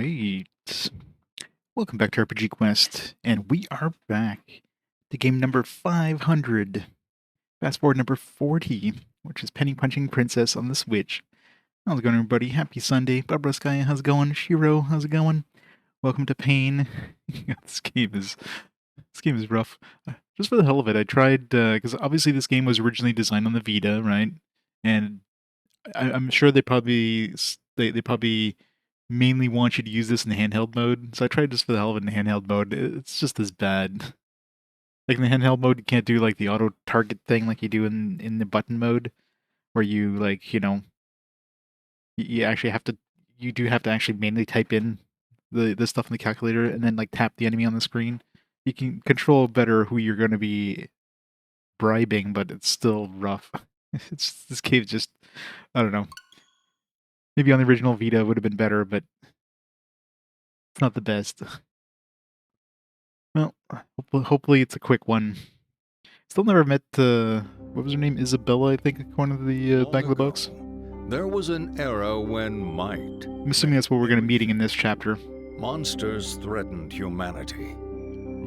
Alright. Welcome back to RPG Quest, and we are back to game number 500. Fast forward number 40, which is Penny Punching Princess on the Switch. How's it going, everybody? Happy Sunday. Barbaraskaya, how's it going? Shiro, how's it going? Welcome to Pain. This game is rough. Just for the hell of it, I tried, because obviously this game was originally designed on the Vita, right? And I'm sure they probably mainly want you to use this in the handheld mode. So I tried just for the hell of it in the handheld mode. It's just as bad. Like in the handheld mode, you can't do like the auto target thing like you do in the button mode, where you like, you actually have to, you do have to actually manually type in the stuff in the calculator and then like tap the enemy on the screen. You can control better who you're going to be bribing, but it's still rough. This game just, I don't know. Maybe on the original Vita would have been better, but it's not the best. Well, hopefully it's a quick one. Still never met, what was her name? Isabella, I think, according to the back of the box. There was an era when might... I'm assuming that's what we're going to be meeting in this chapter. Monsters threatened humanity,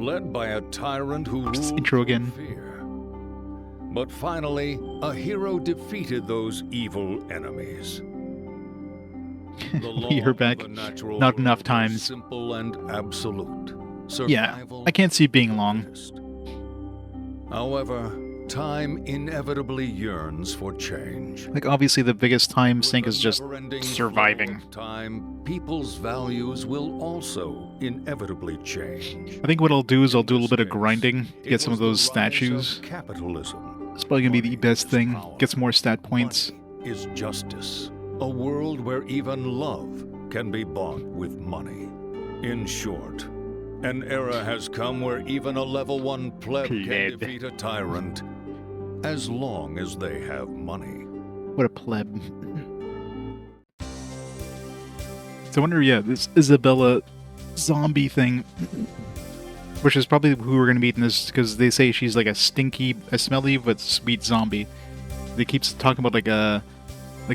led by a tyrant who ruled intro again. Fear. But finally, a hero defeated those evil enemies. We heard back not enough times. Simple and absolute. Yeah, I can't see it being long. However, time inevitably yearns for change. Like, obviously the biggest time sink is just surviving. Time, people's values will also inevitably change. I think what I'll do is I'll do a little bit of grinding, get some of those statues. Capitalism. It's probably gonna be the best thing. Get some more stat points. Money is justice. A world where even love can be bought with money. In short, an era has come where even a level 1 pleb can defeat a tyrant as long as they have money. What a pleb. So I wonder, yeah, this Isabella zombie thing, which is probably who we're going to meet in this, because they say she's like a smelly but sweet zombie. They keep talking about like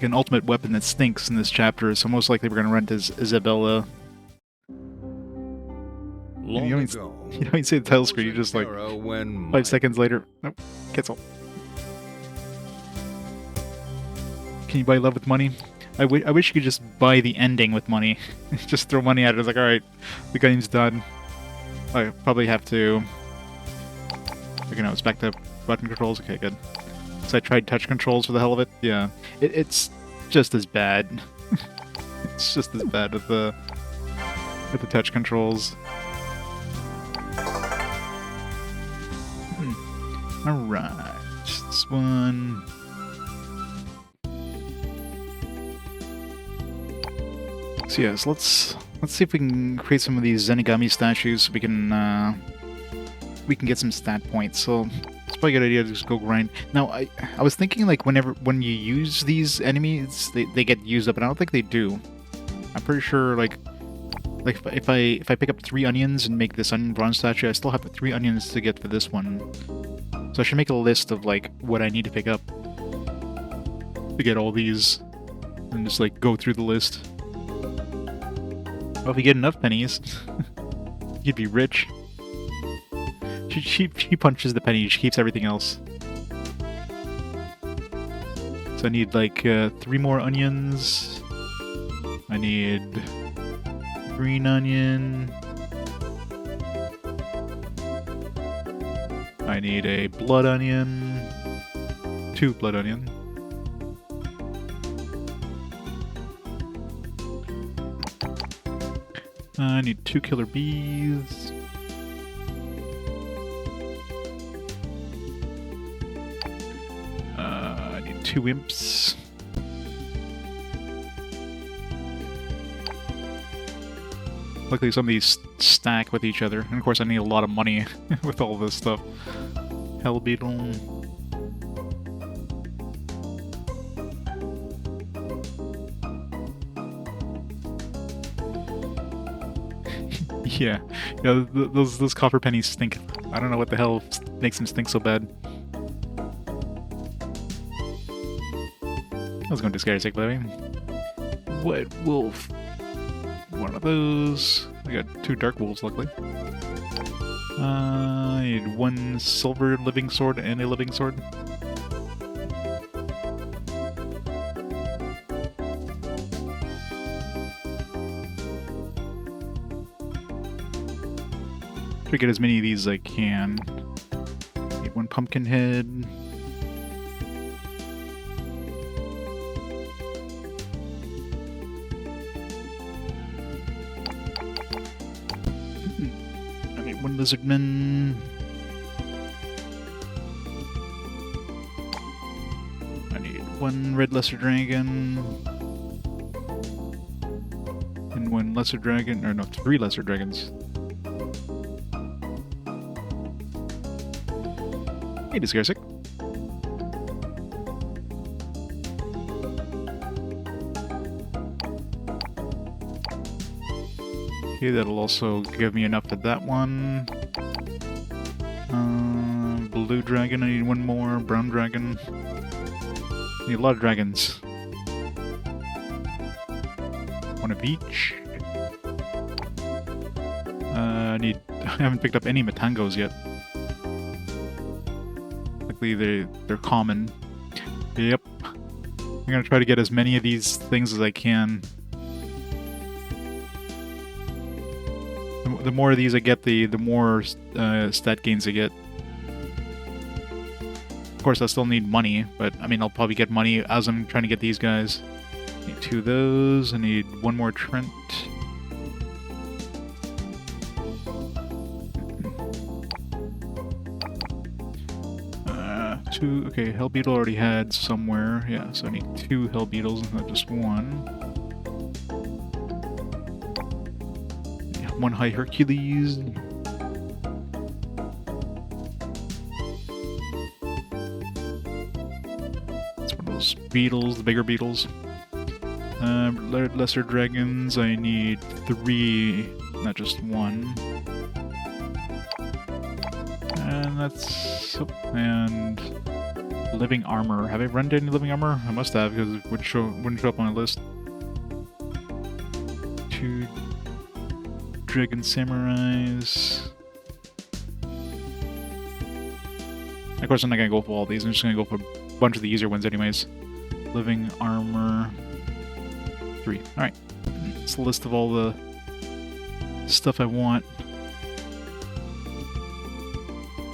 an ultimate weapon that stinks in this chapter, so most likely we're going to run into Isabella. You don't even see the title screen, you just like 5 seconds later. Nope, cancel. Can you buy love with money? I wish you could just buy the ending with money. Just throw money at it. It's like, alright, the game's done. I probably have to... Okay, no, it's back to button controls. Okay, good. So I tried touch controls for the hell of it. Yeah, it's just as bad. It's just as bad with the touch controls. Alright, this one. So yes, let's see if we can create some of these Zenigami statues so we can get some stat points. So it's probably a good idea to just go grind. Now I was thinking like when you use these enemies, they get used up, and I don't think they do. I'm pretty sure like if I pick up 3 onions and make this onion bronze statue, I still have 3 onions to get for this one. So I should make a list of like what I need to pick up to get all these, and just like go through the list. Well, if you get enough pennies, you'd be rich. She punches the penny, she keeps everything else. So I need like 3 more onions. I need green onion. I need a blood onion. 2 blood onion. I need 2 killer bees. I need 2 imps. Luckily some of these stack with each other. And of course I need a lot of money with all this stuff. Hell beetle. Yeah, those copper pennies stink. I don't know what the hell makes them stink so bad. I was going to scare sick, by the way. What wolf? one of those. We got 2 dark wolves, luckily. I need 1 silver living sword and a living sword. Try to get as many of these as I can. Need 1 pumpkin head. I need 1 lizardman. I need 1 red lesser dragon. And 1 lesser dragon, or no, 3 lesser dragons. Hey, Disgarsic. Okay, that'll also give me enough to that one. Blue dragon, I need 1 more. Brown dragon. I need a lot of dragons. 1 of each. I haven't picked up any Matangos yet. They're common. Yep. I'm gonna try to get as many of these things as I can. The more of these I get, the more stat gains I get. Of course, I still need money, but I mean, I'll probably get money as I'm trying to get these guys. I need 2 of those. I need 1 more Trent. Okay, Hell Beetle already had somewhere. Yeah, so I need 2 Hell Beetles, not just 1. Yeah, 1 High Hercules. It's one of those beetles, the bigger beetles. Lesser dragons, I need 3, not just 1. And that's... and... living armor. Have I run into any living armor? I must have, because it wouldn't show up on my list. 2 Dragon Samurais. Of course, I'm not going to go for all these. I'm just going to go for a bunch of the easier ones anyways. Living armor. 3. Alright. It's the list of all the stuff I want.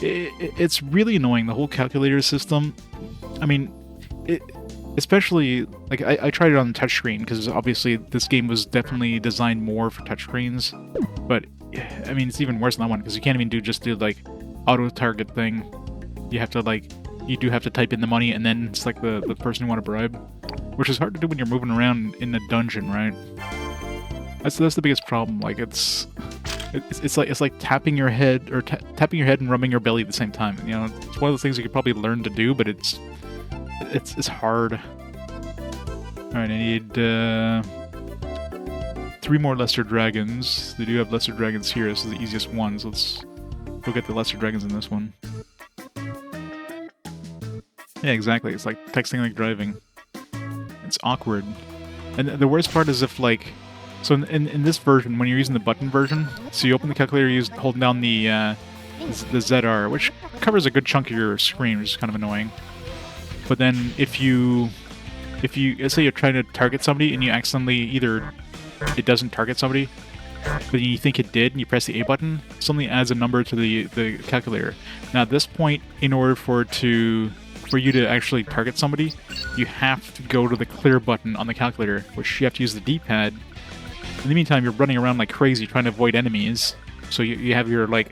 It's really annoying, the whole calculator system. I mean, especially, like, I tried it on the touchscreen, because obviously this game was definitely designed more for touchscreens. But, I mean, it's even worse than that one, because you can't even do, like, auto-target thing. You have to, like, you do have to type in the money, and then it's like the person you want to bribe. Which is hard to do when you're moving around in a dungeon, right? That's the biggest problem, like, it's like tapping your head, or tapping your head and rubbing your belly at the same time. You know, it's one of those things you could probably learn to do, but it's hard. All right, I need 3 more lesser dragons. They do have lesser dragons here. This is the easiest one, so let's go get the lesser dragons in this one. Yeah, exactly. It's like texting like driving. It's awkward, and the worst part is if like. So in this version, when you're using the button version, so you open the calculator holding down the ZR, which covers a good chunk of your screen, which is kind of annoying. But then if you let's say you're trying to target somebody and you accidentally either it doesn't target somebody, but you think it did, and you press the A button, suddenly adds a number to the calculator. Now at this point, in order for you to actually target somebody, you have to go to the clear button on the calculator, which you have to use the D-pad. In the meantime, you're running around like crazy trying to avoid enemies. So you have your like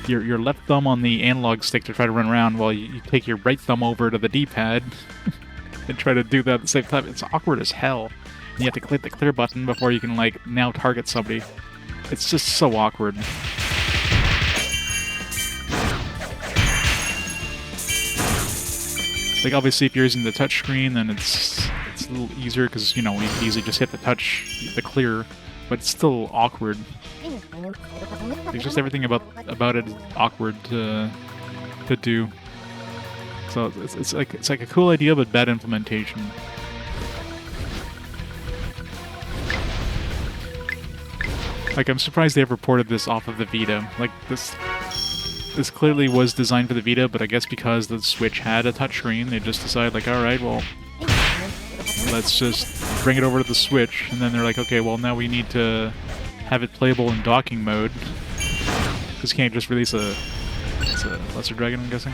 your left thumb on the analog stick to try to run around, while you take your right thumb over to the D-pad and try to do that at the same time. It's awkward as hell. And you have to click the clear button before you can like now target somebody. It's just so awkward. Like obviously, if you're using the touch screen, then it's a little easier because you know you can easily just hit the clear, but it's still awkward. It's just everything about it is awkward to do. So it's like a cool idea, but bad implementation. Like, I'm surprised they ever ported this off of the Vita. Like, this clearly was designed for the Vita, but I guess because the Switch had a touchscreen, they just decided, like, alright, well, let's just bring it over to the Switch. And then they're like, okay, well, now we need to have it playable in docking mode. Because you can't just release a Lesser Dragon, I'm guessing.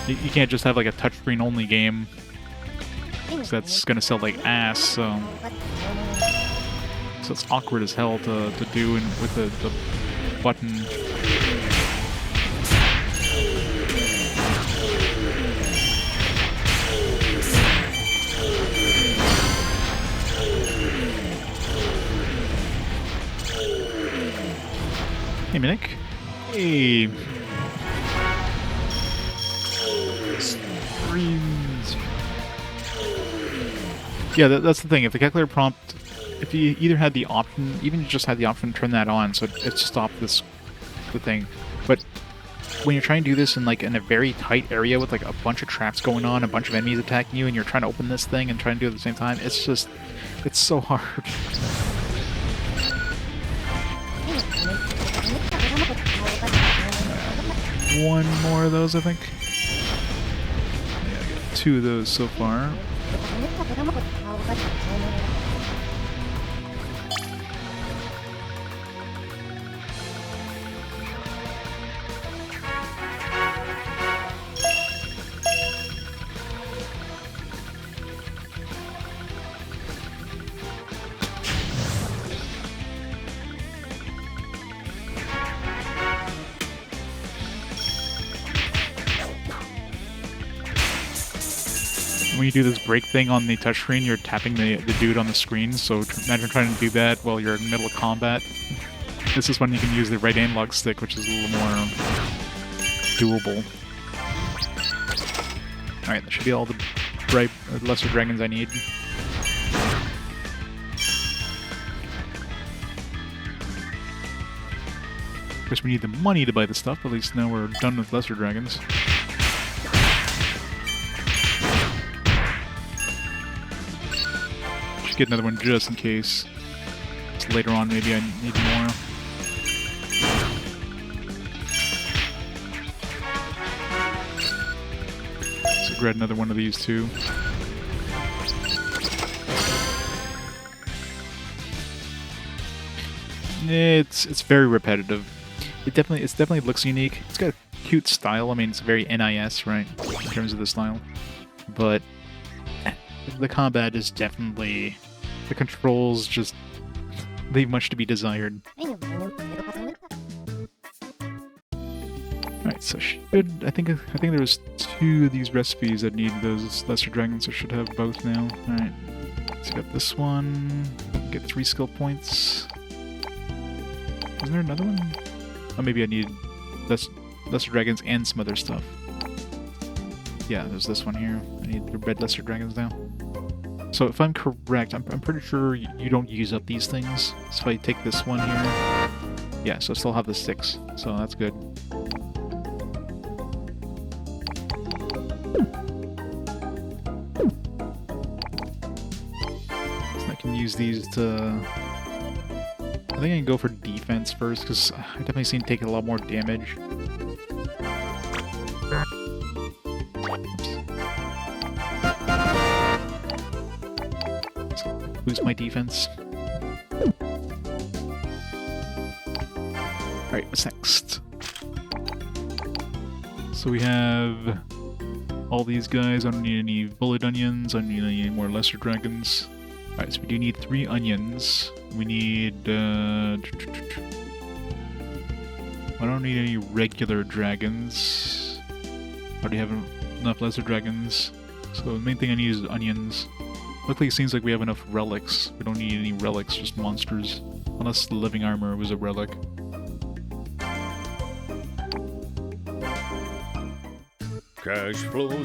You can't just have, like, a touchscreen only game. Because that's gonna sell like ass, so it's awkward as hell to do with the button. Hey, Minik. Hey. Streams. Yeah, that's the thing. If the calculator prompt, if you either had the option, even just had the option to turn that on, so it stopped the thing. But when you're trying to do this in like in a very tight area with like a bunch of traps going on, a bunch of enemies attacking you, and you're trying to open this thing and trying to do it at the same time, it's so hard. One more of those, I think. Yeah, I got 2 of those so far. When you do this break thing on the touchscreen, you're tapping the dude on the screen, so imagine trying to do that while you're in the middle of combat. This is when you can use the right analog stick, which is a little more doable. Alright, that should be all the bribe lesser dragons I need. Of course, we need the money to buy the stuff, at least now we're done with lesser dragons. Get another one just in case. So later on, maybe I need more. So grab another one of these too. It's very repetitive. It definitely looks unique. It's got a cute style. I mean, it's very NIS, right, in terms of the style. But the combat is definitely... The controls just leave much to be desired. Alright, so I think there was 2 of these recipes that need those lesser dragons, so I should have both now. Alright. So got this one. Get 3 skill points. Wasn't there another one? Oh, maybe I need lesser dragons and some other stuff. Yeah, there's this one here. I need the red lesser dragons now. So if I'm correct, I'm pretty sure you don't use up these things. So if I take this one here... Yeah, so I still have the 6. So that's good. So I can use these to... I think I can go for defense first, because I definitely seem to take a lot more damage. Boost my defense. Alright, what's next? So we have all these guys. I don't need any bullet onions. I don't need any more lesser dragons. Alright, so we do need 3 onions. We need... I don't need any regular dragons. I already have enough lesser dragons. So the main thing I need is onions. Luckily, it seems like we have enough relics. We don't need any relics, just monsters. Unless the living armor was a relic. Cash flow.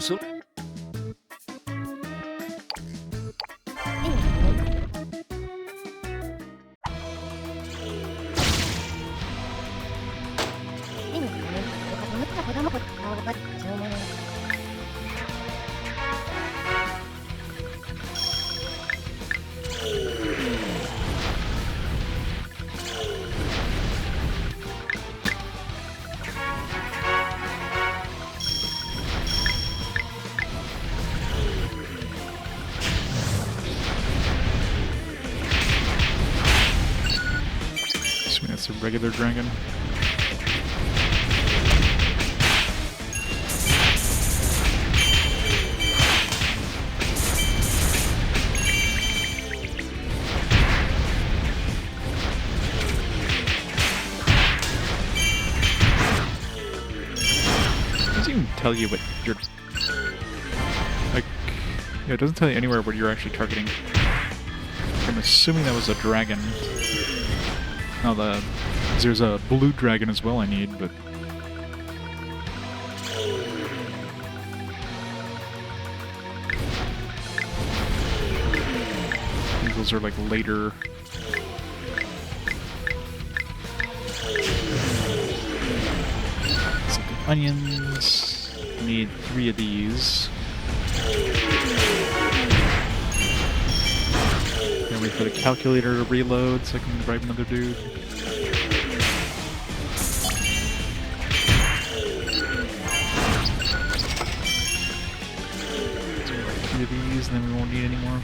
It's a regular dragon. It doesn't even tell you what you're... Like, yeah, it doesn't tell you anywhere what you're actually targeting. I'm assuming that was a dragon. No, there's a blue dragon as well I need, but... I think those are like later... Some onions. I need 3 of these. Wait for the calculator to reload so I can bribe another dude. So 3 of these, and then we won't need any more.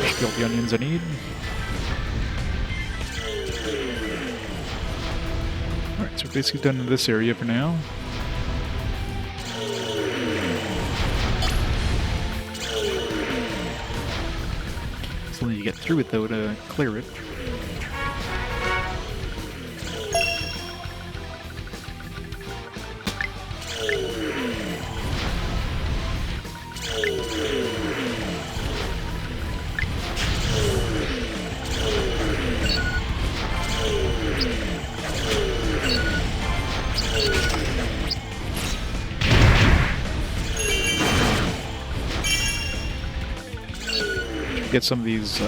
Should be all the onions I need. Alright, so we're basically done in this area for now. Still need to get through it though to clear it. Get some of these, you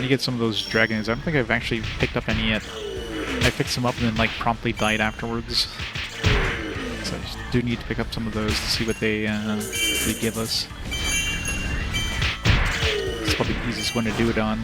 get some of those dragons. I don't think I've actually picked up any yet. I picked them up and then like promptly died afterwards. So I just do need to pick up some of those to see what they give us. It's probably the easiest one to do it on.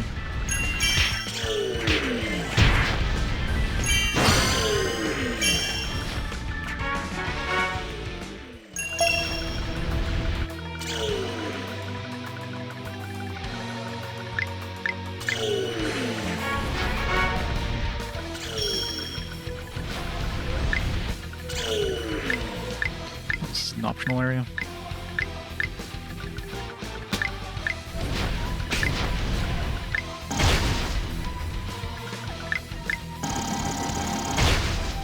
This is an optional area.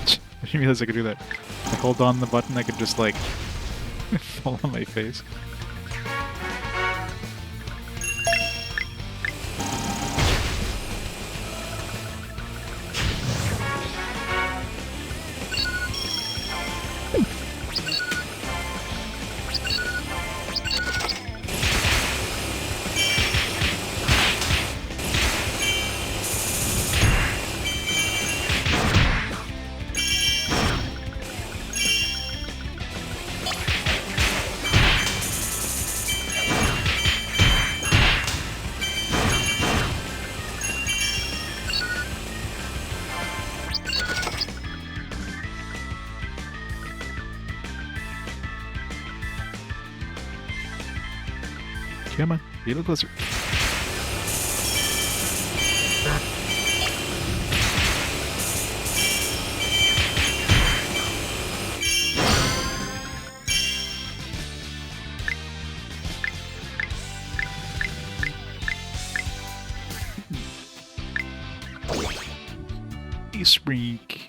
I didn't realize I could do that. If I hold on the button, I could just like fall on my face. Come on, be a little closer. Sprink.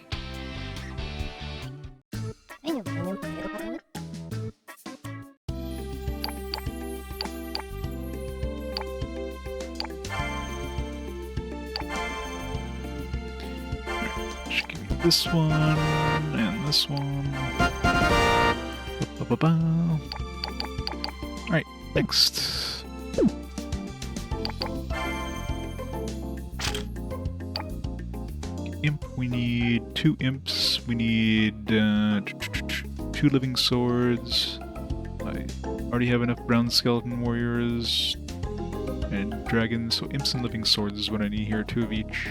This one and this one. Alright, next. Imp, we need 2 imps. We need 2 living swords. I already have enough brown skeleton warriors and dragons, so imps and living swords is what I need here, 2 of each.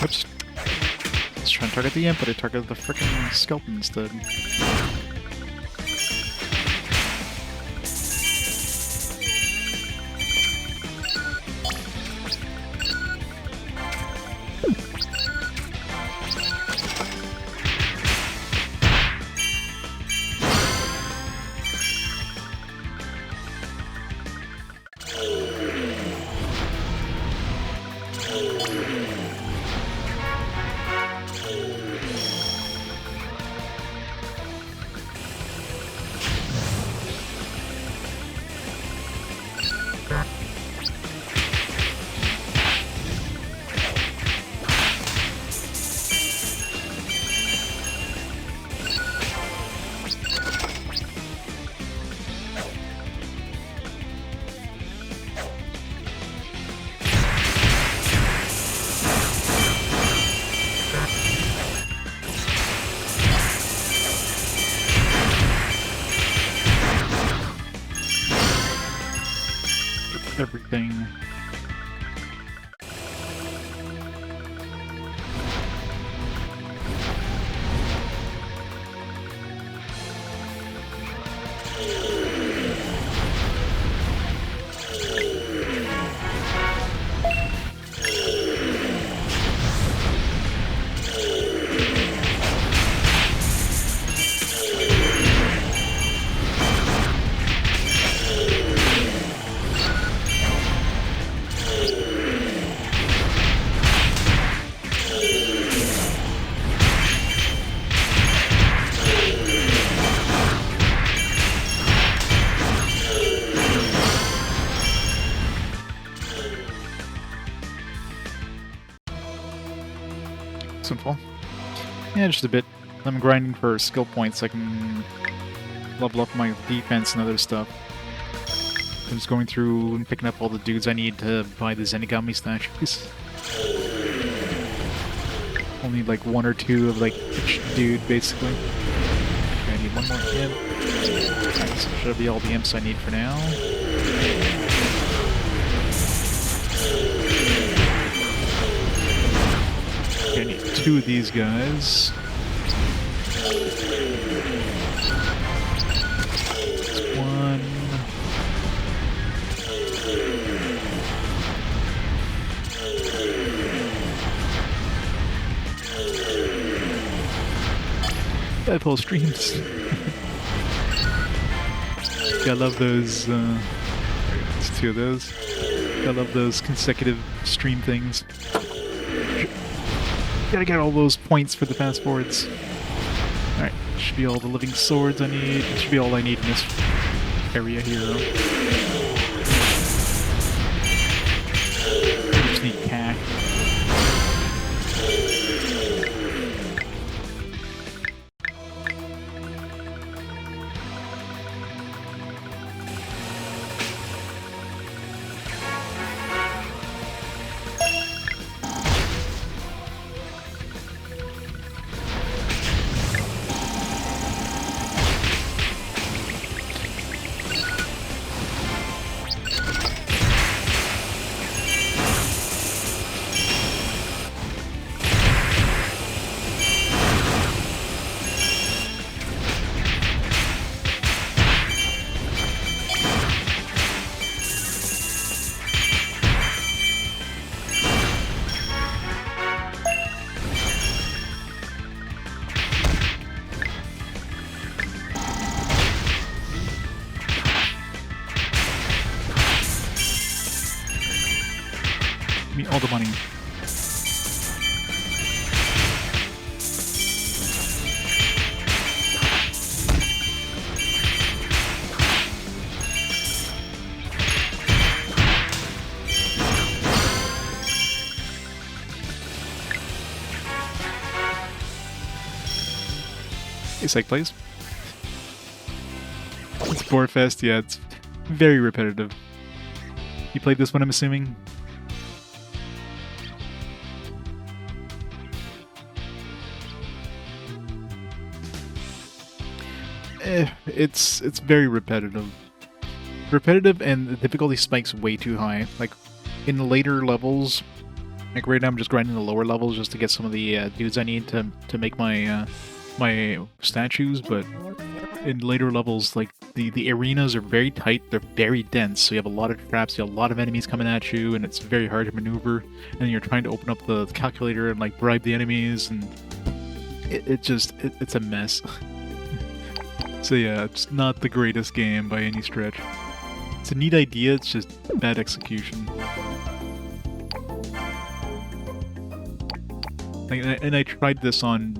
Oops. Let's try and target the imp, but I targeted the frickin' skeleton instead. Everything. Simple. Yeah, just a bit. I'm grinding for skill points so I can level up my defense and other stuff. I'm just going through and picking up all the dudes I need to buy the Zenigami statues. Only like one or two of like each dude, basically. Okay, I need one more imp. Alright, so should be all the imps I need for now. Okay, I need two of these guys. One. Whole streams. I love those. It's two of those. I love those consecutive stream things. Gotta get all those points for the fast forwards. Alright, should be all the living swords I need. Should be all I need in this area here. I just need cash. Me all the money. Hey, Psych, please. It's Borefest, yeah, Very repetitive. You played this one, I'm assuming? It's very repetitive. Repetitive, and the difficulty spikes way too high. Like, in the later levels, like right now I'm just grinding the lower levels just to get some of the dudes I need to make my my statues, but in later levels, like, the arenas are very tight, they're very dense, so you have a lot of traps, you have a lot of enemies coming at you, and it's very hard to maneuver, and you're trying to open up the calculator and, like, bribe the enemies, and it's a mess. So yeah, it's not the greatest game by any stretch. It's a neat idea, it's just bad execution. And I tried this on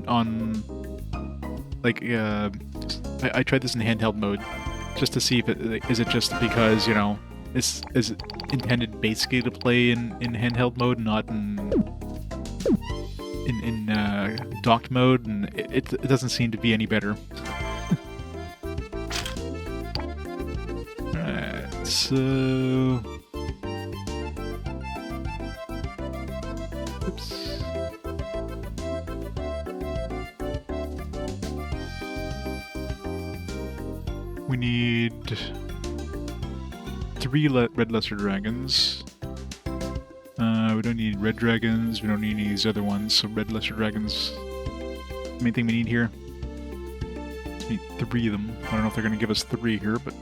like, I tried this in handheld mode, just to see if is it just because, you know, is it intended basically to play in handheld mode, not in docked mode, and it doesn't seem to be any better. Alright, so... Oops. We need 3 red lesser dragons. We don't need red dragons, we don't need any of these other ones, so red lesser dragons, main thing we need here. We need 3 of them. I don't know if they're going to give us 3 here, but...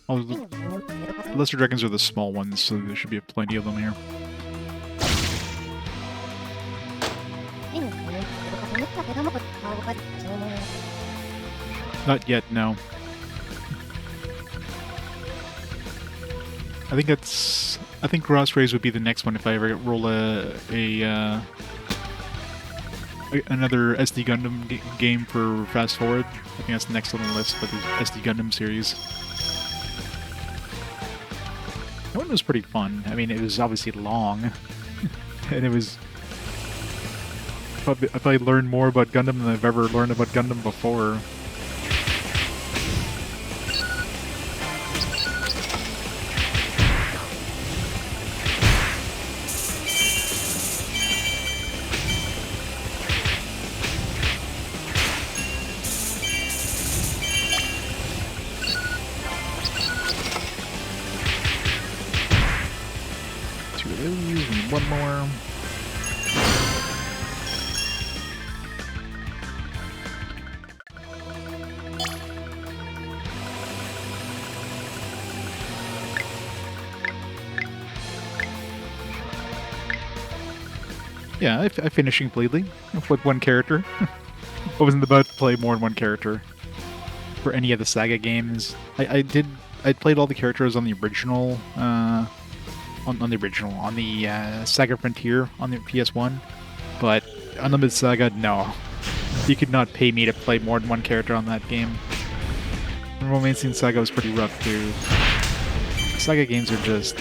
Oh, the lesser dragons are the small ones, so there should be plenty of them here. Not yet, no. I think Gross Rays would be the next one if I ever roll another SD Gundam game for Fast Forward. I think that's the next on the list for the SD Gundam series. That one was pretty fun. I mean, it was obviously long, and it was... I probably learned more about Gundam than I've ever learned about Gundam before. One more. Yeah, I finished completely with one character. I wasn't about to play more than one character for any of the Saga games. I played all the characters on the original. On the Saga Frontier on the PS1, but Unlimited Saga, no. You could not pay me to play more than one character on that game. Romancing Saga was pretty rough too. Saga games are just...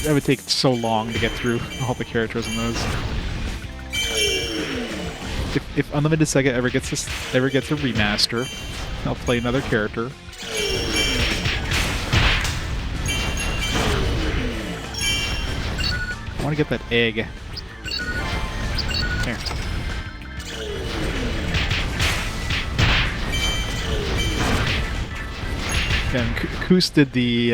That would take so long to get through all the characters in those. If Unlimited Saga ever gets a remaster, I'll play another character. I want to get that egg. Here. Yeah, Koos did the,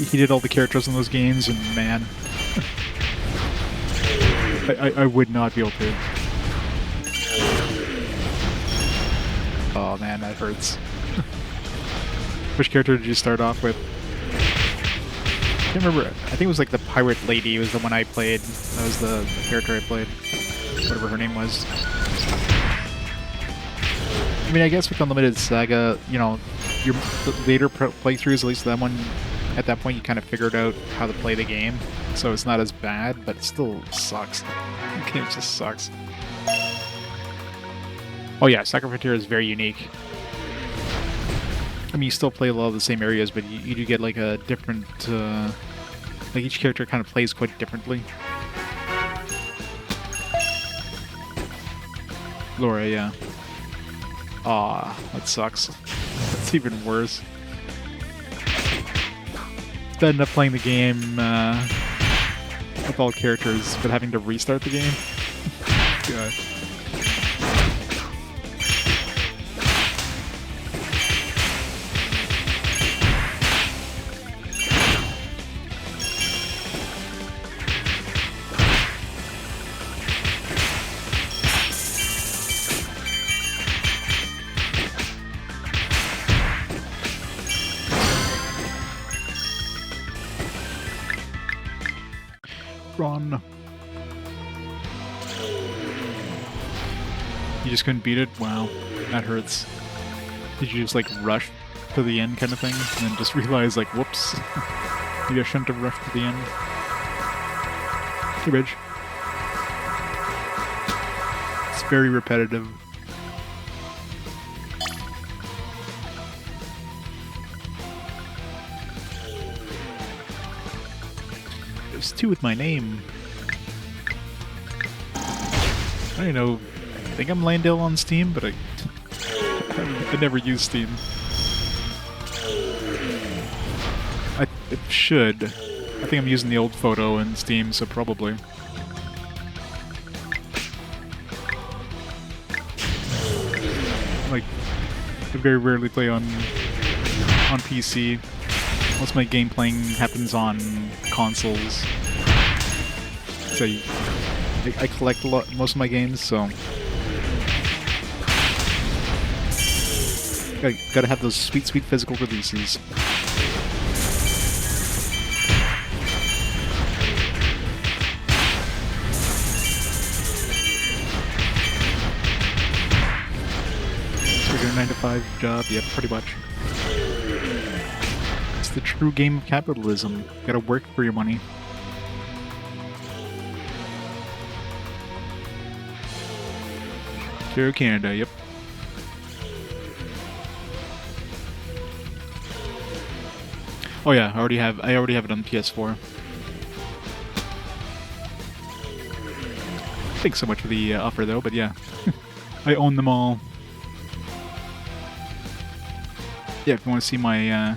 he did all the characters in those games, and man, I would not be able to. Oh man, that hurts. Which character did you start off with? I can't remember. I think it was like the pirate lady was the one I played. That was the character I played. Whatever her name was. I mean, I guess with Unlimited Saga, you know, your later playthroughs, at least that one, at that point you kind of figured out how to play the game. So it's not as bad, but it still sucks. The game just sucks. Oh yeah, Saga Frontier is very unique. I mean, you still play a lot of the same areas, but you do get like a different, like each character kind of plays quite differently. Laura, yeah. Aw, that sucks. That's even worse. It's bad enough playing the game with all characters, but having to restart the game? God. Run. You just couldn't beat it? Wow, that hurts. Did you just like rush to the end kind of thing, and then just realize like, whoops, maybe I shouldn't have rushed to the end? Hey, Ridge. It's very repetitive. There's 2 with my name. I don't know. I think I'm Landale on Steam, but I never use Steam. It should. I think I'm using the old photo in Steam, so probably. Like, I very rarely play on PC. Most of my game playing happens on consoles. So I collect most of my games, so gotta have those sweet, sweet physical releases. So a 9-to-5 job, yeah, pretty much. It's the true game of capitalism. You gotta work for your money. Ontario, Canada, yep. Oh yeah, I already have it on PS4. Thanks so much for the offer though, but yeah. I own them all. Yeah, if you want to see my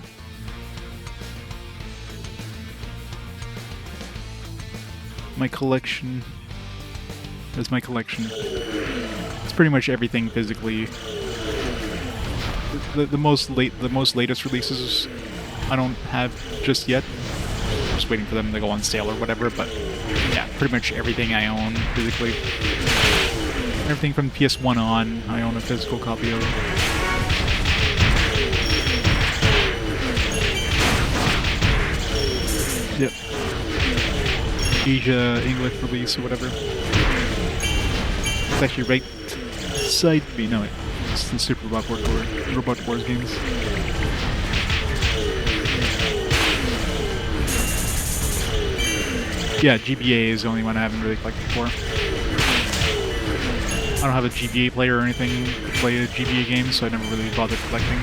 my collection. There's my collection. It's pretty much everything physically. The most latest releases I don't have just yet. Just waiting for them to go on sale or whatever, but yeah, pretty much everything I own physically. Everything from PS1 on, I own a physical copy of. Yep. Asia, English release or whatever. It's actually right side B. No, it's the Super Robot Wars games. Yeah, GBA is the only one I haven't really collected before. I don't have a GBA player or anything to play a GBA game, so I never really bothered collecting.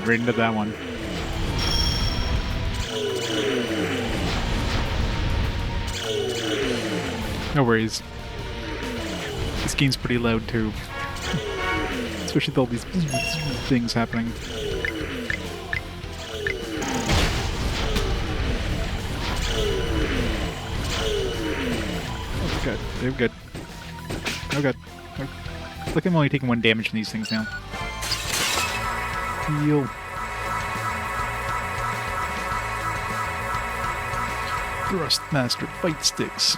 Right into that one. No worries. This game's pretty loud too. Especially with all these things happening. Oh, good. They're good. Oh god. Look, like I'm only taking 1 damage from these things now. Heal. Thrustmaster fight sticks.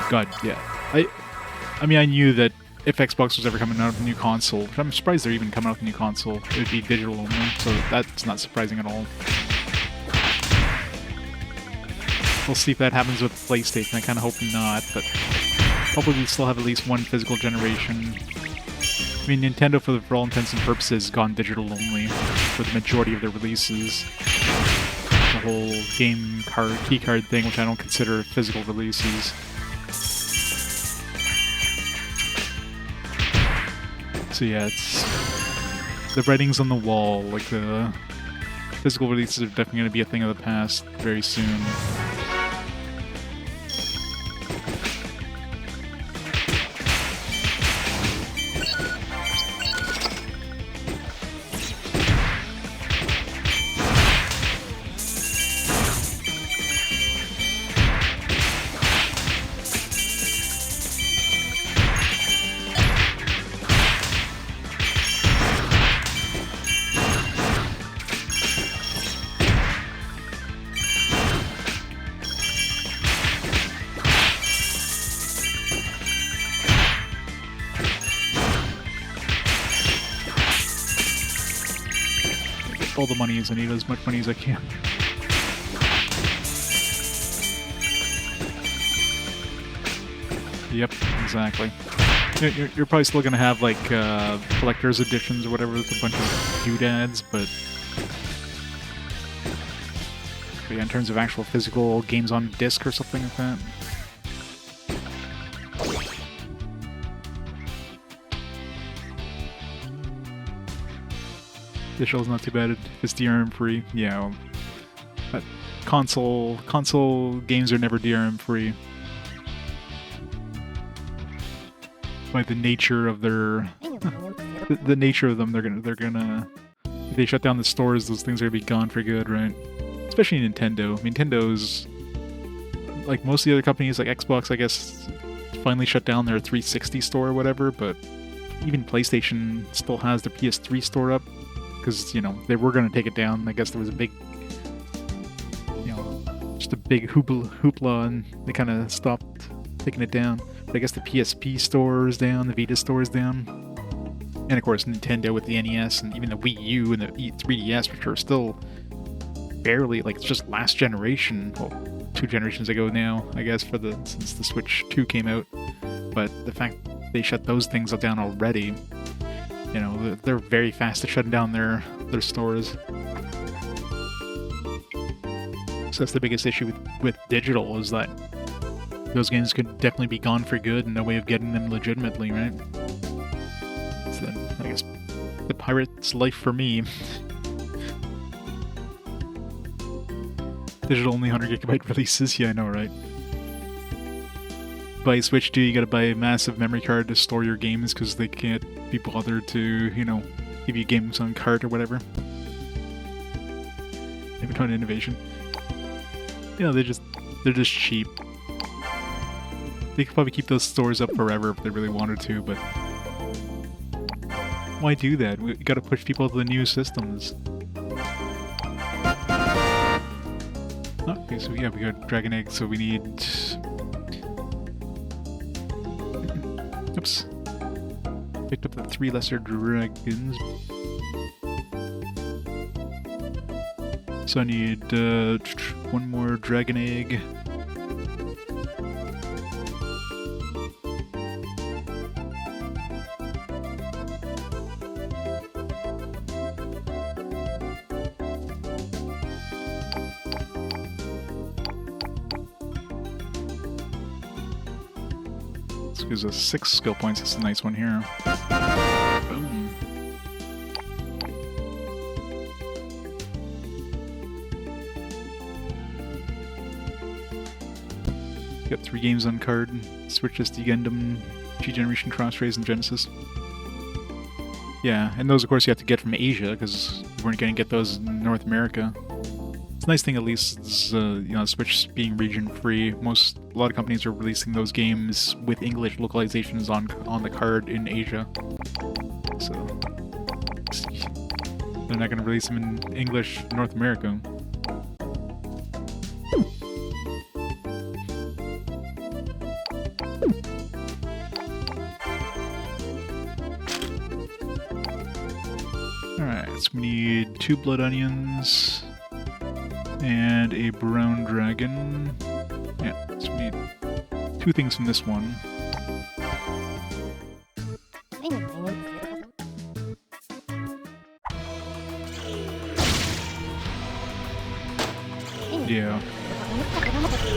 God, yeah. I mean, I knew that if Xbox was ever coming out with a new console, which I'm surprised they're even coming out with a new console, it would be digital only, so that's not surprising at all. We'll see if that happens with PlayStation. I kind of hope not, but probably still have at least one physical generation. I mean, Nintendo, for all intents and purposes, has gone digital only for the majority of their releases. The whole game card, key card thing, which I don't consider physical releases. So yeah, it's the writing's on the wall. Like, the physical releases are definitely going to be a thing of the past very soon. All the money as I need, as much money as I can. Yep, exactly. You're probably still gonna have like collector's editions or whatever with a bunch of doodads, but yeah, in terms of actual physical games on disc or something like that. Digital's not too bad if it's DRM free. Yeah, but console games are never DRM free. By the nature of their the nature of them, they're gonna if they shut down the stores, those things are gonna be gone for good, right? Especially Nintendo. Nintendo's like most of the other companies, like Xbox, I guess, finally shut down their 360 store or whatever, but even PlayStation still has their PS3 store up. Because, you know, they were going to take it down. I guess there was a big, you know, just a big hoopla, and they kind of stopped taking it down. But I guess the PSP store is down, the Vita store is down. And of course, Nintendo with the NES, and even the Wii U and the 3DS, which are still barely, like, it's just last generation. Well, 2 generations ago now, I guess, since the Switch 2 came out. But the fact they shut those things down already, you know, they're very fast at shutting down their stores. So that's the biggest issue with digital, is that those games could definitely be gone for good and no way of getting them legitimately, right? So I guess the pirate's life for me. Digital only 100GB releases, yeah, I know, right? Buy a Switch 2, you gotta buy a massive memory card to store your games because they can't be bothered to, you know, give you games on cart or whatever. Maybe trying innovation. You know, they're just cheap. They could probably keep those stores up forever if they really wanted to, but why do that? We gotta push people to the new systems. Okay, so yeah, we got Dragon Egg, so we need... Oops. Picked up the 3 lesser dragons. So I need 1 more Dragon Egg. This gives us 6 skill points. That's a nice one here. Boom. Got 3 games on card. Switch SD Gundam, G-Generation Cross Rays, and Genesis. Yeah, and those of course you have to get from Asia, because you weren't going to get those in North America. It's a nice thing at least is, you know, Switch being region-free. A lot of companies are releasing those games with English localizations on the card in Asia. So they're not going to release them in English in North America. Alright, so we need 2 blood onions and a brown dragon. Yeah, so we need 2 things from this one. Yeah,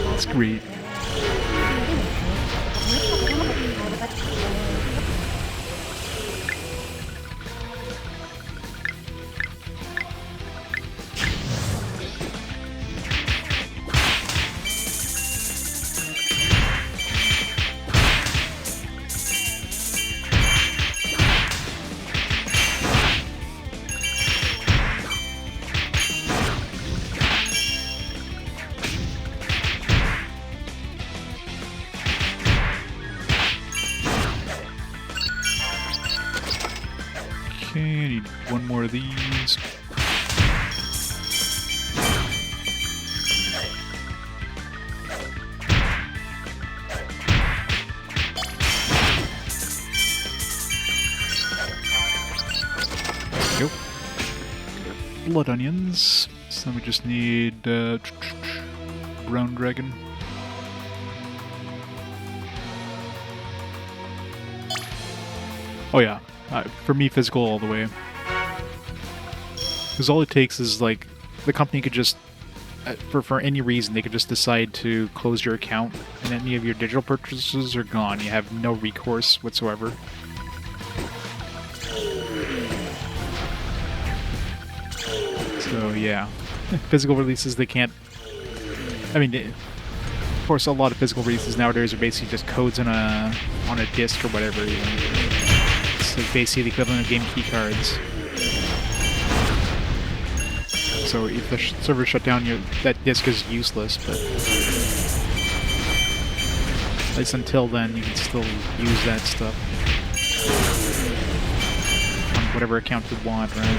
that's great. Okay, I need 1 more of these. There we go. Blood onions. So we just need brown dragon. Oh yeah. For me, physical all the way. Because all it takes is, like, the company could just, for any reason, they could just decide to close your account, and any of your digital purchases are gone. You have no recourse whatsoever. So, yeah. Physical releases, they can't... I mean, of course, a lot of physical releases nowadays are basically just codes on a disc or whatever, even. Like basically the equivalent of game key cards. So if the server shut down, that disk is useless, but at least until then you can still use that stuff on whatever account you want, right?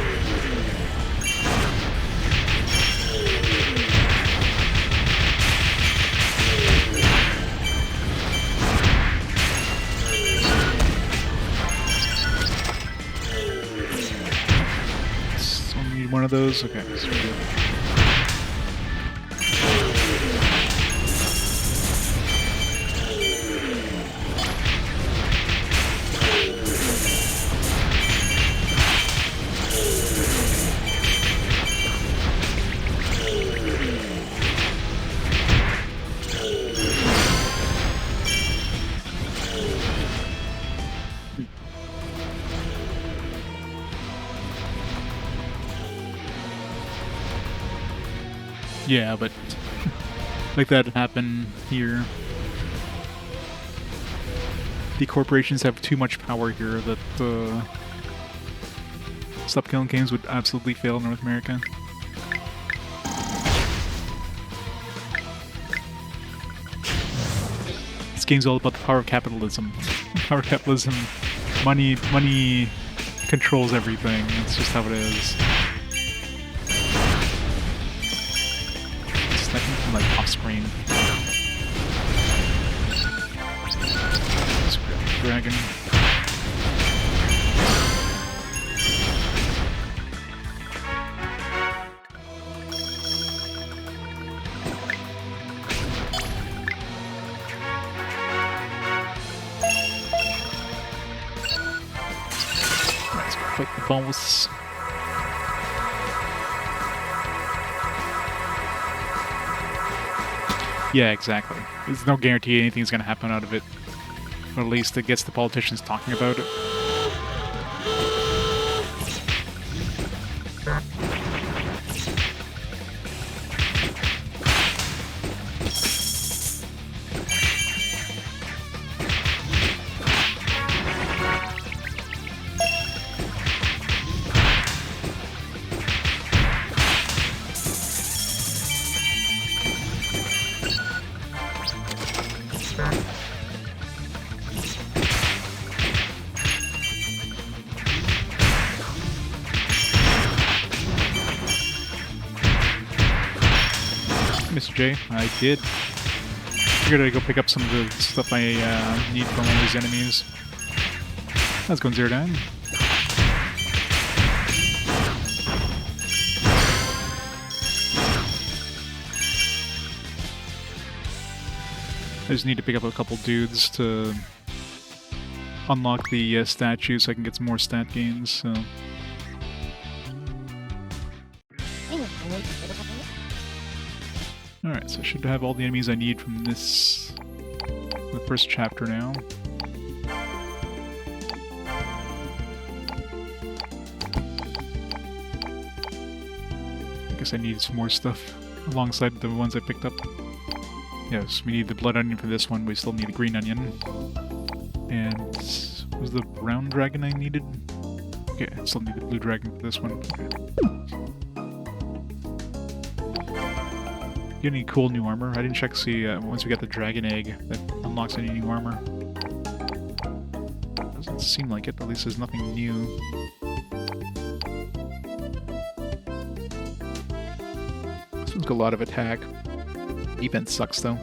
One of those? Okay, so we're good. Yeah, but like that happened here. The corporations have too much power here that Stop Killing Games would absolutely fail in North America. This game's all about the power of capitalism. Power of capitalism. Money controls everything. It's just how it is. From like off screen. Let's grab the dragon. Let's go fight the boss. Yeah, exactly. There's no guarantee anything's going to happen out of it. Or at least it gets the politicians talking about it. Mr. J, I did. Figured I'd go pick up some of the stuff I need from one of these enemies. How's it going, Zero Dime? just need to pick up a couple dudes to unlock the statue so I can get some more stat gains, so... Alright, so I should have all the enemies I need from this... the first chapter now. I guess I need some more stuff alongside the ones I picked up. Yes, we need the blood onion for this one, we still need the green onion. And... was the brown dragon I needed? Okay, I still need the blue dragon for this one. Okay. Get any cool new armor? I didn't check to see once we got the dragon egg that unlocks any new armor. Doesn't seem like it, at least there's nothing new. This one's got a lot of attack. Defense sucks though.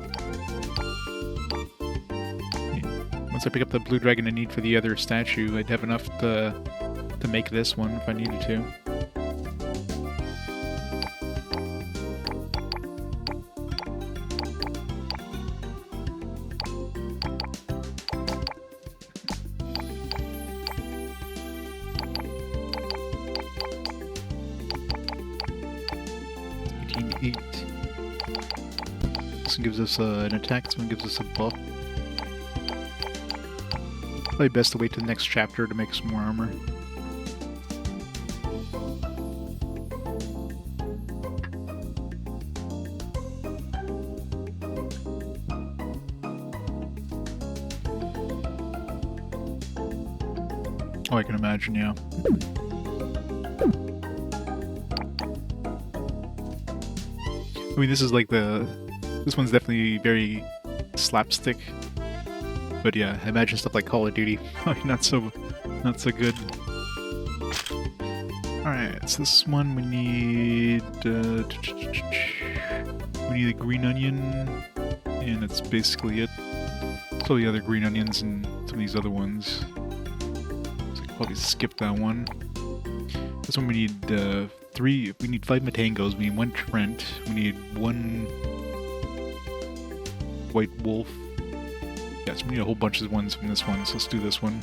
Once I pick up the blue dragon I need for the other statue, I'd have enough to make this one if I needed to. This one gives us an attack, this one gives us a buff. Probably best to wait to the next chapter to make some more armor. Oh, I can imagine, yeah. I mean, this is like this one's definitely very slapstick. But yeah, I imagine stuff like Call of Duty, not so good. Alright, so this one we need the green onion, and that's basically it. So the other green onions and some of these other ones. So I could probably skip that one. This one we need 5 Matangos, we need 1 Trent, we need 1 White Wolf. Yeah, so we need a whole bunch of ones from this one, so let's do this one.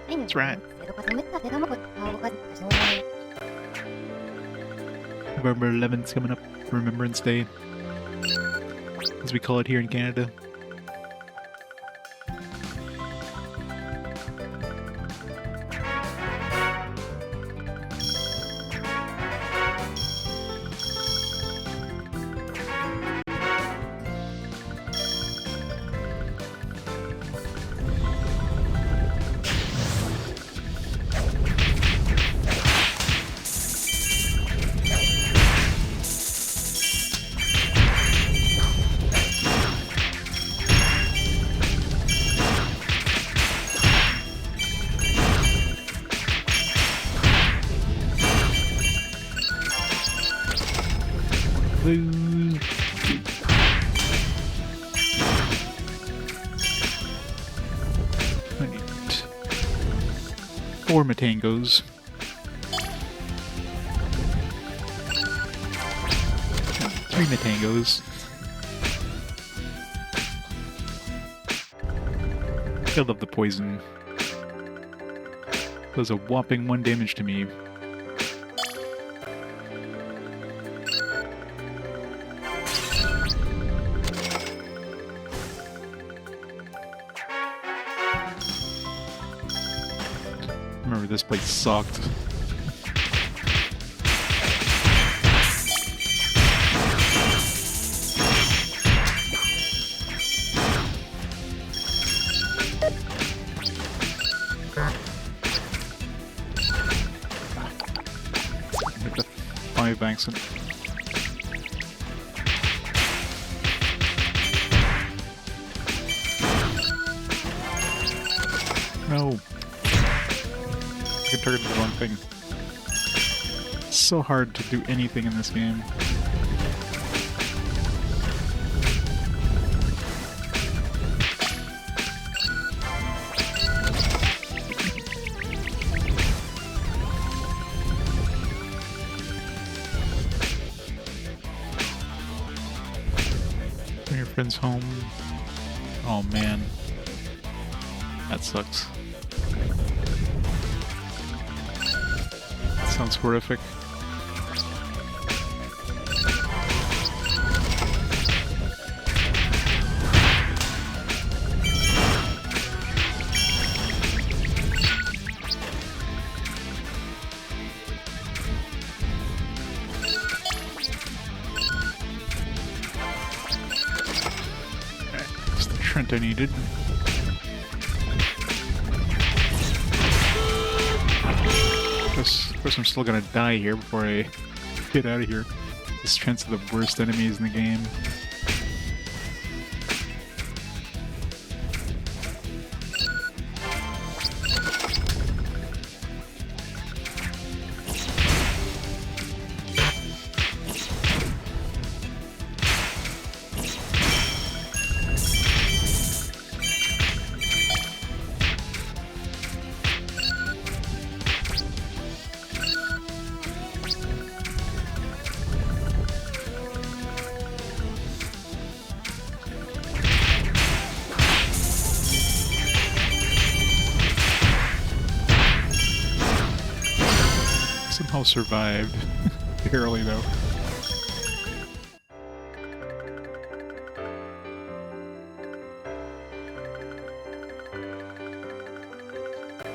That's right. November 11th's coming up, Remembrance Day, as we call it here in Canada. I need 4 Matangos. 3 Matangos. I love the poison. Does a whopping 1 damage to me. Remember, this place sucked. Hit the 5 accent. No. I targeted the wrong thing. It's so hard to do anything in this game. your friend's home. Oh man. That sucks. That sounds horrific. It's the Trent I needed. Of course I'm still gonna die here before I get out of here. This Trent's are the worst enemies in the game. Somehow survived. Barely, though.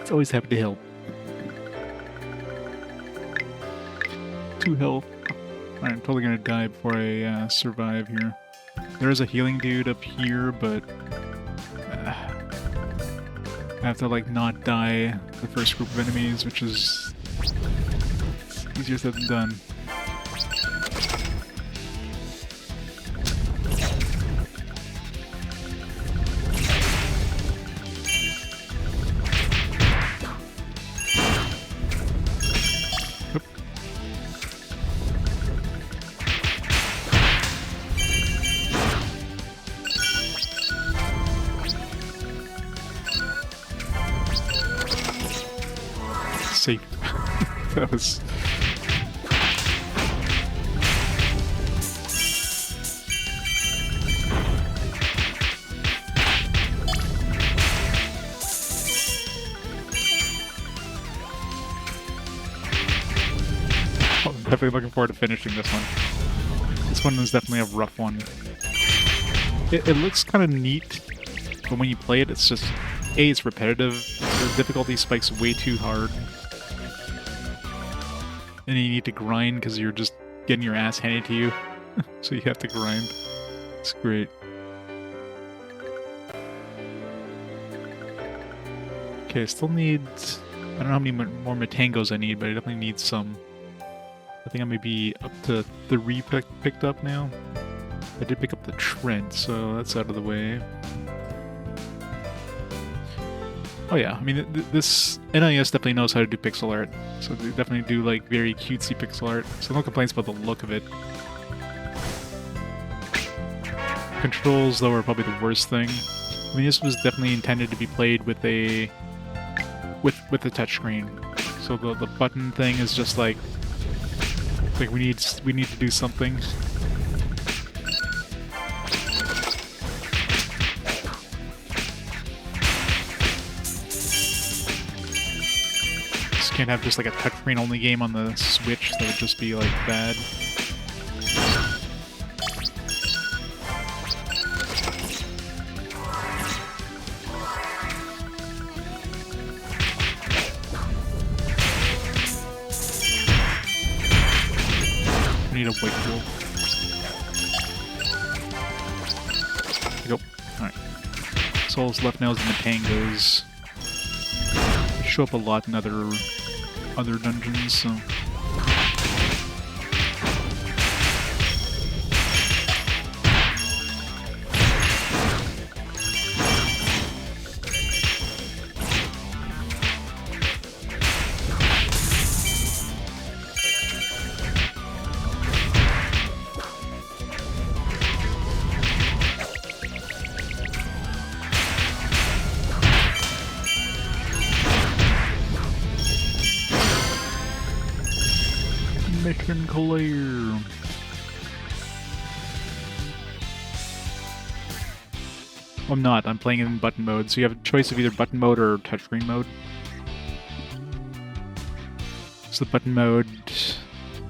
It's always happy to help. 2 health. Alright, I'm totally gonna die before I survive here. There is a healing dude up here, but I have to like not die the first group of enemies, which is easier said than done. Oop. Safe. That was... Definitely looking forward to finishing this one. This one is definitely a rough one. It looks kind of neat, but when you play it, it's just... A, it's repetitive, the difficulty spikes way too hard. And you need to grind because you're just getting your ass handed to you. So you have to grind. It's great. Okay, I still need... I don't know how many more Matangos I need, but I definitely need some. I think I may be up to 3 picked up now. I did pick up the Trent, so that's out of the way. Oh yeah, I mean, this NIS definitely knows how to do pixel art. So they definitely do like very cutesy pixel art. So no complaints about the look of it. Controls, though, are probably the worst thing. I mean, this was definitely intended to be played with a touchscreen. So the button thing is just like we need to do something. Just can't have just like a touchscreen only game on the Switch. That would just be like bad. Need a white tool. There you go. Alright. So all that's left now is the Matangos. They show up a lot in other dungeons, so... Mission clear. I'm not. I'm playing in button mode, so you have a choice of either button mode or touchscreen mode. So the button mode...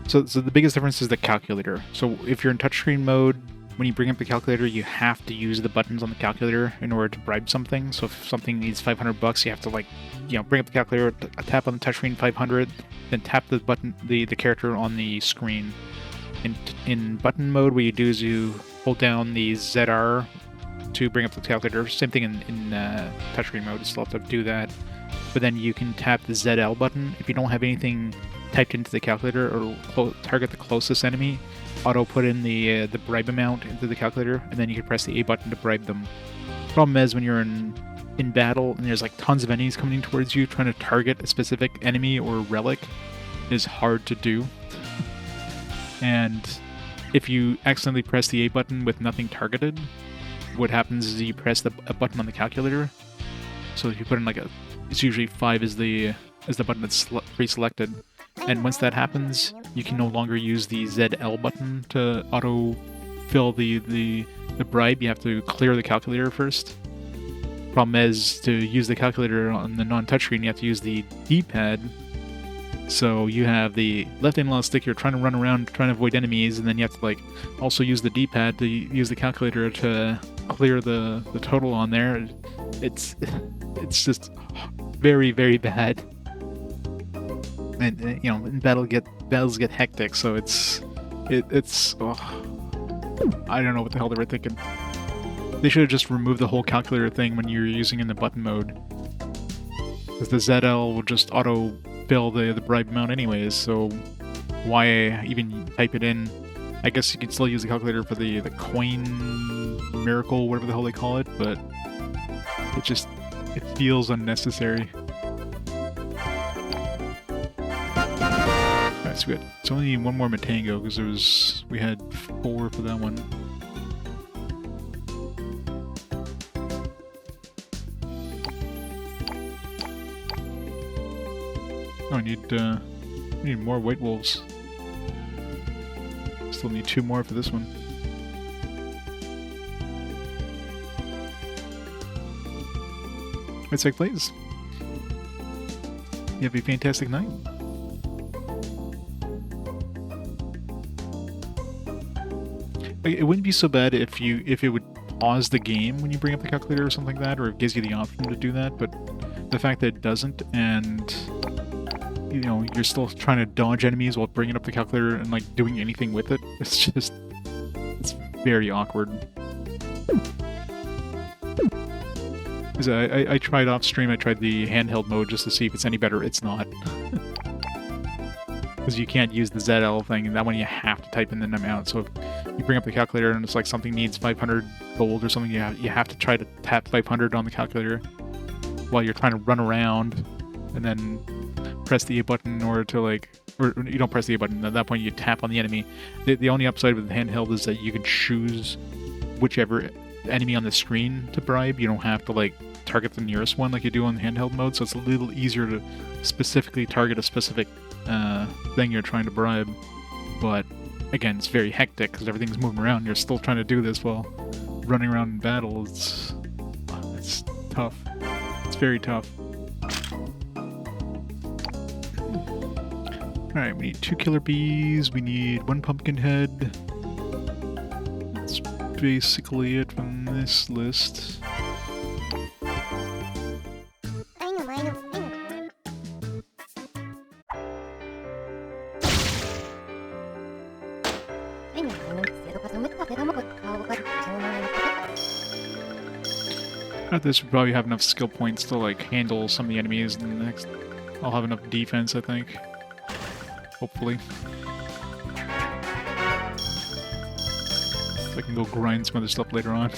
So the biggest difference is the calculator. So if you're in touchscreen mode, when you bring up the calculator, you have to use the buttons on the calculator in order to bribe something. So if something needs $500, you have to, like, you know, bring up the calculator, tap on the touchscreen 500, then tap the button, the character on the screen. In button mode, what you do is you hold down the ZR to bring up the calculator. Same thing in touchscreen mode, you still have to do that. But then you can tap the ZL button. If you don't have anything typed into the calculator or target the closest enemy, auto put in the bribe amount into the calculator, and then you can press the A button to bribe them. Problem is, when you're in battle and there's like tons of enemies coming towards you, trying to target a specific enemy or relic is hard to do. And if you accidentally press the A button with nothing targeted, what happens is you press a button on the calculator. So if you put in like it's usually 5 is the button that's pre-selected. And once that happens, you can no longer use the ZL button to auto-fill the bribe. You have to clear the calculator first. Problem is, to use the calculator on the non-touchscreen, you have to use the D-pad. So you have the left analog stick, you're trying to run around, trying to avoid enemies, and then you have to like also use the D-pad to use the calculator to clear the total on there. It's just very, very bad. And you know, in battles get hectic, so it's I don't know what the hell they were thinking. They should have just removed the whole calculator thing when you're using in the button mode, because the ZL will just auto fill the bribe amount anyways. So why even type it in? I guess you can still use the calculator for the coin miracle, whatever the hell they call it, but it feels unnecessary. Alright, so it's only one more Matango, because we had 4 for that one. Oh, I need more white wolves. Still need 2 more for this one. It's like please. You have a fantastic night. It wouldn't be so bad if it would pause the game when you bring up the calculator or something like that, or it gives you the option to do that, but the fact that it doesn't, and you know, you're still trying to dodge enemies while bringing up the calculator and like doing anything with it, it's very awkward. I tried off stream, I tried the handheld mode just to see if it's any better. It's not. Because you can't use the ZL thing, and that one you have to type in the amount. So if you bring up the calculator and it's like something needs 500 gold or something, you have to try to tap 500 on the calculator while you're trying to run around, and then press the A button in order to like, or you don't press the A button, at that point you tap on the enemy. The only upside with the handheld is that you can choose whichever enemy on the screen to bribe. You don't have to like target the nearest one like you do on the handheld mode, so it's a little easier to specifically target a specific thing you're trying to bribe. But again, it's very hectic because everything's moving around. You're still trying to do this while running around in battle. It's tough. It's very tough. Alright, we need 2 killer bees, we need 1 pumpkin head. That's basically it from this list. After this, we probably have enough skill points to like handle some of the enemies, and the next I'll have enough defense, I think. Hopefully. So I can go grind some other stuff later on.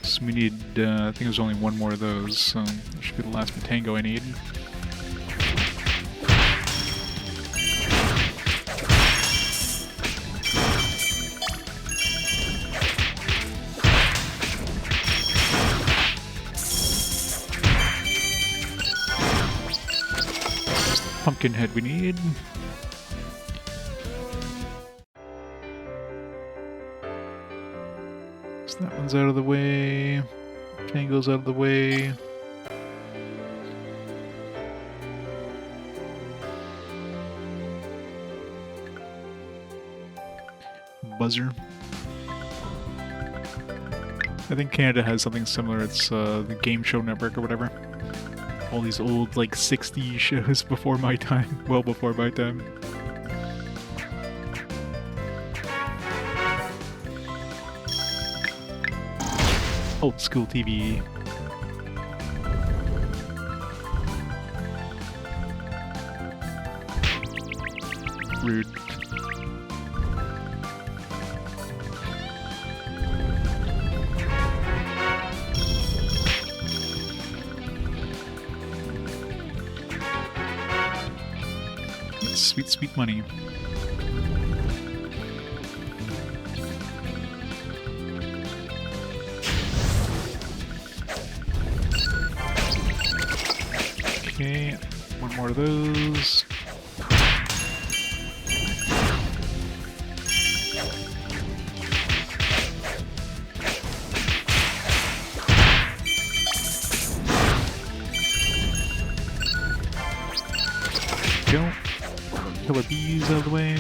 So we need, I think there's only 1 more of those, so that should be the last Matango I need. pumpkin head we need. So that one's out of the way. Tango's out of the way. Buzzer. I think Canada has something similar. It's the Game Show Network or whatever. All these old, like, 60s shows before my time. Well before my time. Old school TV. Rude. Sweet, sweet money. Okay, one more of those. Go. Killer bees out of the way.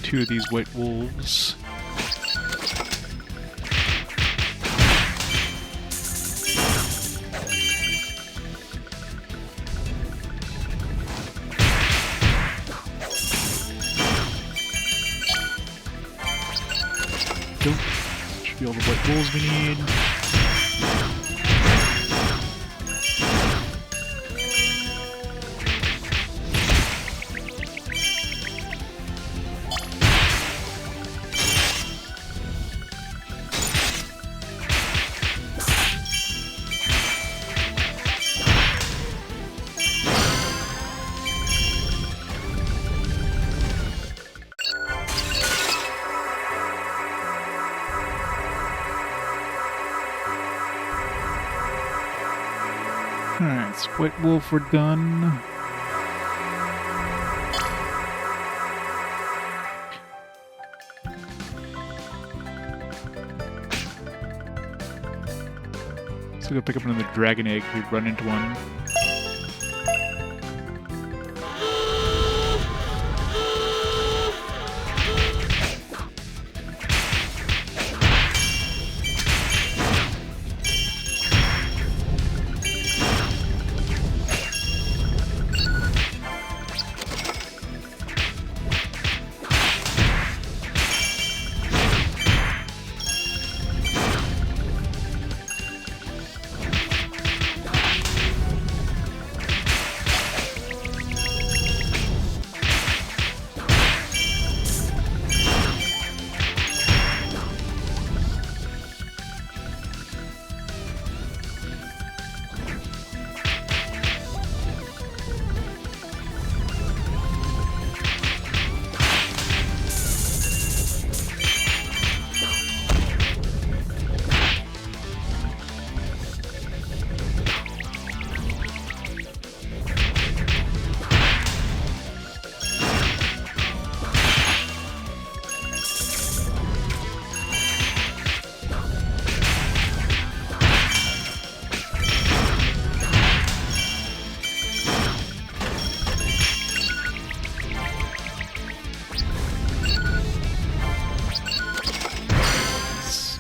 Two of these white wolves. Go. Should be all the white wolves we need. Alright, so white wolf, we're done. So go pick up another dragon egg. We run into one.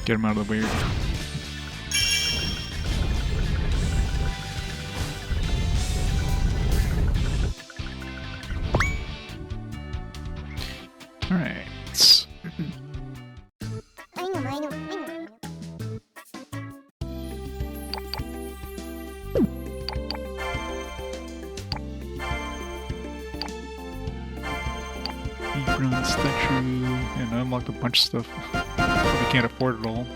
Get him out of the way. statue, and I unlocked a bunch of stuff. We can't afford it all.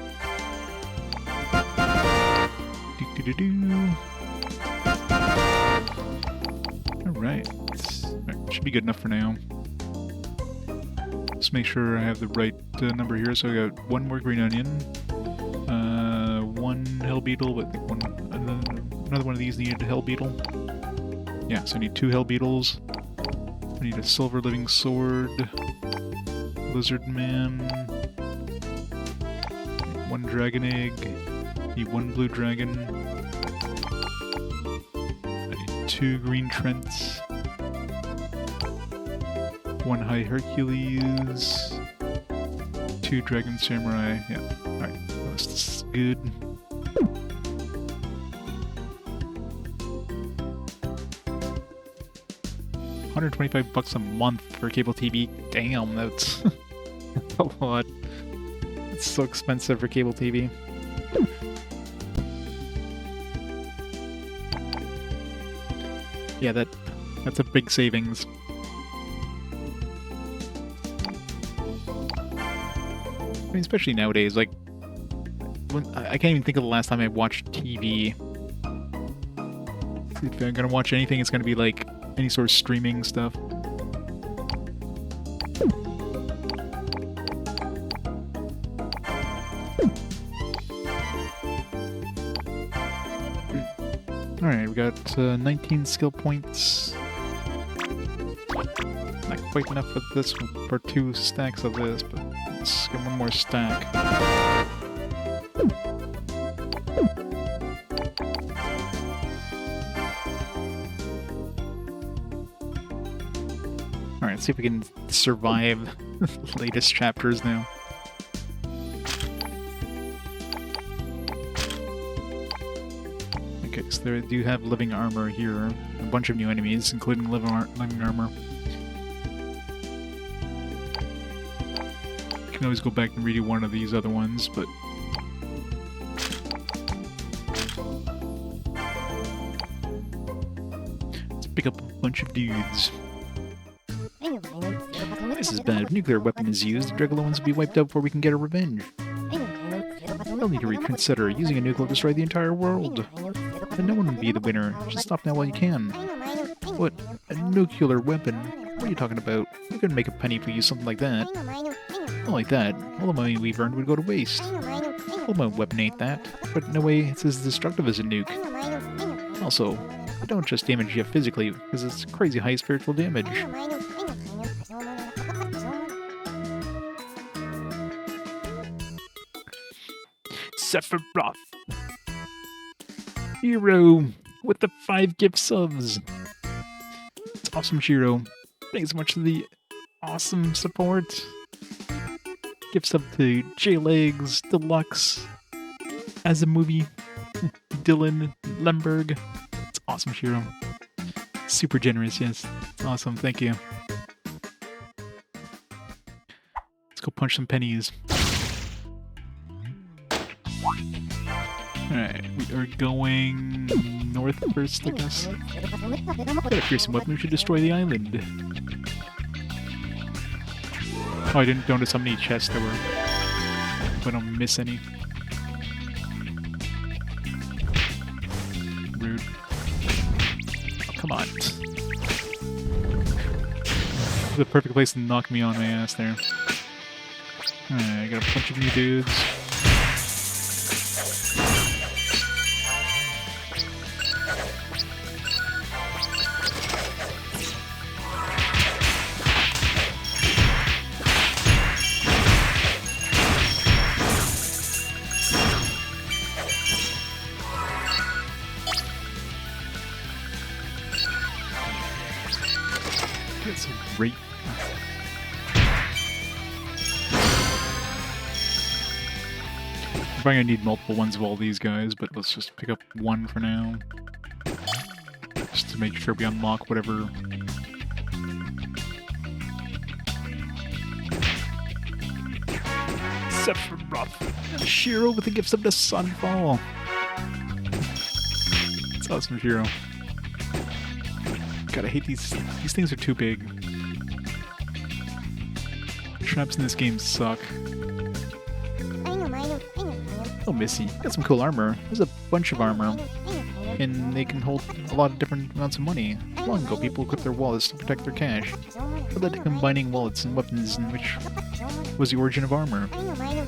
Alright. Should be good enough for now. Just make sure I have the right number here. So I got one more green onion, one hell beetle, but I think another one of these needed a hell beetle. Yeah, so I need 2 hell beetles. I need a silver living sword, lizard man, 1 dragon egg, need 1 blue dragon, I need 2 green trents, 1 high Hercules, 2 dragon samurai. Yeah, alright, that's good. $125 a month for cable TV. Damn, that's a lot. It's so expensive for cable TV. Yeah, that's a big savings. I mean, especially nowadays, like, I can't even think of the last time I watched TV. If I'm gonna watch anything, it's gonna be like any sort of streaming stuff. Alright, we got 19 skill points. Not quite enough for this, for 2 stacks of this, but let's get 1 more stack. Alright, let's see if we can survive the latest chapters now. Okay, so they do have living armor here. A bunch of new enemies, including living armor. You can always go back and redo one of these other ones, but... let's pick up a bunch of dudes. This is bad. If a nuclear weapon is used, the Dragoloans will be wiped out before we can get our revenge. They'll need to reconsider. Using a nuke will destroy the entire world. But no one will be the winner. Just stop now while you can. What? A nuclear weapon? What are you talking about? We couldn't make a penny if we used something like that. Not like that. All the money we've earned would go to waste. Well, my weapon ain't that. But in a way, it's as destructive as a nuke. Also, it don't just damage you physically, because it's crazy high spiritual damage. Sephiroth. Hero with the 5 gift subs. It's awesome, Shiro. Thanks so much for the awesome support. Gift sub to J-Legs, Deluxe, As a Movie, Dylan, Lemberg. It's awesome, Shiro. Super generous, yes. It's awesome, thank you. Let's go punch some pennies. Alright, we are going north first, I guess. Got a fearsome weapon, we should destroy the island. Oh, I didn't notice how many chests there were. Hope I don't miss any. Rude. Oh, come on. The perfect place to knock me on my ass there. Alright, I got a bunch of new dudes. That's great. I'm probably gonna need multiple ones of all these guys, but let's just pick up one for now. Just to make sure we unlock whatever. Sephiroth. Shiro with the gifts of the Sunfall. It's awesome, Shiro. God, I hate these things are too big. traps in this game suck. Oh, Missy, got some cool armor. There's a bunch of armor, and they can hold a lot of different amounts of money. Long ago, people equipped their wallets to protect their cash. What led to combining wallets and weapons, in which was the origin of armor?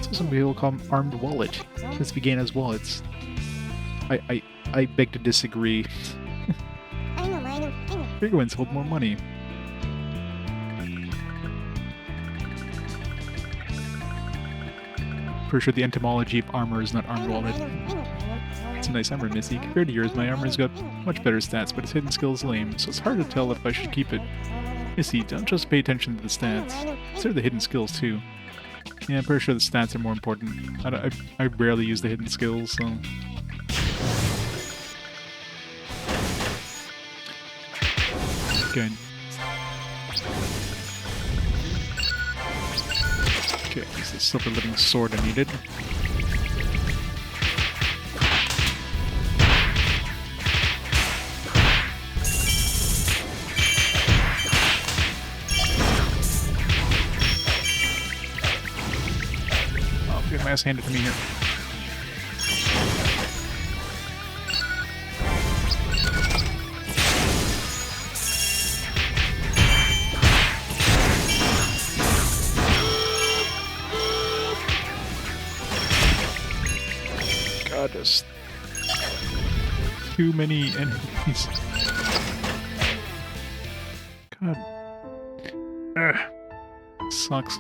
So some people call them armed wallet. This began as wallets. I beg to disagree. Bigger ones hold more money. Pretty sure the etymology of armor is not armed wallet. It's a nice armor, Missy. Compared to yours, my armor's got much better stats, but its hidden skill is lame, so it's hard to tell if I should keep it. Missy, don't just pay attention to the stats. Consider the hidden skills, too. Yeah, I'm pretty sure the stats are more important. I rarely use the hidden skills, so... Good. Okay, this is the silver living sword I needed. Oh, get my ass handed to me here. Just too many enemies. God. Ugh. Sucks.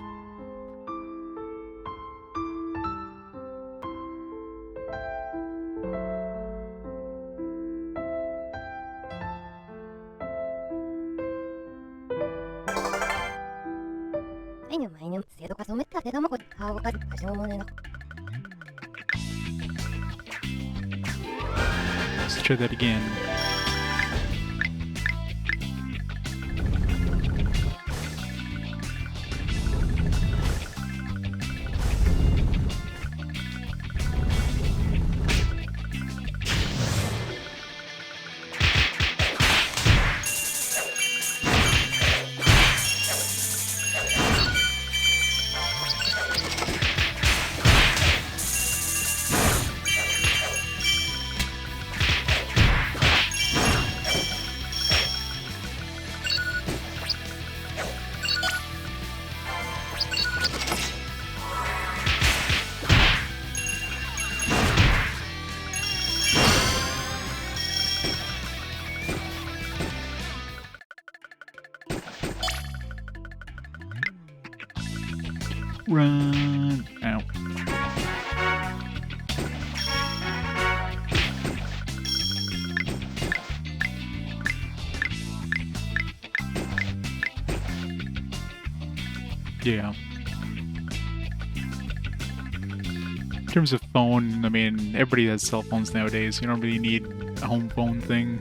Let's try that again. Run out. Yeah. In terms of phone, I mean, everybody has cell phones nowadays. You don't really need a home phone thing.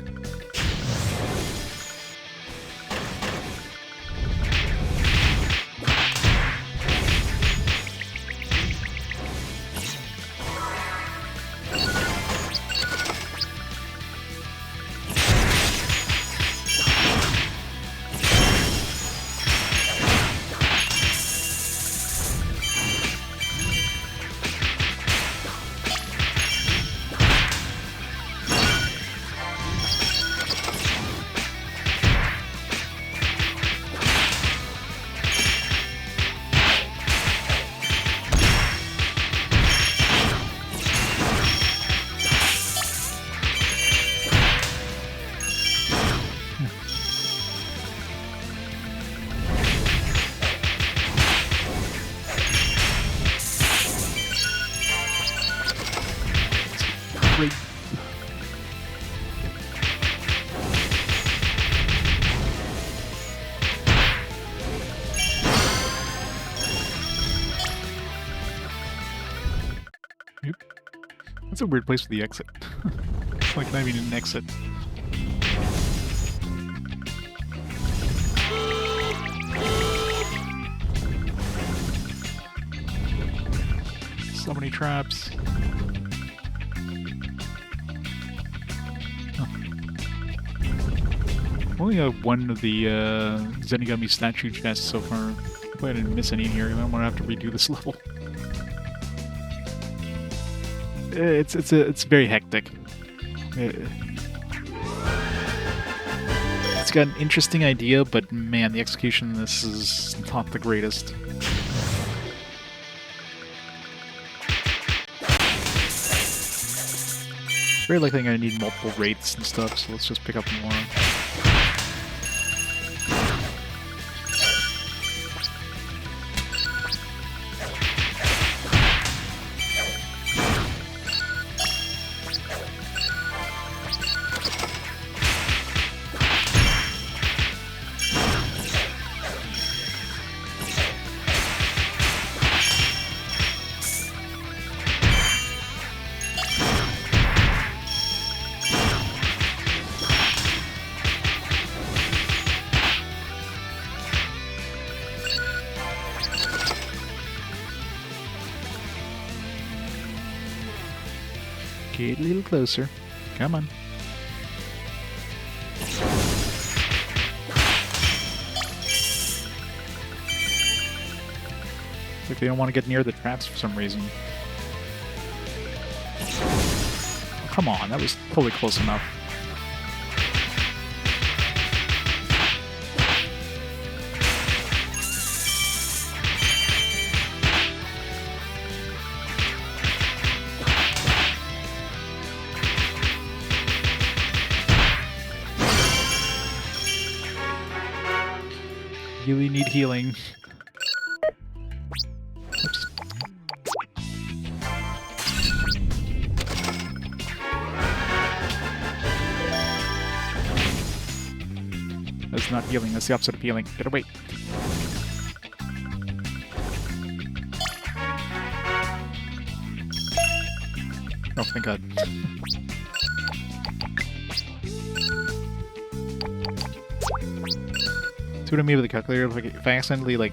That's a weird place for the exit. It's like not even an exit. So many traps. Huh. Only one of the Zenigami statue chests so far. Hopefully I didn't miss any here. I don't want to have to redo this level. It's very hectic. It's got an interesting idea, but man, the execution of this is not the greatest. Very likely I'm gonna need multiple rates and stuff, so let's just pick up more. Get a little closer. Come on. Like they don't want to get near the traps for some reason. Oh, come on, that was totally close enough. Really need healing. Oops. That's not healing, that's the opposite of healing. Get away. Oh, thank God. What I mean with the calculator, like if I accidentally like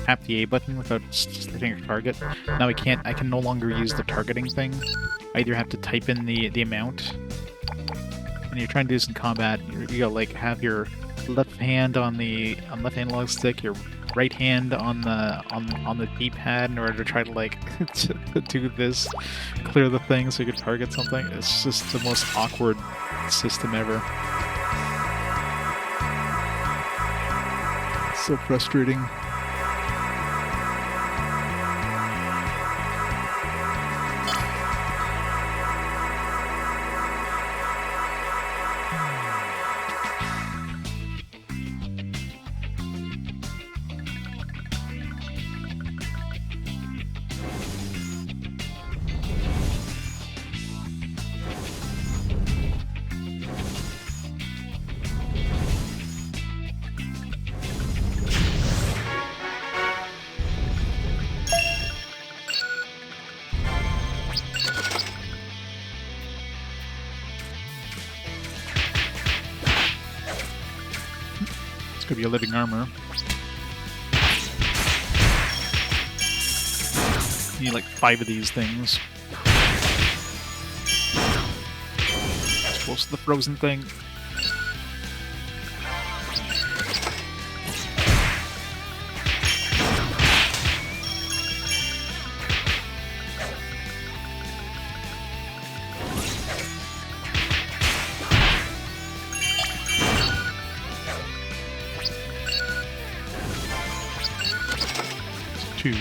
tap the A button without hitting a target, now I can no longer use the targeting thing. I either have to type in the amount. When you're trying to do this in combat, you gotta like have your left hand on left analog stick, your right hand on the D-pad in order to try to like to do this, clear the thing so you can target something. It's just the most awkward system ever. So frustrating. Could be a living armor. You need like 5 of these things. Close to the frozen thing. Two.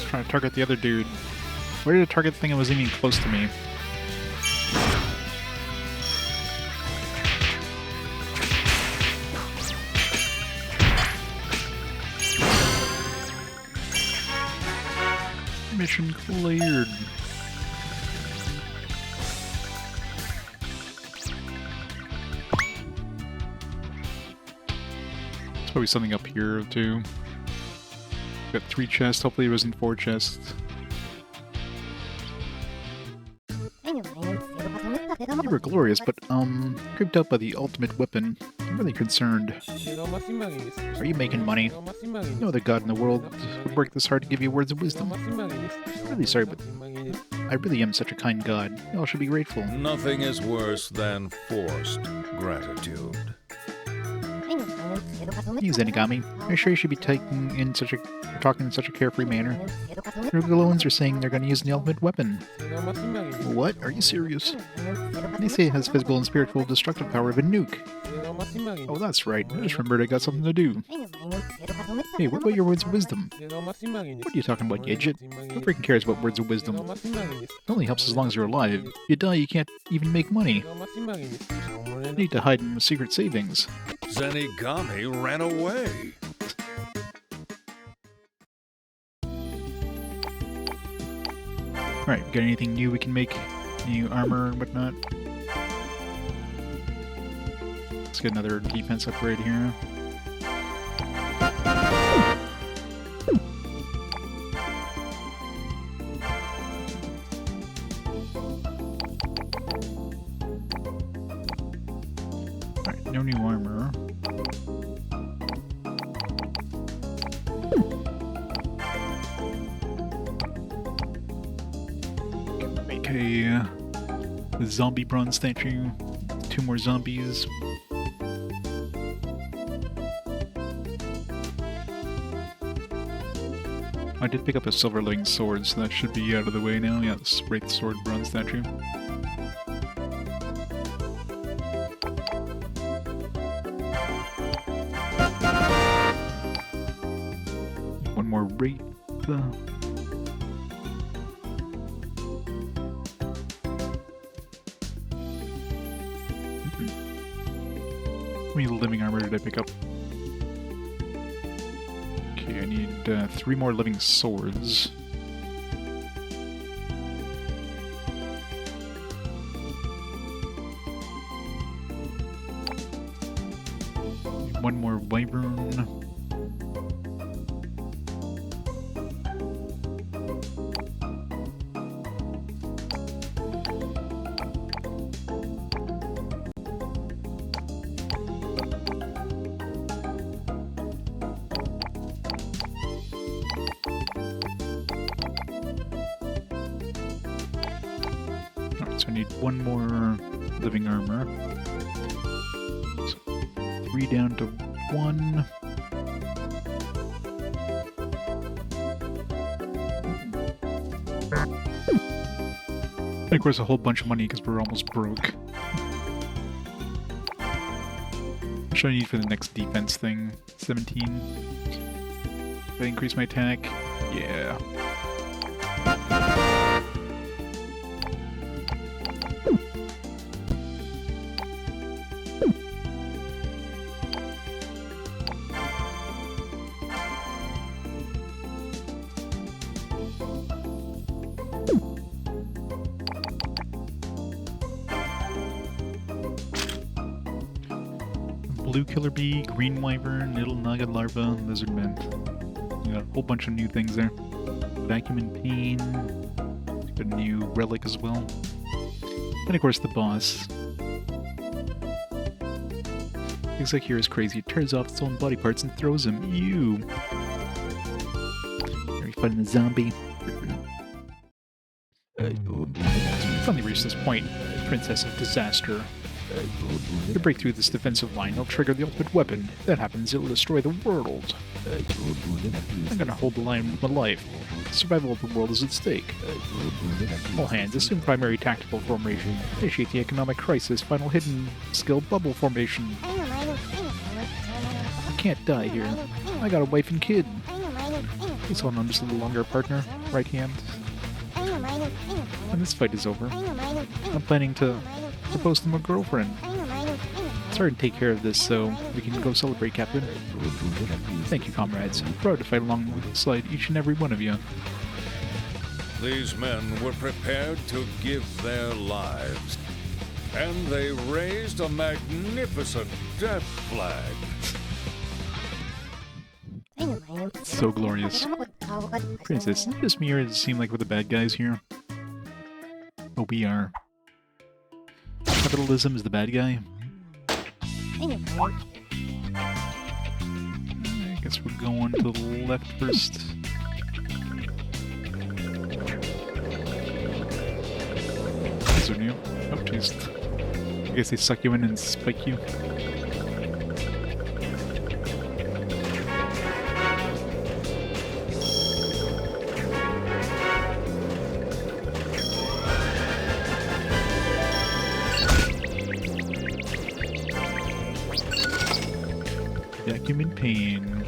Trying to target the other dude. Where did I target the thing that was even close to me? Mission cleared. There's probably something up here too. Got 3 chests, hopefully it wasn't 4 chests. You were glorious, but, creeped out by the ultimate weapon. I'm really concerned. Are you making money? No other god in the world would work this hard to give you words of wisdom. I'm really sorry, but I really am such a kind god. You all should be grateful. Nothing is worse than forced gratitude. You Zenigami, are you sure you should be talking in such a carefree manner? Dragoloans are saying they're going to use the ultimate weapon. What? Are you serious? They say it has physical and spiritual destructive power of a nuke. Oh, that's right. I just remembered I got something to do. Hey, what about your words of wisdom? What are you talking about, Gadget? Who freaking cares about words of wisdom? It only helps as long as you're alive. If you die, you can't even make money. You need to hide in the secret savings. Zenigami ran away. Alright, got anything new we can make? New armor and whatnot? Let's get another defense upgrade here. Alright, no new armor. Make a zombie bronze statue. 2 more zombies. I did pick up a silver living sword, so that should be out of the way now. Yeah, this Wraith Sword bronze statue. One more Wraith. How many living armor did I pick up? Okay, I need 3 more living swords. Need 1 more wyvern. So I need 1 more living armor. So 3 down to 1. And of course a whole bunch of money because we're almost broke. What should I need for the next defense thing? 17. Did I increase my attack? Yeah. Blue killer bee, green wyvern, little naga larva, lizard man. We got a whole bunch of new things there. Vacuum and pain. Got a new relic as well. And of course the boss. Looks like Hero's crazy. It tears off its own body parts and throws them. Ew. Very fun in the zombie. We finally reached this point. Princess of Disaster. To break through this defensive line, it'll trigger the ultimate weapon. If that happens, it'll destroy the world. I'm gonna hold the line with my life. The survival of the world is at stake. All hands, assume primary tactical formation. Initiate the economic crisis. Final hidden skill bubble formation. I can't die here. I got a wife and kid. Please hold on just a little longer, partner. Right hand. When this fight is over, I'm planning to propose to my girlfriend. It's hard to take care of this, so we can go celebrate, Captain. Thank you, comrades. I'm proud to fight alongside each and every one of you. These men were prepared to give their lives, and they raised a magnificent death flag. So glorious. Princess, is it just me or does it seem like we're the bad guys here? Oh, we are. Capitalism is the bad guy. I guess we're going to the left first. These are new. Oh, jeez. I guess they suck you in and spike you. Vacuum in pain.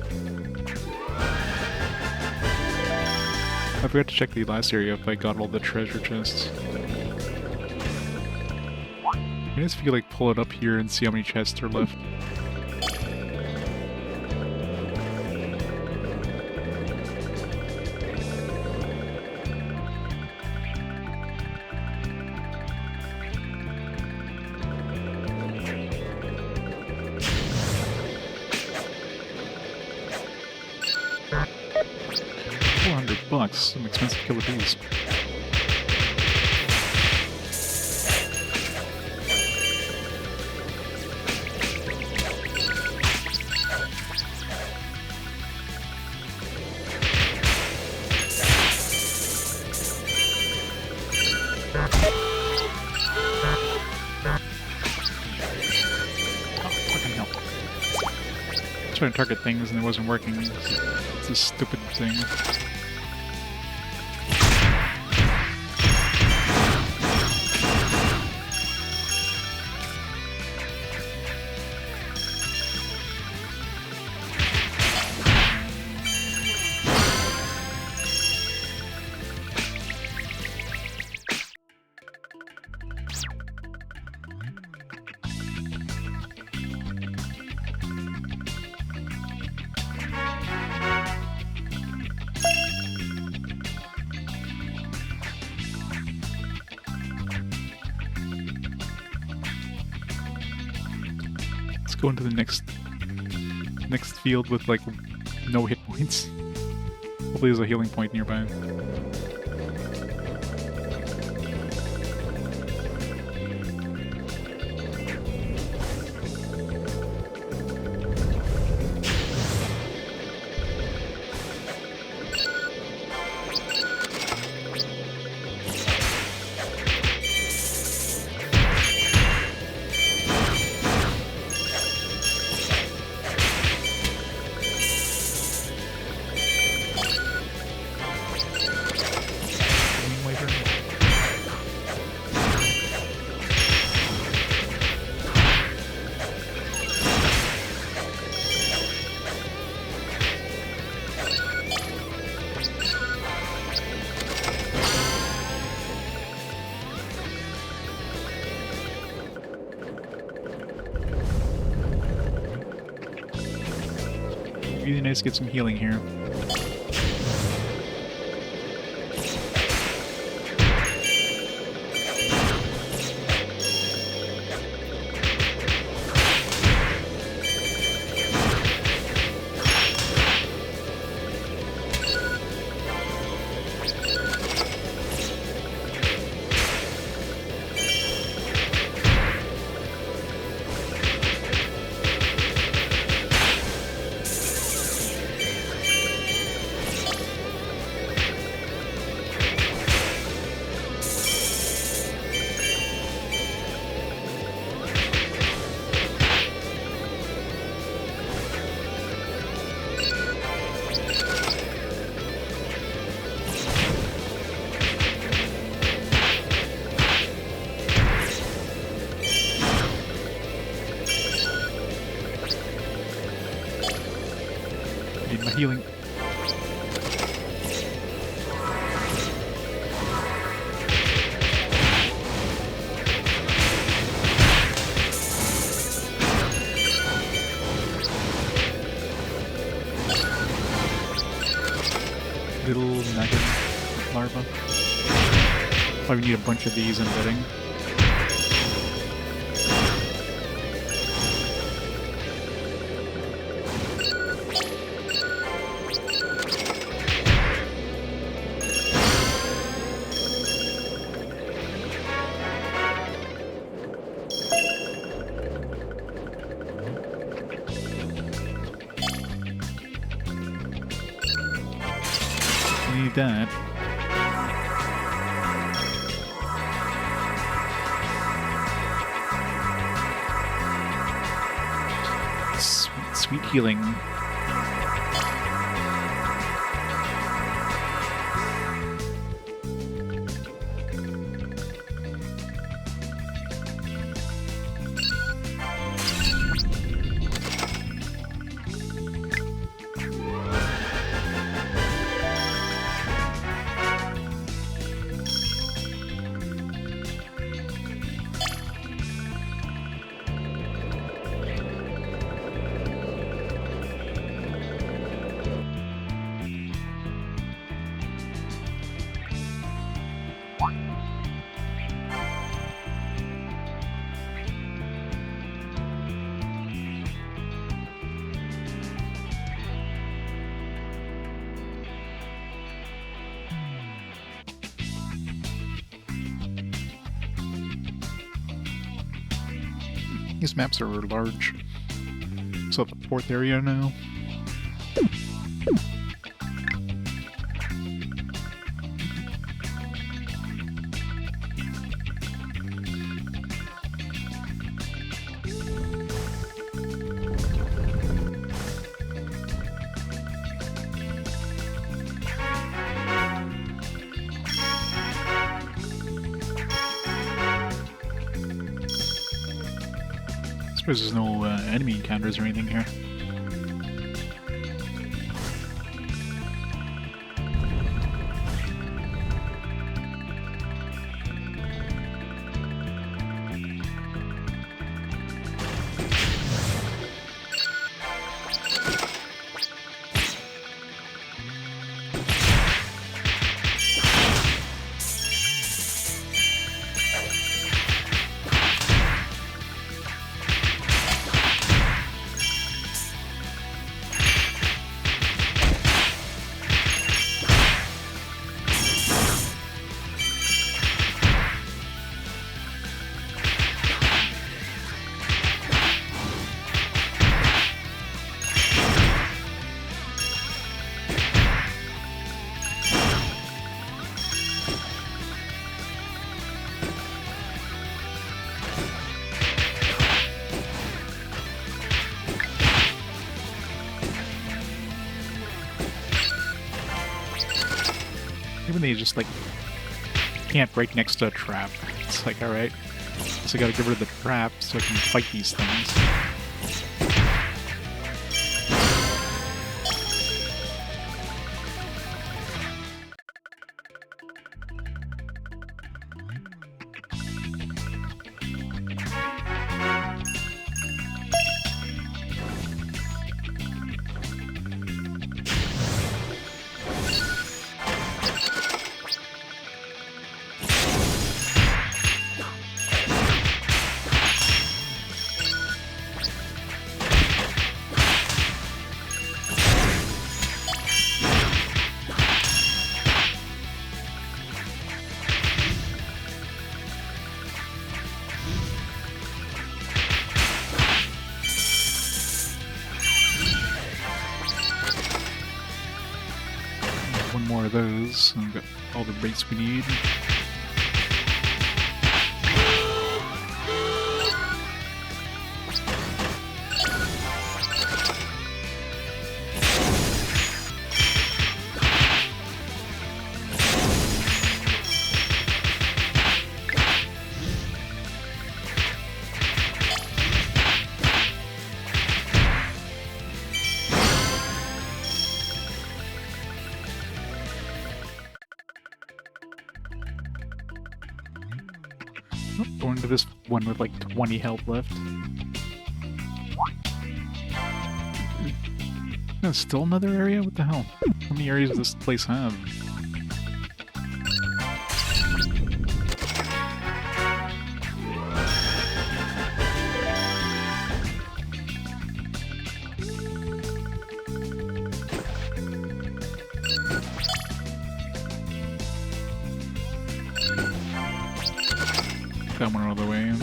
I forgot to check the last area if I got all the treasure chests. I guess if you could like pull it up here and see how many chests are left. $400. Some expensive killer bees. Trying to target things and it wasn't working. It's a stupid thing. Go into the next field with like no hit points. Hopefully there's a healing point nearby. Really nice to get some healing here. Need my healing. Little maggot larva. Probably need a bunch of these, I'm betting. need that. Sweet, sweet healing. These maps are large. So the 4th area now. I suppose there's no enemy encounters or anything here. Even they just like can't break next to a trap. It's like, alright. So I gotta get rid of the trap so I can fight these things. One more of those, and we've got all the rates we need. Going to this one with like 20 health left. There's still another area? What the hell? How many areas does this place have? That one all the way in.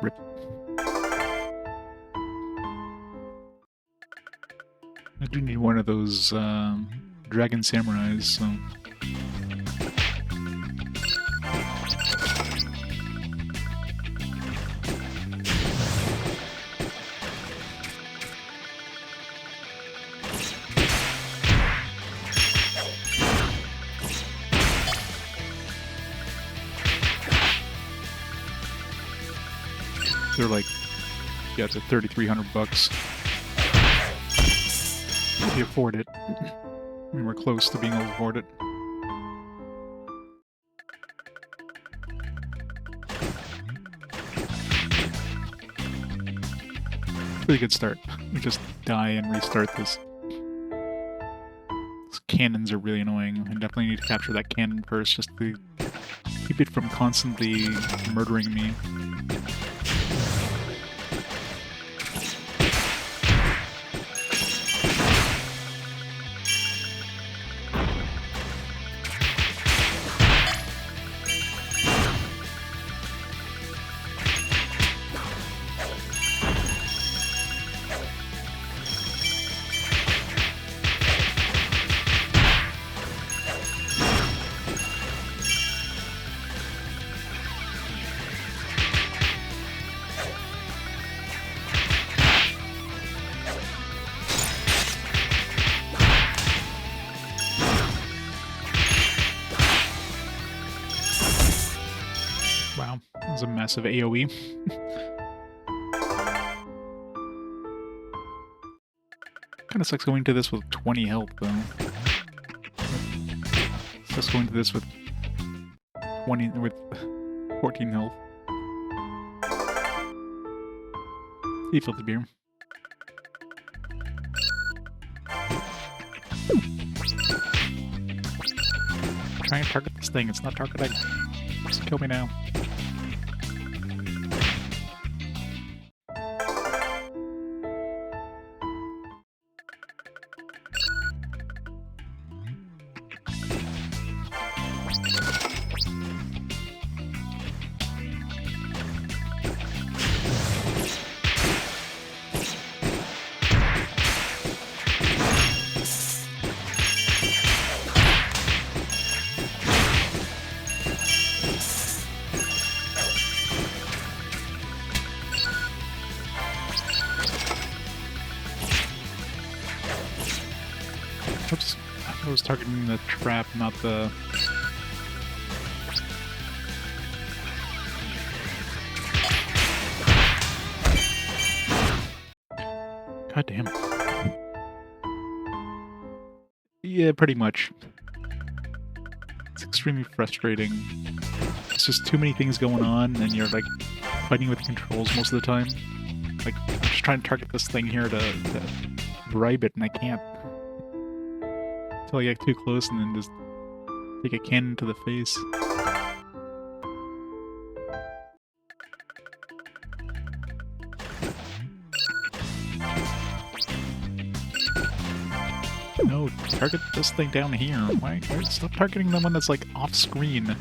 Rip. I do need one of those dragon samurais, so... They're like, yeah, it's at 3,300 bucks. We afford it. I mean, we're close to being able to afford it. Pretty good start. We just die and restart this. These cannons are really annoying. I definitely need to capture that cannon first just to keep it from constantly murdering me. Wow, that was a massive AoE. Kinda sucks going to this with 20 health, though. Sucks going to this with 14 health. He filled the beer. Try and target this thing, it's not targeting. Just kill me now. Oops, I was targeting the trap, not the... God damn it. Yeah, pretty much. It's extremely frustrating. It's just too many things going on, and you're like fighting with the controls most of the time. Like, I'm just trying to target this thing here to bribe it, and I can't. Until I get too close and then just take a cannon to the face. No, target this thing down here. Why stop targeting the one that's like off screen?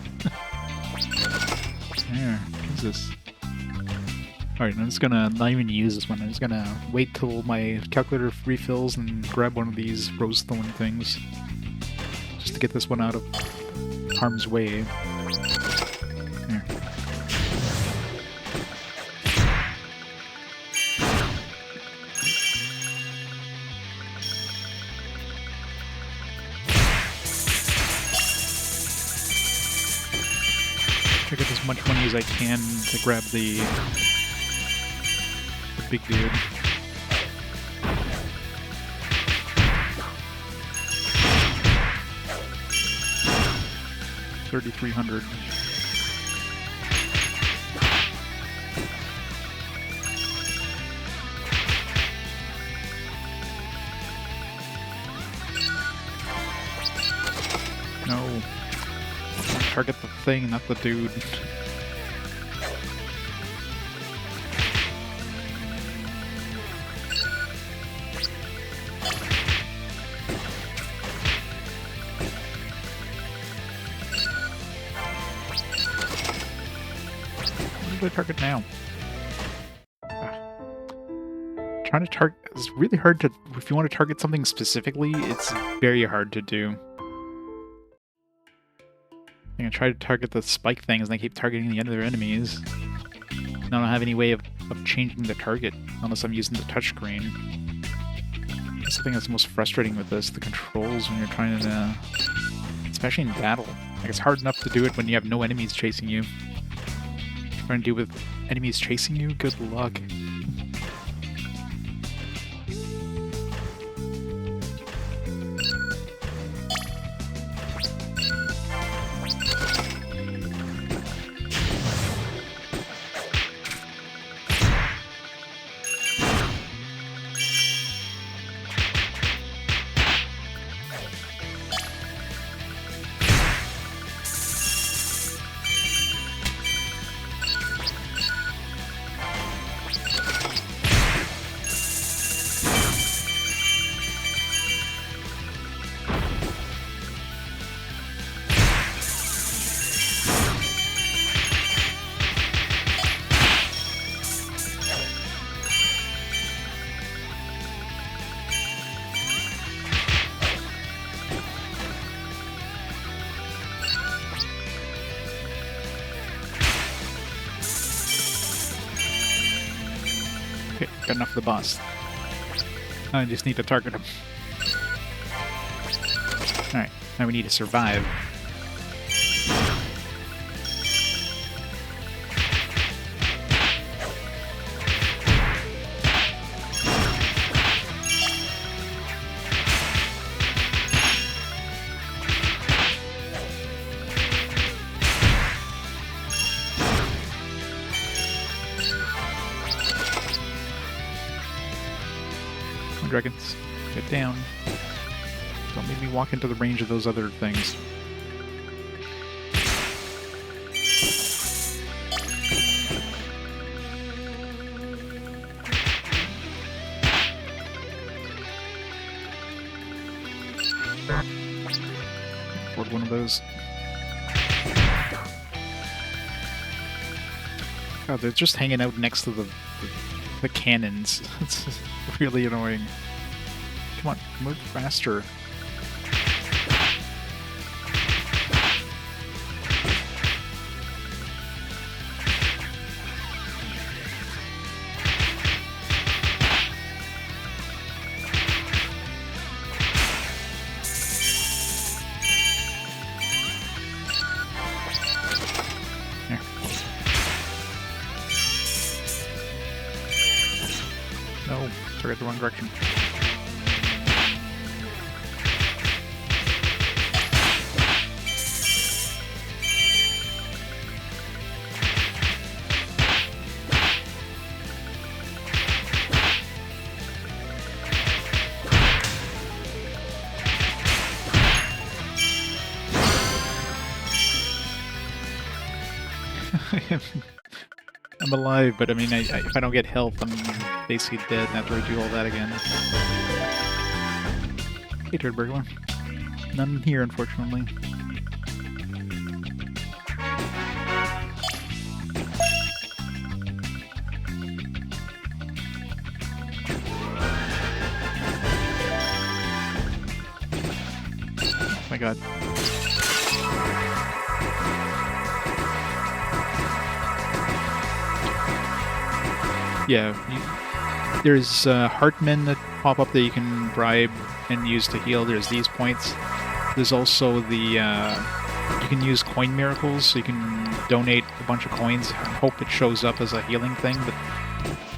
There, Jesus. Alright, I'm just gonna not even use this one. I'm just gonna wait till my calculator refills and grab one of these rose thorn things. Just to get this one out of harm's way. There. Try to get as much money as I can to grab the big dude. $3,300. No. Target the thing, not the dude. Where do I target now? Trying to target... It's really hard to... If you want to target something specifically, it's very hard to do. I'm gonna try to target the spike things, and I keep targeting the other enemies. I don't have any way of changing the target, unless I'm using the touchscreen. That's the thing that's most frustrating with this, the controls when you're trying to... Especially in battle. Like, it's hard enough to do it when you have no enemies chasing you. Trying to do with enemies chasing you? Good luck. Okay, got enough of the boss. I just need to target him. Alright, now we need to survive. Dragons, get down. Don't make me walk into the range of those other things. Afford one of those. God, they're just hanging out next to the cannons. It's really annoying. Come on, move faster. Here. No, target the wrong direction. I'm alive, but I mean, if I don't get health, I'm basically dead and I have to do all that again. Hey, Dragoloan. None here, unfortunately. Oh my god. Yeah, there's heartmen that pop up that you can bribe and use to heal. There's these points. There's also the, you can use coin miracles, so you can donate a bunch of coins and hope it shows up as a healing thing, but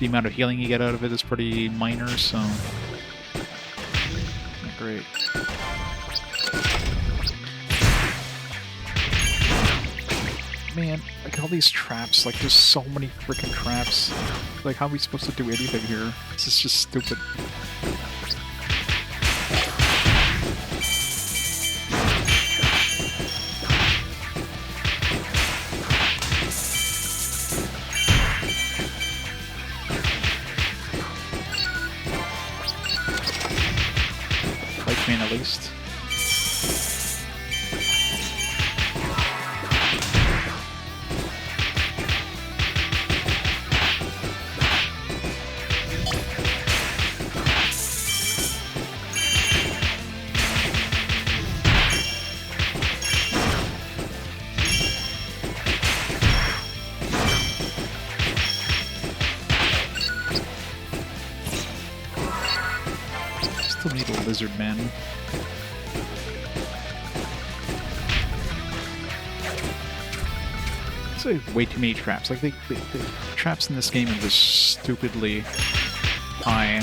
the amount of healing you get out of it is pretty minor, so... Not great. Man, like all these traps, like there's so many freaking traps. Like how are we supposed to do anything here? This is just stupid. Life man at least. Still need a lizard man. There's way too many traps. Like, the traps in this game are just stupidly high.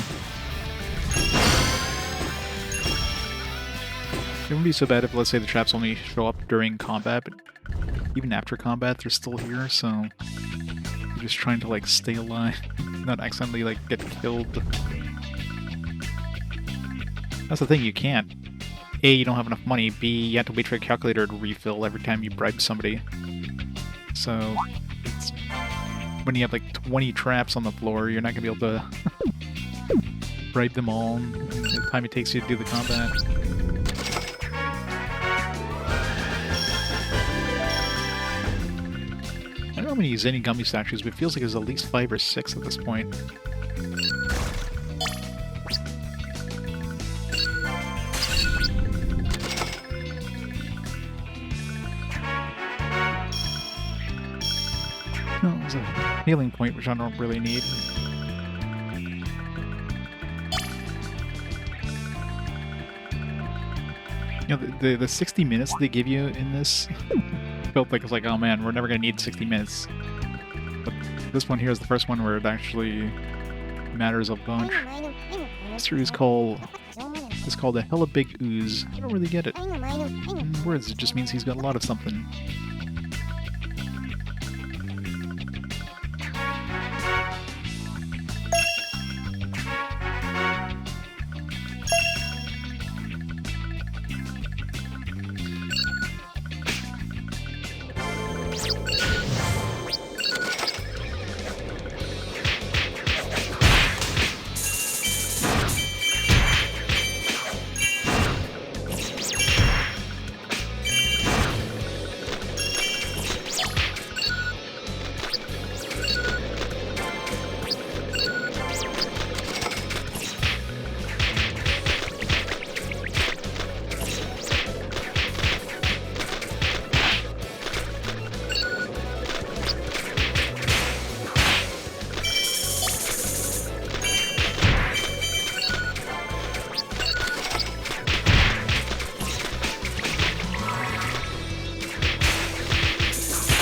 It wouldn't be so bad if, let's say, the traps only show up during combat, but even after combat, they're still here, so you're just trying to, like, stay alive, not accidentally, like, get killed. That's the thing, you can't. A, you don't have enough money. B, you have to wait for a calculator to refill every time you bribe somebody. So, it's, when you have, like, 20 traps on the floor, you're not going to be able to bribe them all in the time it takes you to do the combat. I don't know how many Zenigami statues, but it feels like there's at least 5 or 6 at this point. No, there's a healing point, which I don't really need. You know, the 60 minutes they give you in this felt like it's like, oh man, we're never gonna need 60 minutes. But this one here is the first one where it actually matters a bunch. This ooze is called a hella big ooze. I don't really get it. In words, it just means he's got a lot of something.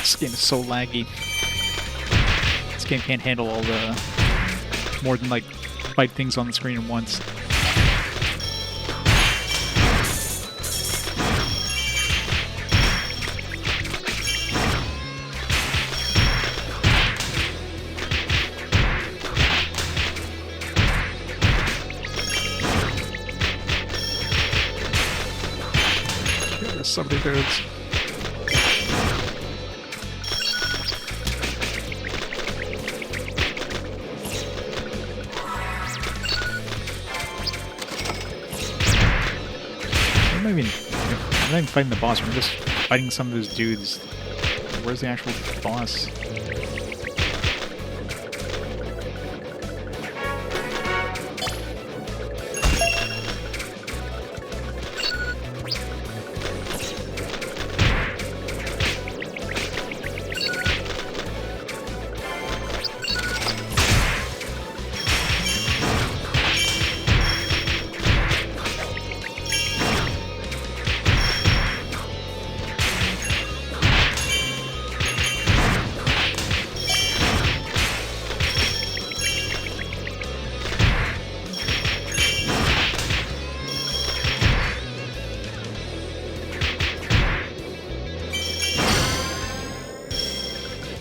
This game is so laggy. This game can't handle all the more than like 5 things on the screen at once. There's so many dudes. I'm not even fighting the boss, we're just fighting some of those dudes. Where's the actual boss?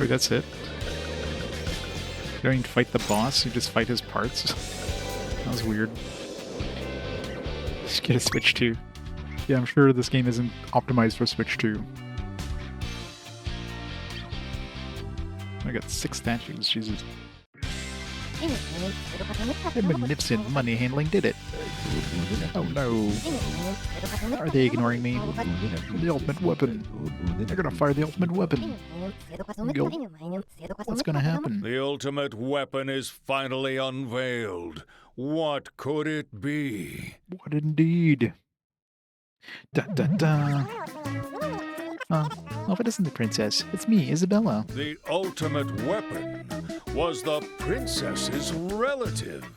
Wait, that's it? You don't even fight the boss, you just fight his parts? That was weird. Just get a Switch 2. Yeah, I'm sure this game isn't optimized for Switch 2. I got 6 statues, Jesus. The magnificent money handling did it. Oh no. Are they ignoring me? The ultimate weapon. They're gonna fire the ultimate weapon. What's gonna happen? The ultimate weapon is finally unveiled. What could it be? What indeed? Da da da. Oh, if it isn't the princess, it's me, Isabella. The ultimate weapon was the princess's relative.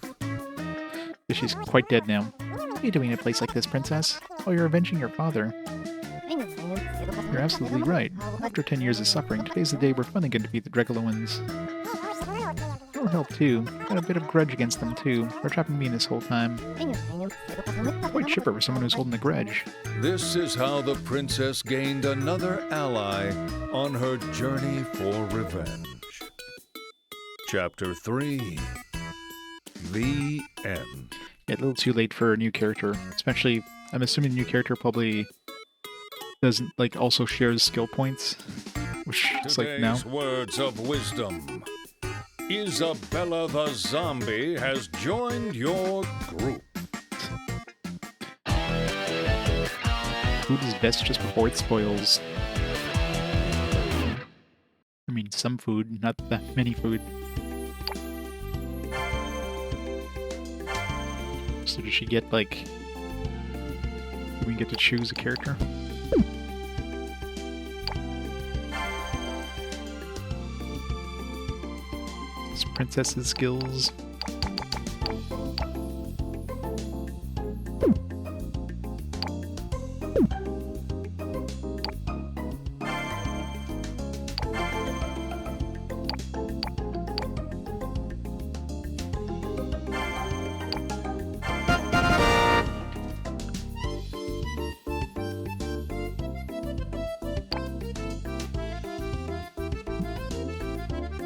guess she's quite dead now. What are you doing in a place like this, princess? Oh, you're avenging your father. You're absolutely right. After 10 years of suffering, today's the day we're finally going to defeat the Dragoloans. It'll help too. Got a bit of grudge against them too, for trapping me in this whole time. Quite chipper for someone who's holding a grudge. This is how the princess gained another ally on her journey for revenge. Chapter 3. The End. Yeah, a little too late for a new character. Especially, I'm assuming the new character probably doesn't, like, also shares skill points. Which is like now. Today's words of wisdom. Isabella the zombie has joined your group. Food is best just before it spoils. I mean, some food, not that many food. So does she get, like... Do we get to choose a character? This princess's skills.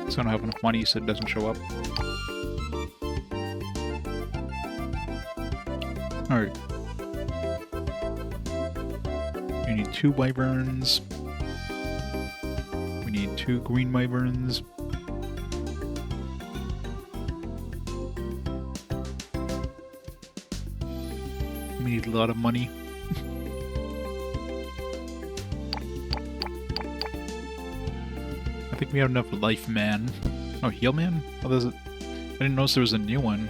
So I don't have enough money, so it doesn't show up. Alright. We need 2 wyverns. We need 2 green wyverns. We need a lot of money. I think we have enough life man. Oh, heal man? Oh, there's a... I didn't notice there was a new one.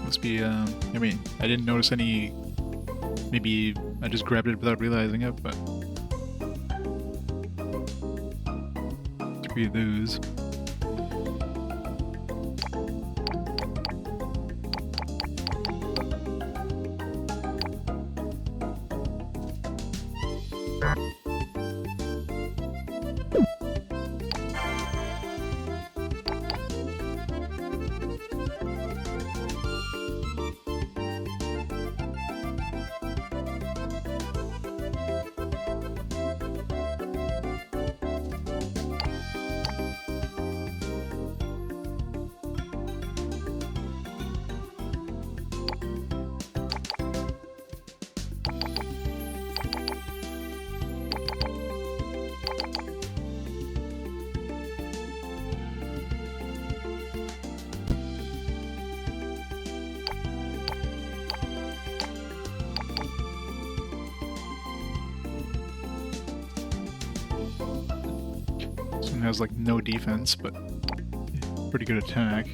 Must be, I mean, I didn't notice any... Maybe I just grabbed it without realizing it, but... 3 of those. Has like no defense, but pretty good attack.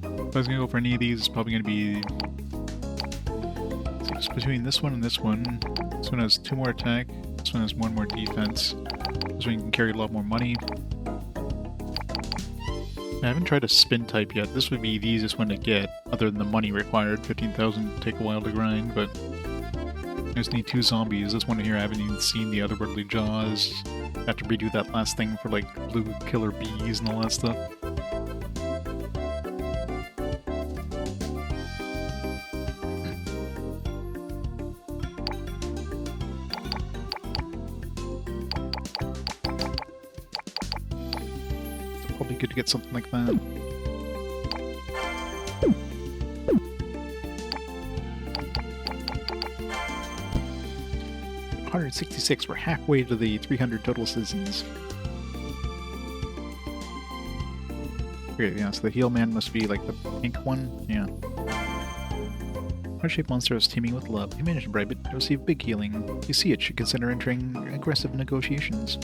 If I was gonna go for any of these, it's probably gonna be just between this one and this one. This one has 2 more attack, this one has 1 more defense. This one can carry a lot more money. I haven't tried a spin type yet. This would be the easiest one to get, other than the money required. 15,000 would take a while to grind, but I just need 2 zombies. This one here I haven't even seen the otherworldly jaws. Have to redo that last thing for like blue killer bees and all that stuff. It's probably good to get something like that. $166, we're halfway to the 300 total citizens. Okay, yeah, so the heal man must be like the pink one? Yeah. Heart-shaped monster is teeming with love. You managed to bribe it to receive big healing. You see it should consider entering aggressive negotiations.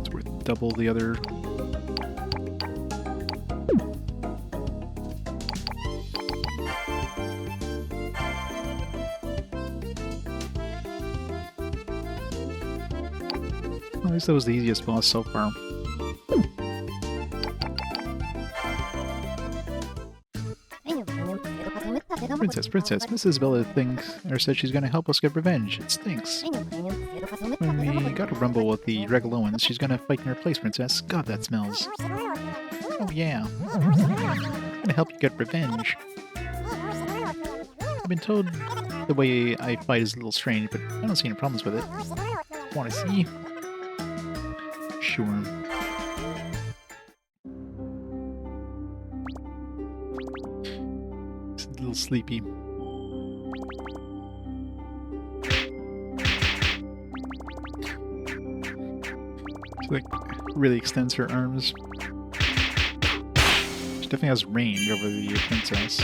It's worth double the other. least that was the easiest boss so far. Princess, Mrs. Bella thinks, or said she's gonna help us get revenge. It stinks. When we got a rumble with the Dragoloans, she's gonna fight in her place, Princess. God, that smells. Oh yeah. I'm gonna help you get revenge. I've been told the way I fight is a little strange, but I don't see any problems with it. Wanna see? Sure. It's a little sleepy. She like really extends her arms. She definitely has range over the princess.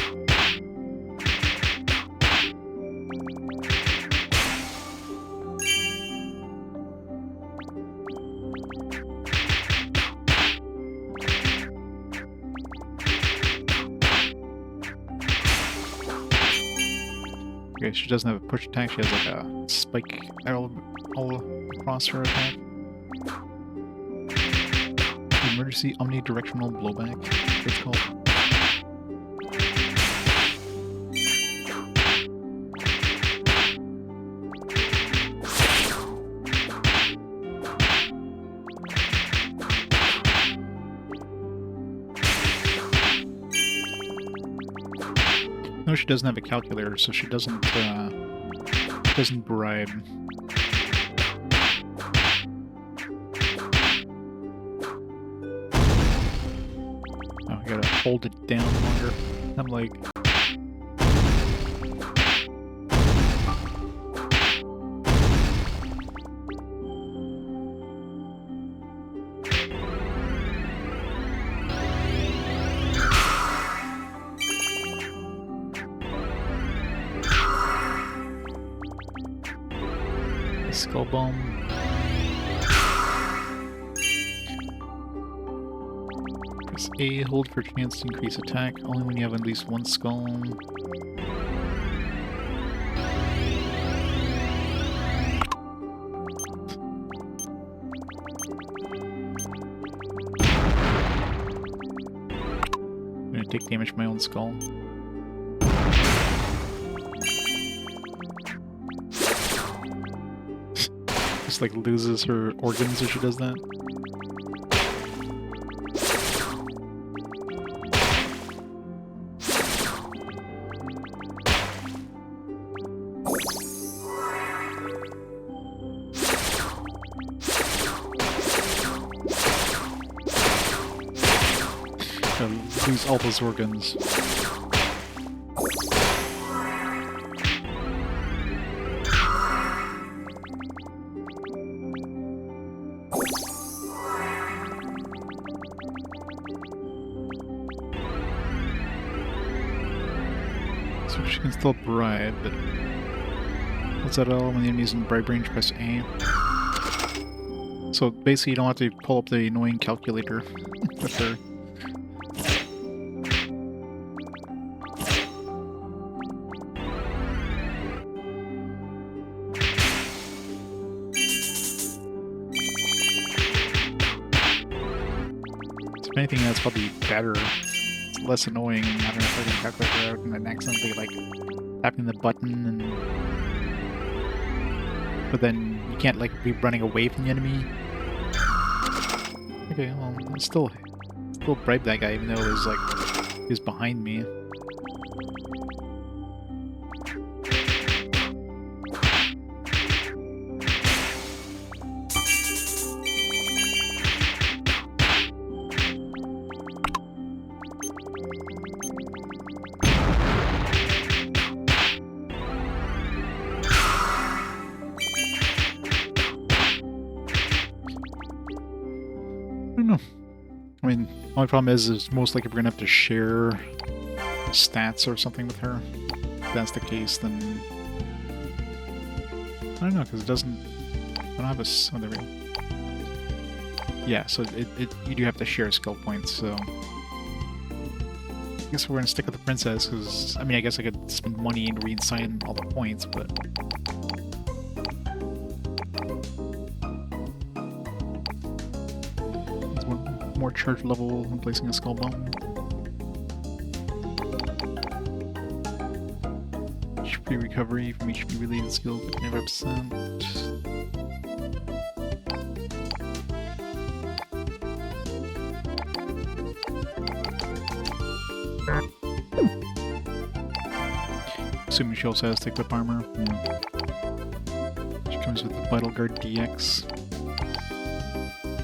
Okay, she doesn't have a push attack, she has like a spike arrow all across her attack. Emergency omnidirectional blowback, it's called. No, she doesn't have a calculator, so she doesn't bribe. Oh, I gotta hold it down longer. I'm like... Skull bomb. Press A, hold for chance to increase attack, only when you have at least one skull. I'm gonna take damage from my own skull. Like loses her organs if she does that. Lose all those organs. So she can still bribe, but what's that all? When the enemy's in bribe range, press A. So basically you don't have to pull up the annoying calculator with her. If anything, that's probably better. Less annoying than having a fucking calculator out and then accidentally like tapping the button and but then you can't like be running away from the enemy. Okay, well I'll still bribe that guy even though it was like he was behind me. I don't know. I mean, the only problem is most likely we're gonna have to share stats or something with her. If that's the case, then I don't know, because it doesn't. I don't have a. Oh, there we go. Yeah, so you do have to share skill points. So I guess we're gonna stick with the princess, because I mean, I guess I could spend money and reassign all the points, but. more charge level when placing a skull bomb. HP recovery from HP related skill 55%. Assuming she also has thick lip armor. Yeah. She comes with the Vital Guard DX.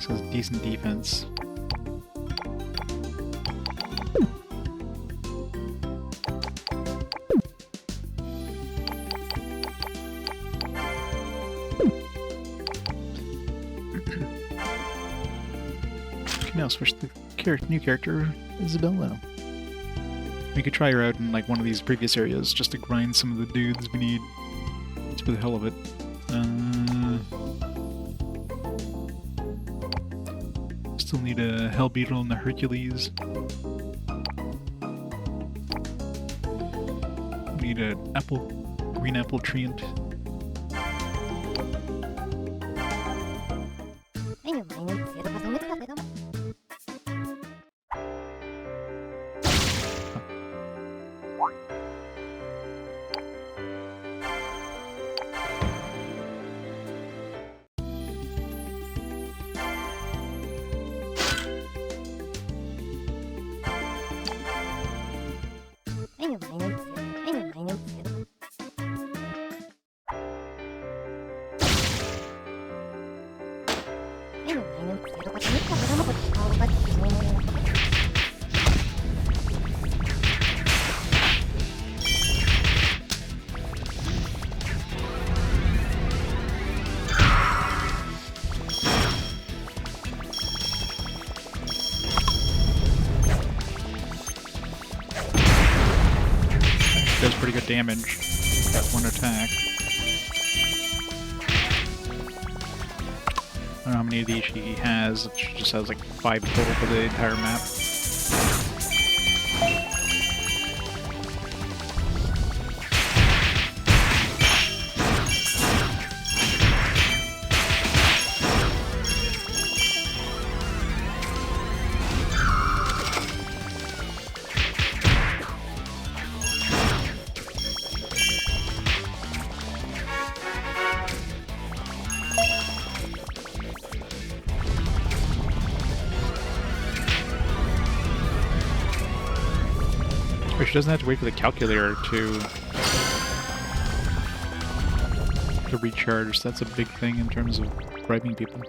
So it's decent defense. Now switch to the new character, Isabella. We could try her out in like one of these previous areas just to grind some of the dudes we need. Just for the hell of it. Still need a Hell Beetle and the Hercules. We need an green apple treant. Does pretty good damage. That one attack. I don't know how many of these she has. She just has like 5 total for the entire map. She doesn't have to wait for the calculator to recharge. That's a big thing in terms of bribing people.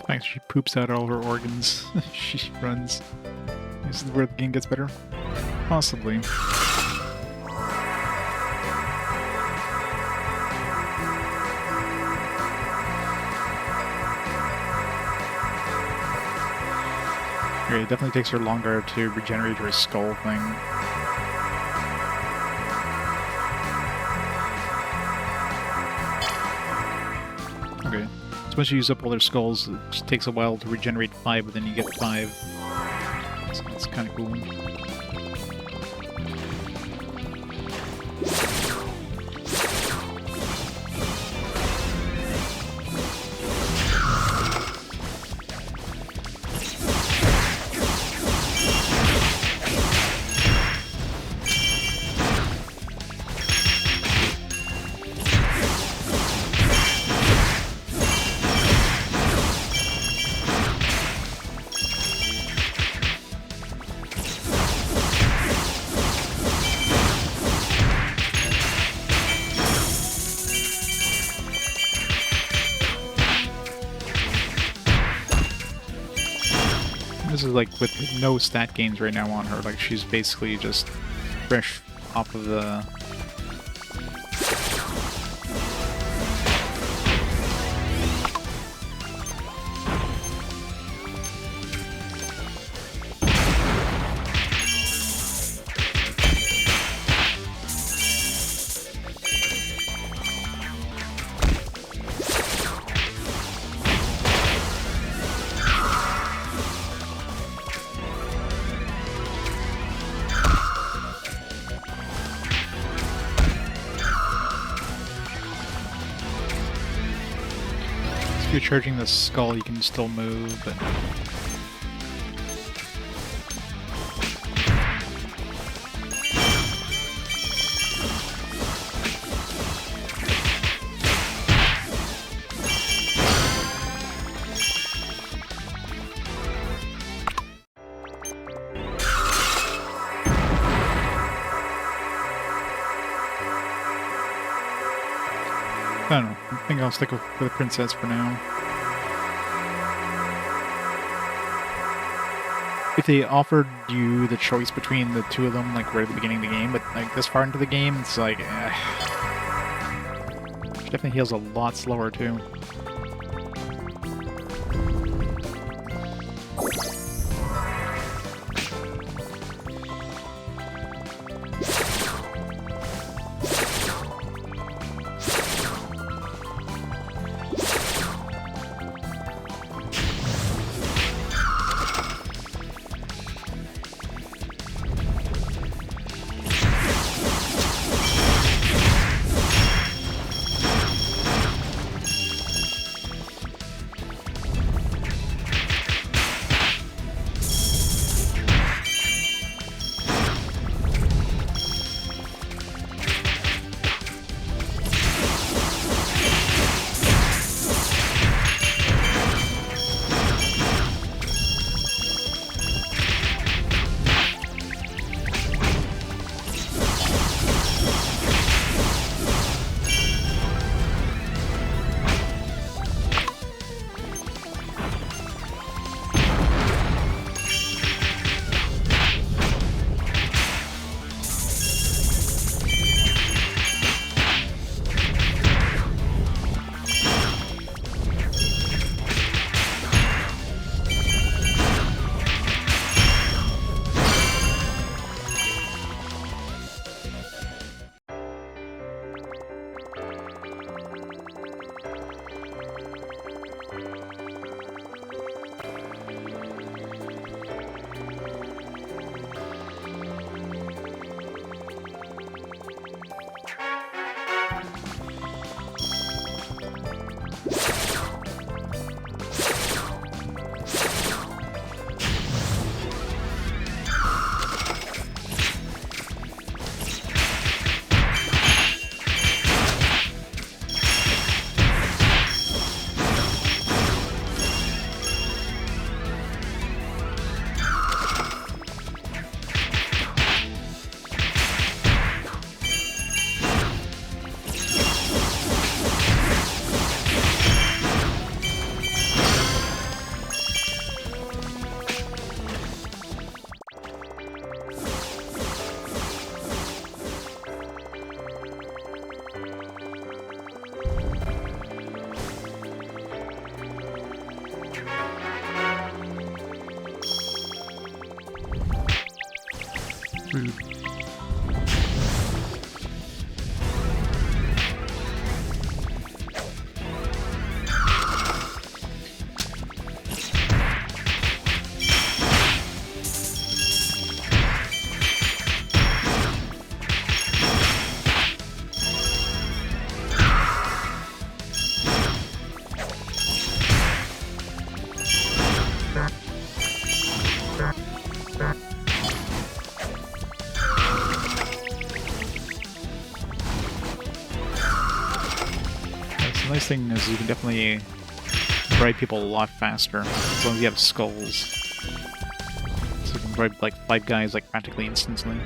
Thanks, she poops out all her organs. She runs. This is where the game gets better? Possibly. Okay, it definitely takes her longer to regenerate her skull thing. Okay. So once you use up all their skulls, it just takes a while to regenerate 5, but then you get 5. So that's kind of cool. This is like with no stat gains right now on her. Like she's basically just fresh off of the... If you're charging the skull, you can still move, but... I don't know. I think I'll stick with the princess for now. If they offered you the choice between the two of them, like right at the beginning of the game, but like this far into the game, it's like, she definitely heals a lot slower too. Rude. The nice thing is you can definitely bribe people a lot faster as long as you have skulls. So you can bribe like 5 guys like practically instantly.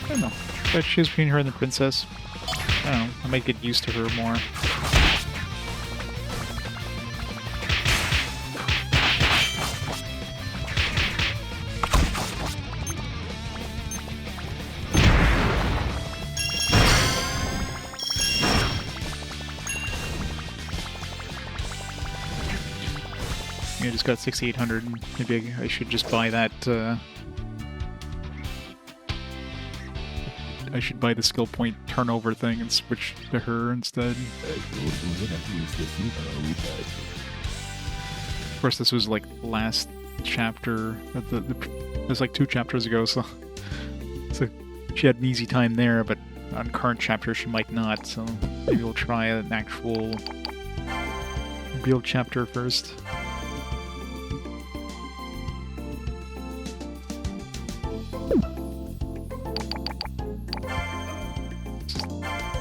don't know. But choose between her and the princess. I don't know. I might get used to her more. I just got 6,800. Maybe I should just buy that. I should buy the skill point turnover thing and switch to her instead. Of course, this was like the last chapter. It was like 2 chapters ago, so she had an easy time there. But on current chapter, she might not. So maybe we'll try an actual real chapter first.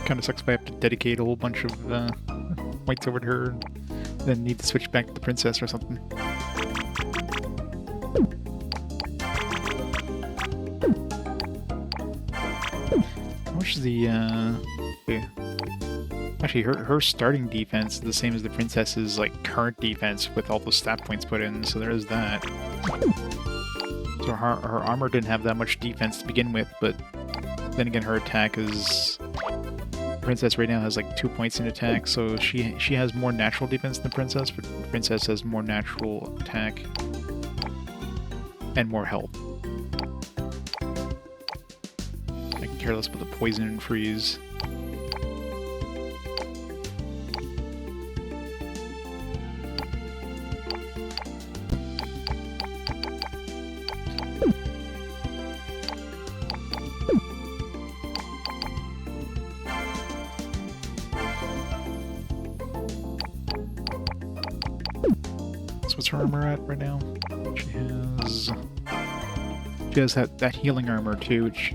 Kind of sucks if I have to dedicate a whole bunch of points over to her and then need to switch back to the princess or something. How much is the actually her starting defense is the same as the princess's like current defense with all the stat points put in, so there is that. So her armor didn't have that much defense to begin with, but then again her attack is Princess right now has like 2 points in attack, so she has more natural defense than Princess, but Princess has more natural attack and more health. I can care less about the poison and freeze. What's her armor at right now? She has that healing armor too, which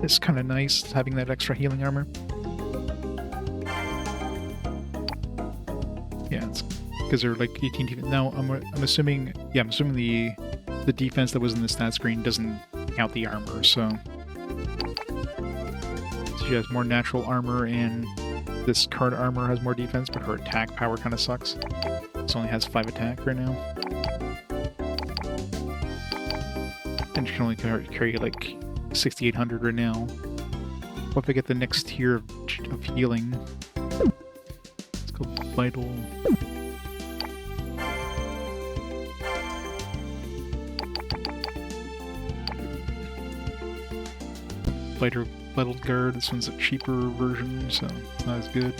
is kind of nice, having that extra healing armor. Yeah, it's because they're like 18 defense. Now I'm assuming, yeah, I'm assuming the defense that was in the stat screen doesn't count the armor, so she has more natural armor, and this current armor has more defense, but her attack power kind of sucks. This only has 5 attack right now. And she can only carry like 6,800 right now. What if I get the next tier of healing? It's called Vital. Vital Guard. This one's a cheaper version, so it's not as good.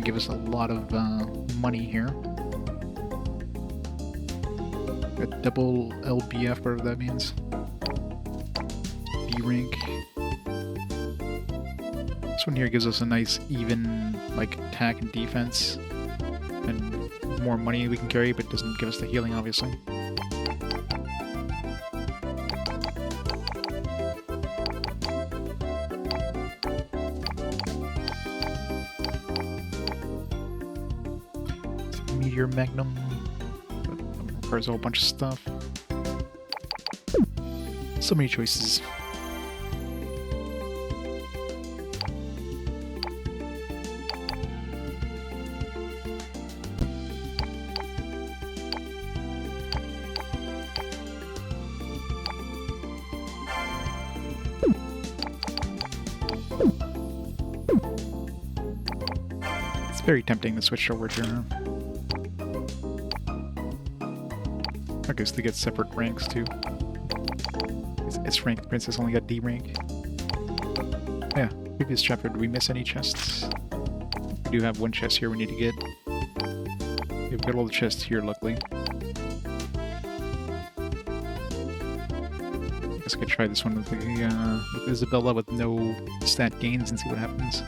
Give us a lot of money here. A double LBF, whatever that means. B rank. This one here gives us a nice even like attack and defense, and more money we can carry, but doesn't give us the healing, obviously. Meteor Magnum. Requires a whole bunch of stuff. So many choices. It's very tempting to switch over to her. I guess they get separate ranks too. S rank princess only got D rank. Yeah, previous chapter, did we miss any chests? We do have one chest here we need to get. Yeah, we've got all the chests here, luckily. I guess I could try this one with Isabella with no stat gains and see what happens.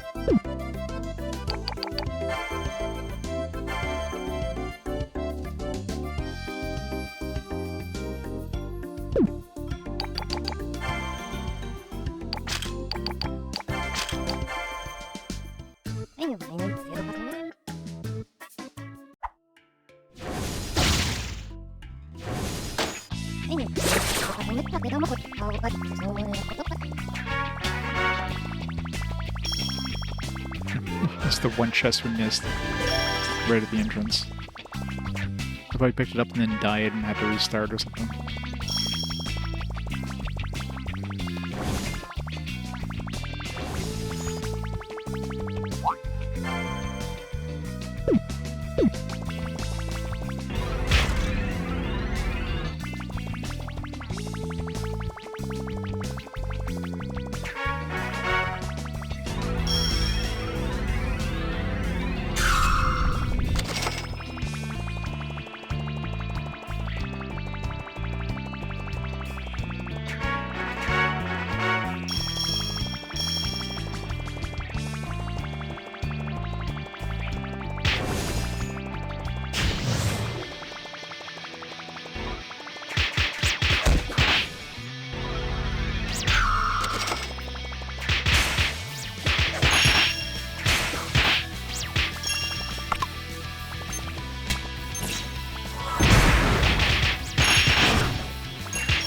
That's the one chest we missed right at the entrance. I probably picked it up and then died and had to restart or something.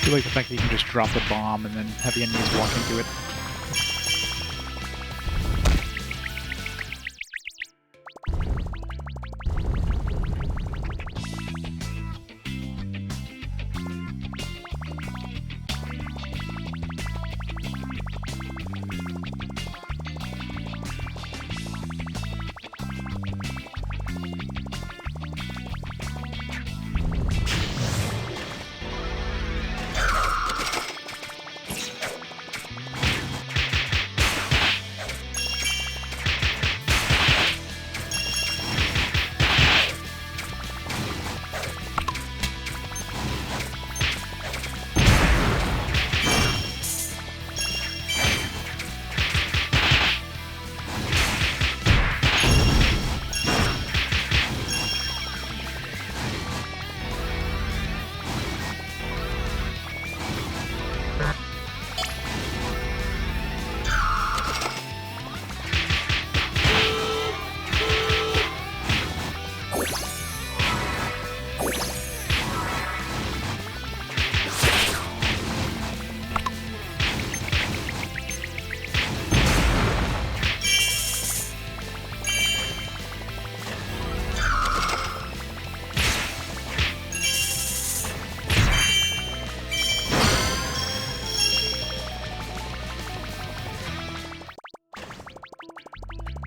I like the fact that you can just drop the bomb and then have the enemies walk into it.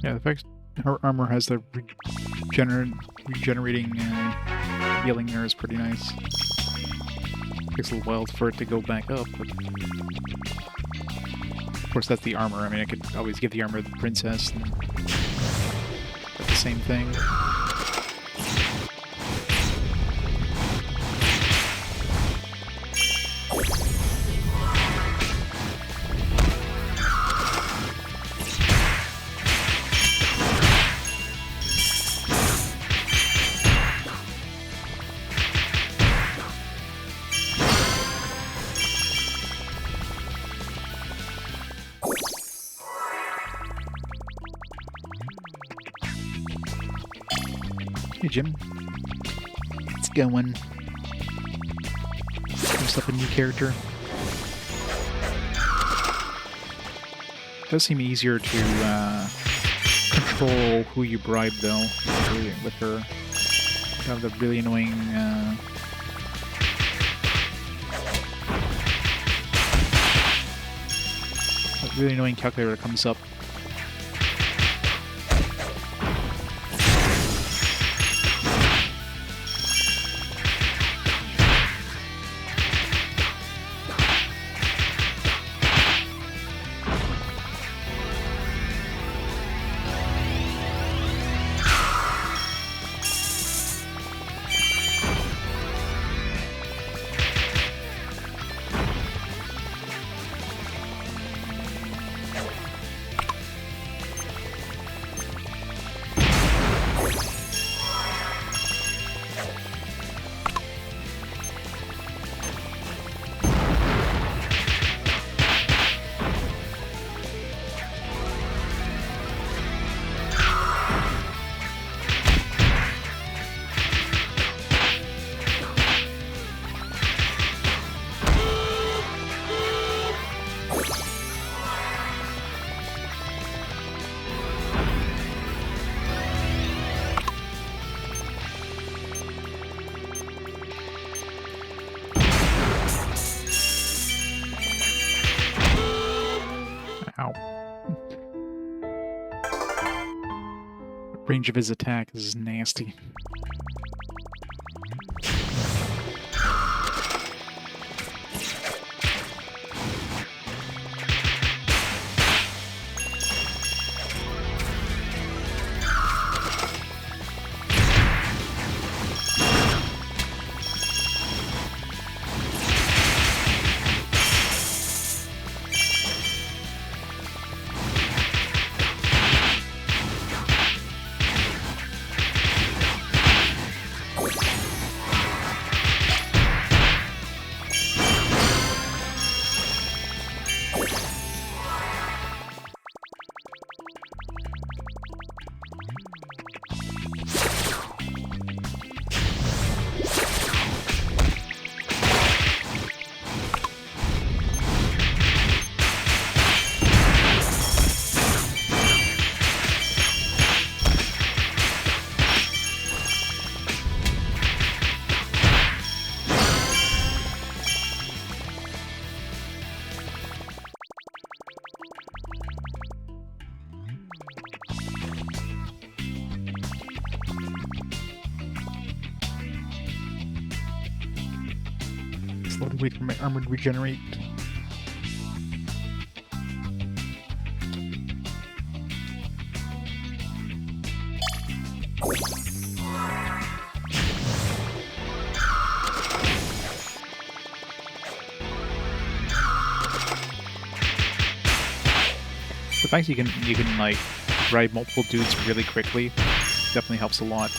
Yeah, the fact her armor has the regenerating healing there is pretty nice. Takes a little while for it to go back up, but of course that's the armor. I mean, I could always give the armor to the princess and that's the same thing. Hey Jim, it's going. Just up a new character. It does seem easier to control who you bribe though, with her. Have the really annoying calculator that comes up. Ow. Range of his attack is nasty. Slowly wait for my armor to regenerate. The fact you can like ride multiple dudes really quickly definitely helps a lot.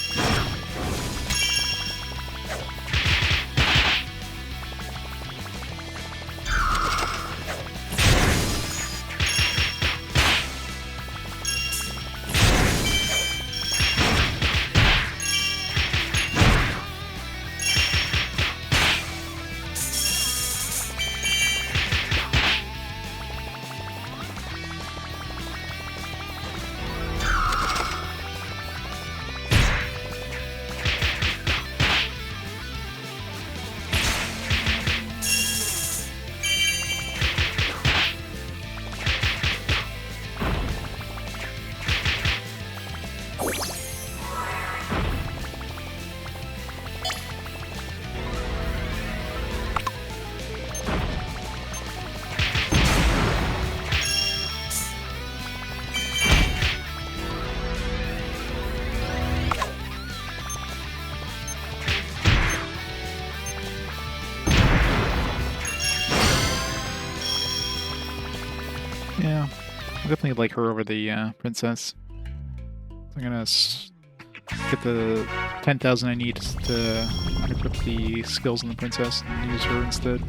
Yeah, I definitely like her over the princess. I'm gonna get the 10,000 I need to unequip the skills on the princess and use her instead.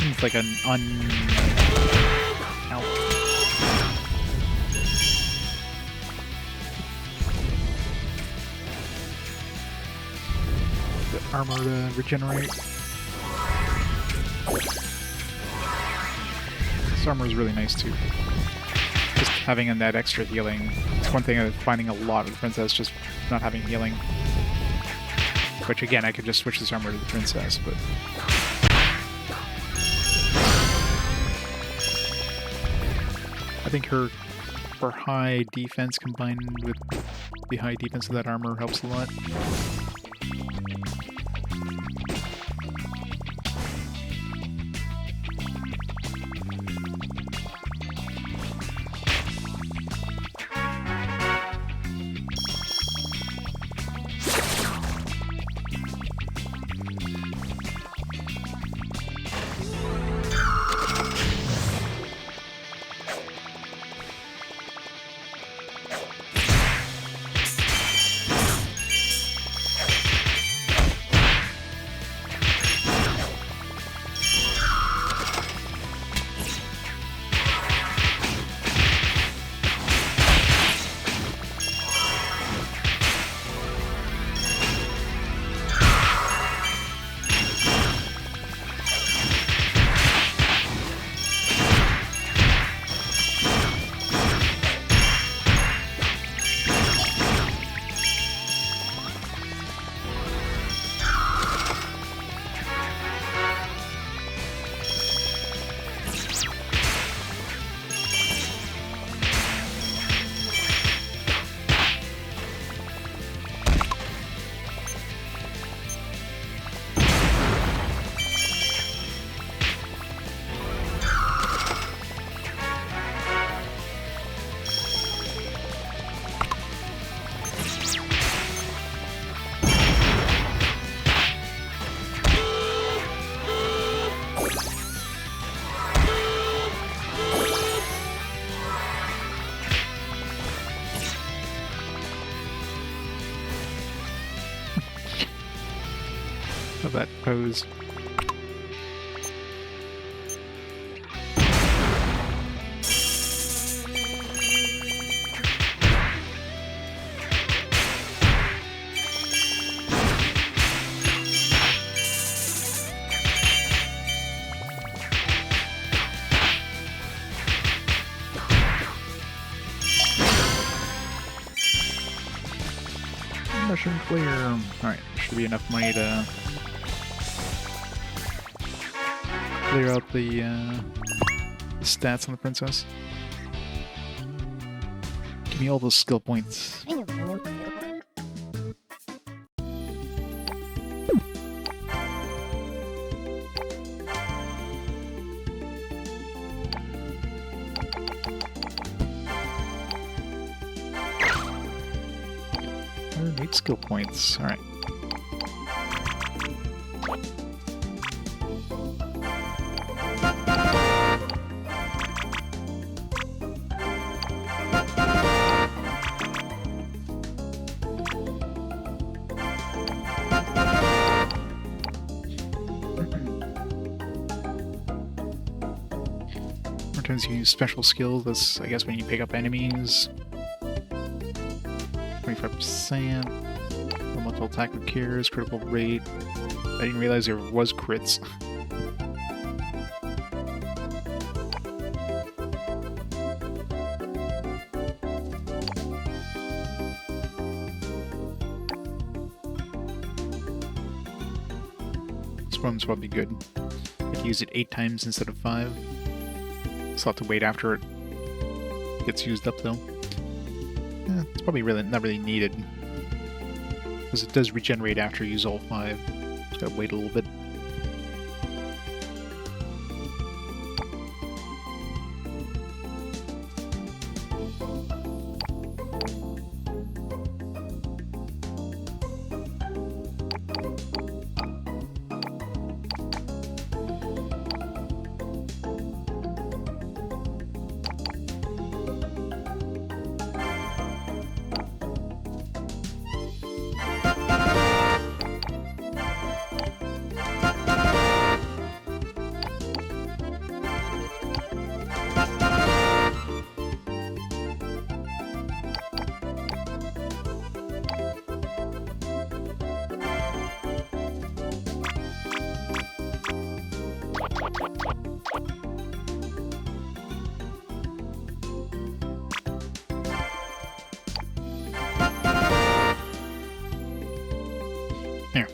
It's like an Ow. The armor to regenerate. This armor is really nice too. Just having that extra healing. It's one thing I'm finding a lot with the princess, just not having healing. Which again, I could just switch this armor to the princess, but I think her high defense combined with the high defense of that armor helps a lot. that pose. Mushroom clear. Alright, should be enough money to clear out the stats on the princess. Give me all those skill points. Eight skill points. Alright. Sometimes you use special skills. That's, I guess, when you pick up enemies. 25%. Elemental attack with cures, critical rate. I didn't realize there was crits. This one's probably good. I can use it 8 times instead of 5. Still have to wait after it gets used up though. It's probably not really needed, because it does regenerate after you use all 5. Just gotta wait a little bit. Here.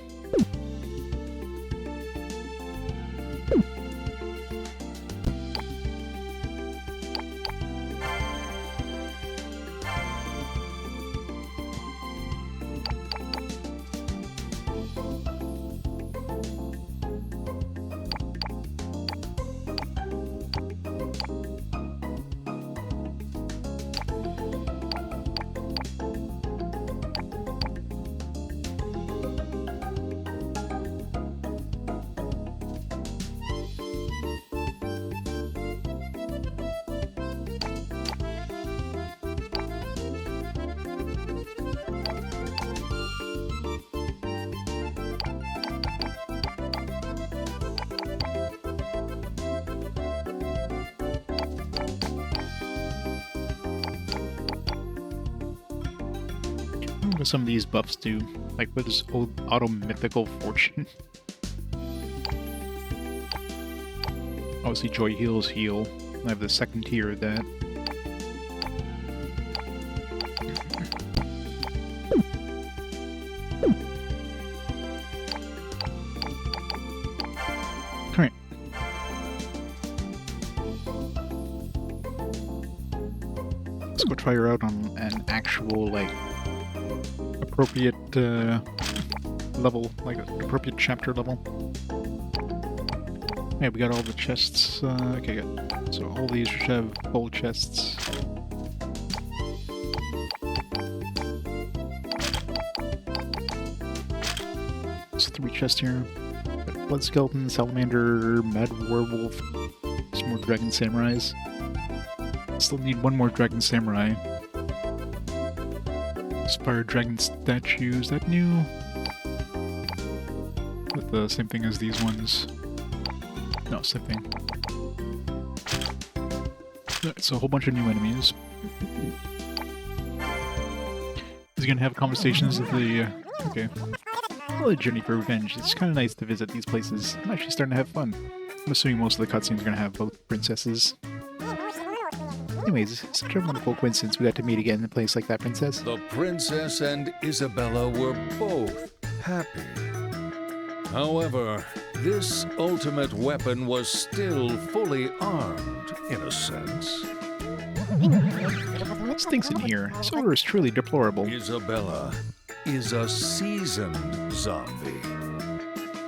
What some of these buffs do, like with this old auto mythical fortune. Obviously joy heals heal. I have the second tier of that. Alright. Let's go try her out on an actual, like, appropriate level, like an appropriate chapter level. Yeah, we got all the chests. Okay, good. So all these should have full chests. There's 3 chests here. Got Blood Skeleton, Salamander, Mad Werewolf, some more Dragon Samurais. Still need 1 more Dragon Samurai. Inspired Dragon statue, is that new? the same thing as these ones. No, same thing. So a whole bunch of new enemies. He's gonna have conversations with the... okay. Well, a journey for revenge. It's kind of nice to visit these places. I'm actually starting to have fun. I'm assuming most of the cutscenes are gonna have both princesses. Anyways, such a wonderful coincidence we got to meet again in a place like that, princess. The princess and Isabella were both happy. However, this ultimate weapon was still fully armed, in a sense. It stinks in here. This odor is truly deplorable. Isabella is a seasoned zombie.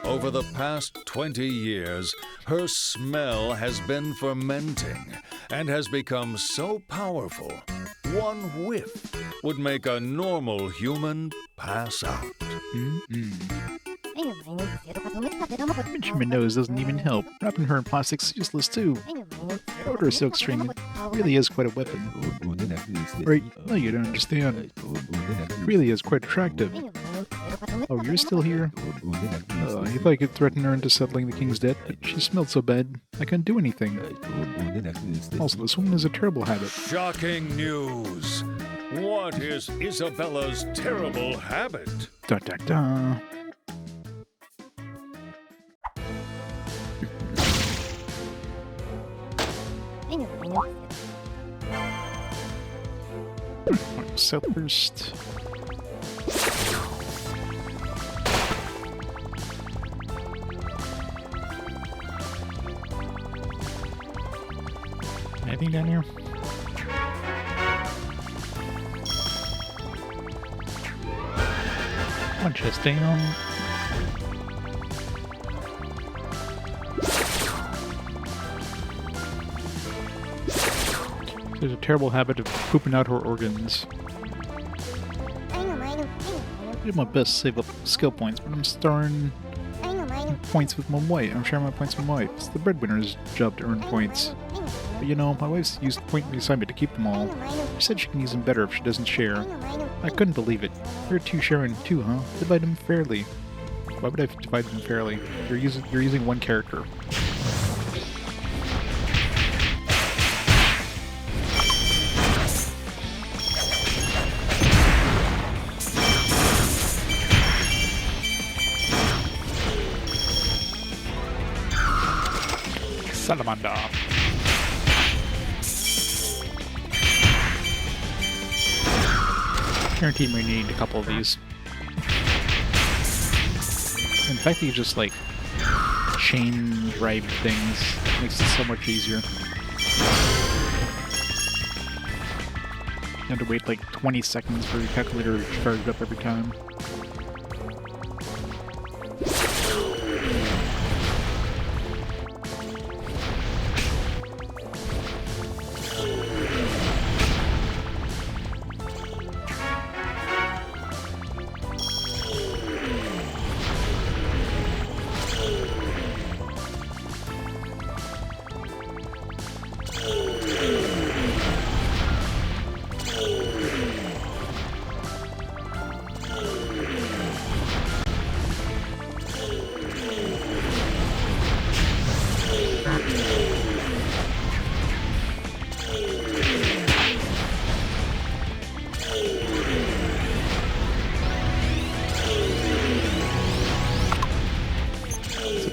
Over the past 20 years, her smell has been fermenting and has become so powerful, one whiff would make a normal human pass out. Pinching my nose doesn't even help. Wrapping her in plastic's useless too. The odor is so extreme, it really is quite a weapon. Right? No, you don't understand. It really is quite attractive. Oh, you're still here? You thought I could threaten her into settling the king's debt, but she smelled so bad, I couldn't do anything. Also, this woman has a terrible habit. Shocking news! What is Isabella's terrible habit? Da da da. South first. Anything down here? One chest down. There's a terrible habit of pooping out her organs. I did my best to save up skill points, but I'm starring points with my wife. I'm sharing my points with my wife. It's the breadwinner's job to earn points. But you know, my wife's used point assignment to keep them all. She said she can use them better if she doesn't share. I couldn't believe it. You're two sharing too, huh? Divide them fairly. Why would I divide them fairly? You're using one character. Salamander. Guaranteed we need a couple of these. In fact, you just like chain drive things makes it so much easier. You have to wait like 20 seconds for your calculator to charge up every time.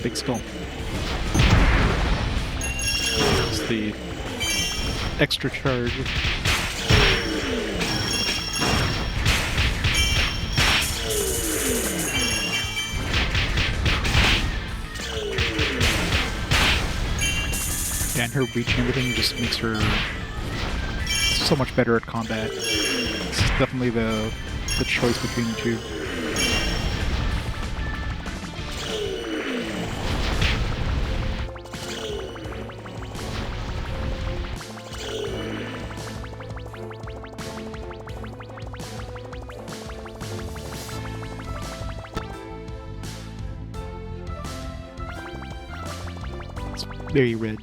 Big skull. It's the extra charge. Yeah, and her reach and everything just makes her so much better at combat. It's definitely the choice between the two. Very red.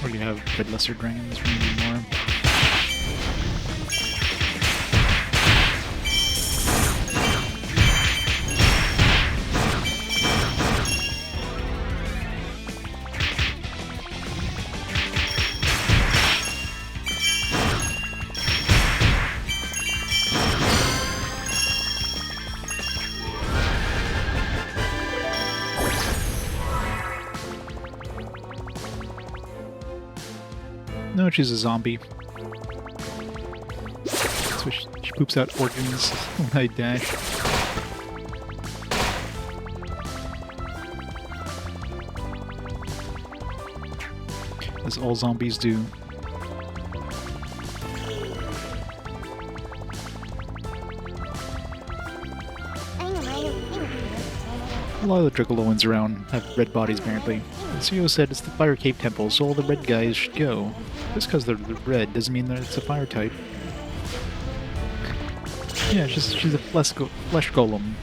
Or you have red lesser dragons, maybe more. No, she's a zombie. So she poops out organs when I dash. As all zombies do. A lot of the Dragoloans around have red bodies, apparently. The CEO said it's the Fire Cave Temple, so all the red guys should go. Just because they're red doesn't mean that it's a fire type. Yeah, she's a flesh golem.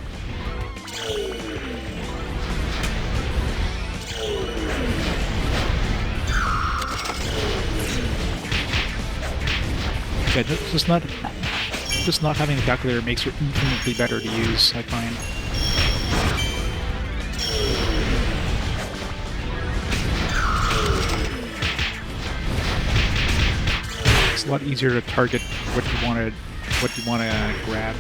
Yeah, just not having the calculator makes her infinitely better to use, I find. It's a lot easier to target what you want to grab.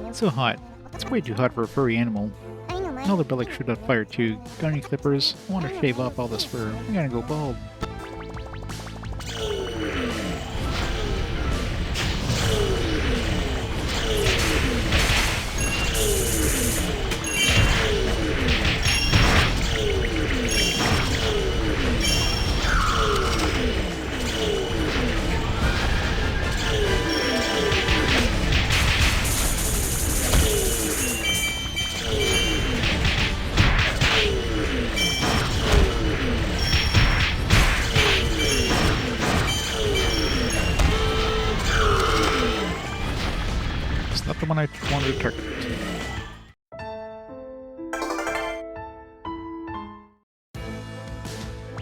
It's so hot. It's way too hot for a furry animal. Another bellic should have fire too. Got any clippers? I want to shave off all this fur. I'm gonna go bald. Not the one I wanted to target.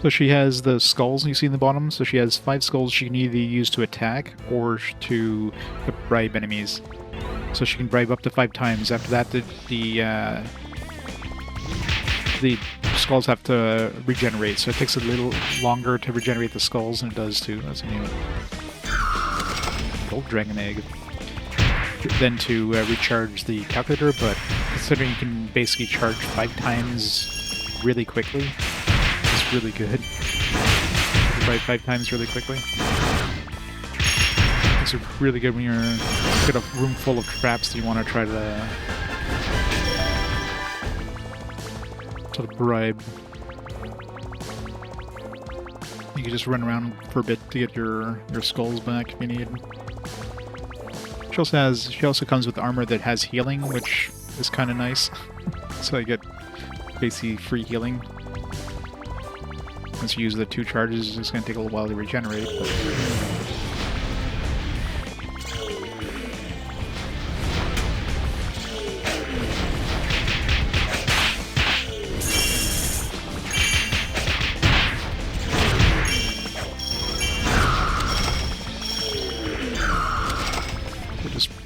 So she has the skulls you see in the bottom, so she has 5 skulls she can either use to attack or to bribe enemies. So she can bribe up to 5 times. After that, the skulls have to regenerate, so it takes a little longer to regenerate the skulls than it does to gold dragon egg. Than to recharge the calculator, but considering you can basically charge 5 times really quickly, it's really good. Bribe 5 times really quickly. It's really good when you're got a room full of traps that you want to try to bribe. You can just run around for a bit to get your skulls back if you need. She also comes with armor that has healing, which is kind of nice. So I get basically free healing. Once you use the 2 charges, it's going to take a little while to regenerate. But...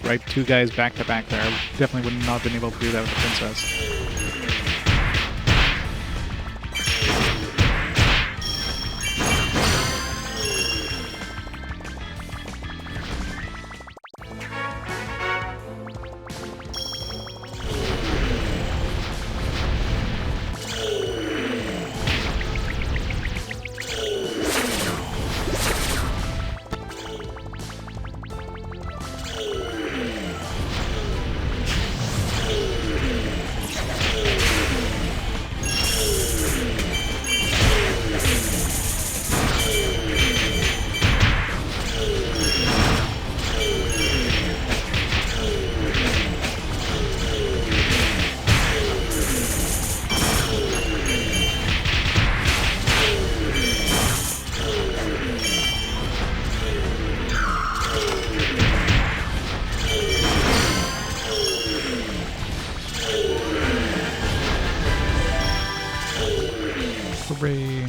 Right, 2 guys back to back there. I definitely would not have been able to do that with the princess. Hooray.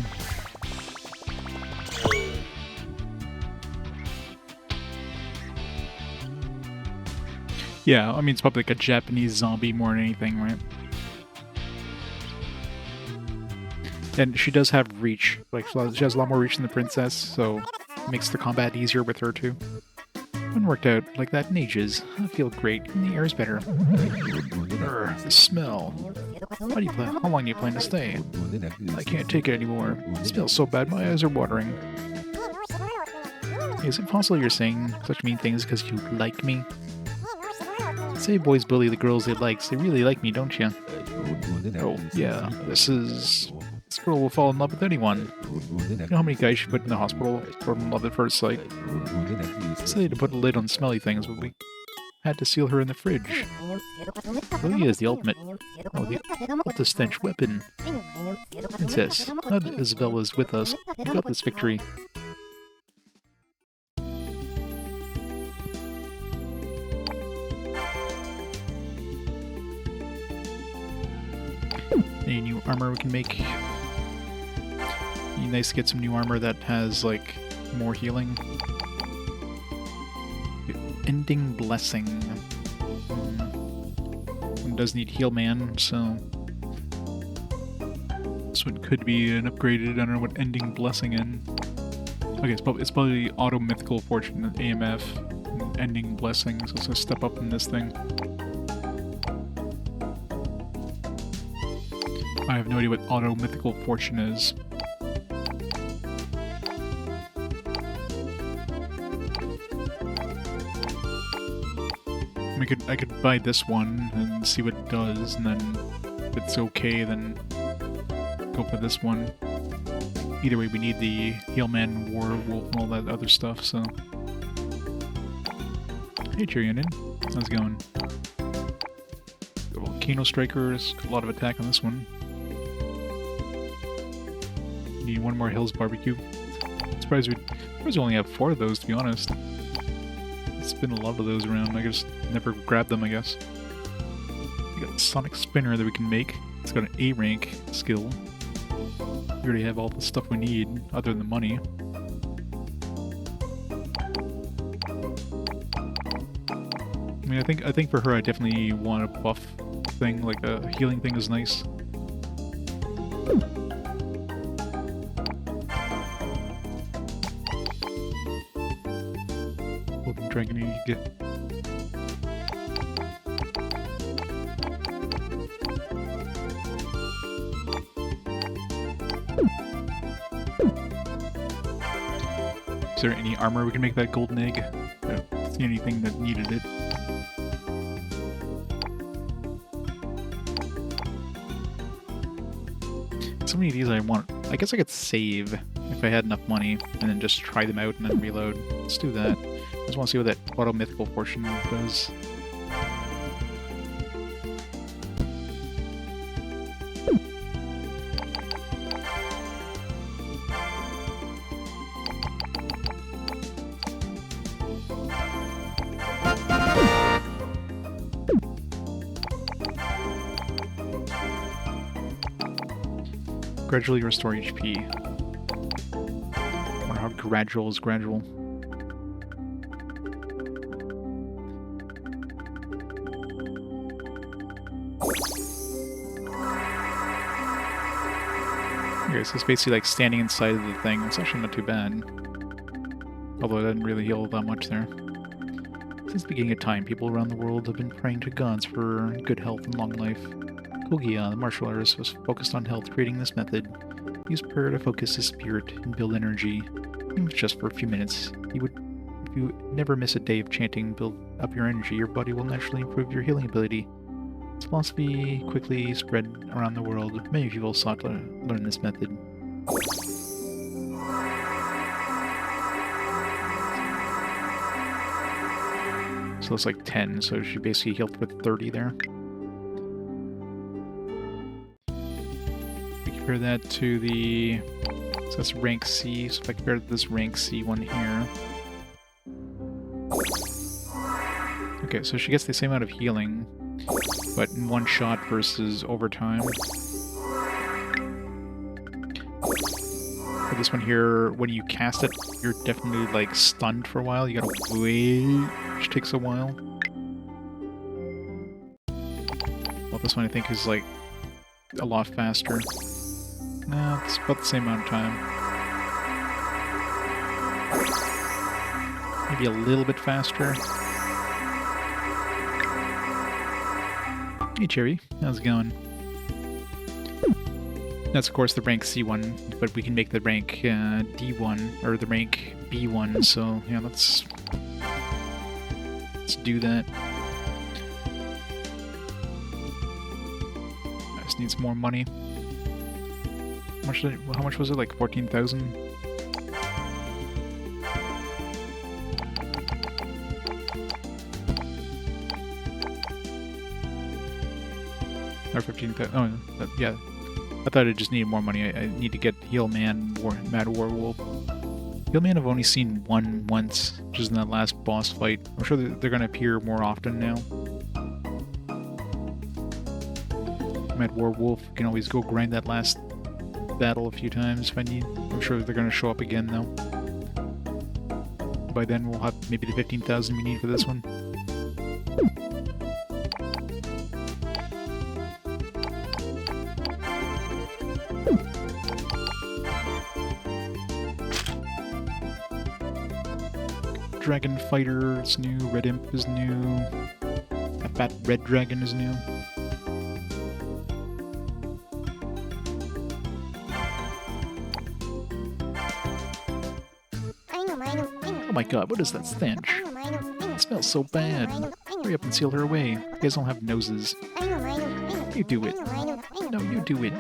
Yeah, I mean, it's probably like a Japanese zombie more than anything, right? And she does have reach. Like, she has a lot more reach than the princess, so it makes the combat easier with her, too. Haven't worked out like that in ages. I feel great, and the air is better. The smell. How long do you plan to stay? I can't take it anymore. It smells so bad, my eyes are watering. Is it possible you're saying such mean things because you like me? Say boys bully the girls they like. They really like me, don't you? Oh, yeah. This girl will fall in love with anyone. You know how many guys she put in the hospital from love at first sight? Say to put a lid on smelly things, but we had to seal her in the fridge. Really is the ultimate. Oh, the ultimate stench weapon. Princess, now that Isabella is with us, we got this victory. Any new armor we can make? Be nice to get some new armor that has, like, more healing. Ending Blessing. One does need Heal Man, so... this one could be an upgraded, I don't know what Ending Blessing in. Okay, it's probably Auto Mythical Fortune AMF. And Ending Blessing, so it's a step up in this thing. I have no idea what Auto Mythical Fortune is. I could buy this one and see what it does, and then if it's okay, then go for this one. Either way, we need the Healman, Werewolf, and all that other stuff, so... Hey, Cheerionin. How's it going? The Volcano Strikers, a lot of attack on this one. Need one more Hills Barbecue. I'm surprised we only have 4 of those, to be honest. It's been a lot of those around. I just never grabbed them, I guess. We got a Sonic Spinner that we can make. It's got an A rank skill. We already have all the stuff we need, other than the money. I mean, I think for her, I definitely want a buff thing, like a healing thing is nice. Dragon you get. Is there any armor we can make that golden egg? I don't see anything that needed it. So many of these I want. I guess I could save if I had enough money and then just try them out and then reload. Let's do that. I just want to see what that Auto Mythical Fortune does. Gradually restore HP. I wonder how gradual is gradual. Okay, so it's basically like standing inside of the thing. It's actually not too bad. Although it didn't really heal that much there. Since the beginning of time, people around the world have been praying to gods for good health and long life. Kogia, the martial artist, was focused on health, creating this method. He used prayer to focus his spirit and build energy. Even if just for a few minutes. If you never miss a day of chanting and build up your energy, your body will naturally improve your healing ability. This philosophy quickly spread around the world. Many people sought to learn this method. So it's like 10, so she basically healed with 30 there. We compare that to the... so that's rank C, so if I compare it to this rank C one here... okay, so she gets the same amount of healing, but in one shot versus over time. For this one here, when you cast it, you're definitely like stunned for a while. You gotta wait, which takes a while. Well, this one I think is like a lot faster. No, it's about the same amount of time. Maybe a little bit faster. Hey, Cherry. How's it going? That's, of course, the rank C1, but we can make the rank D1, or the rank B1, so, yeah, let's do that. I just need some more money. How much was it? Like 14,000? Or 15,000? Oh, yeah. I thought I just needed more money. I need to get Heal Man, Mad Warwolf. Heal Man I've only seen one once, which is in that last boss fight. I'm sure they're going to appear more often now. Mad Warwolf, can always go grind that last battle a few times if I need. I'm sure they're going to show up again though. By then we'll have maybe the 15,000 we need for this one. Dragon Fighter is new, Red Imp is new, a Fat Red Dragon is new. Oh my god, what is that stench? It smells so bad. Hurry up and seal her away. You guys don't have noses. You do it. No, you do it.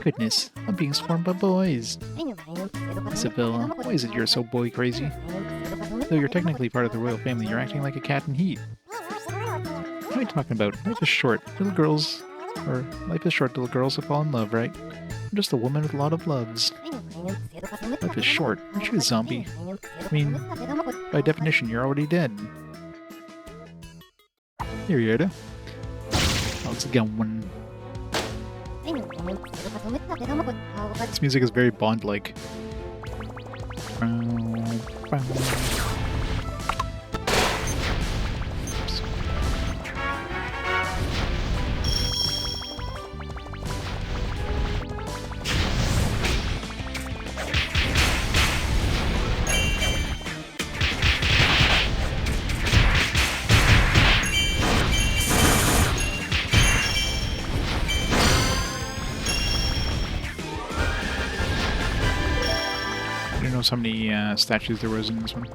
Goodness, I'm being swarmed by boys. Isabella, why is it you're so boy crazy? Though you're technically part of the royal family, you're acting like a cat in heat. What are you talking about? Life is short. Little girls that fall in love, right? I'm just a woman with a lot of loves. Life is short. Aren't you a zombie? I mean, by definition, you're already dead. Here, Yoda. Oh, it's a gun one. This music is very Bond-like. How many statues there was in this one.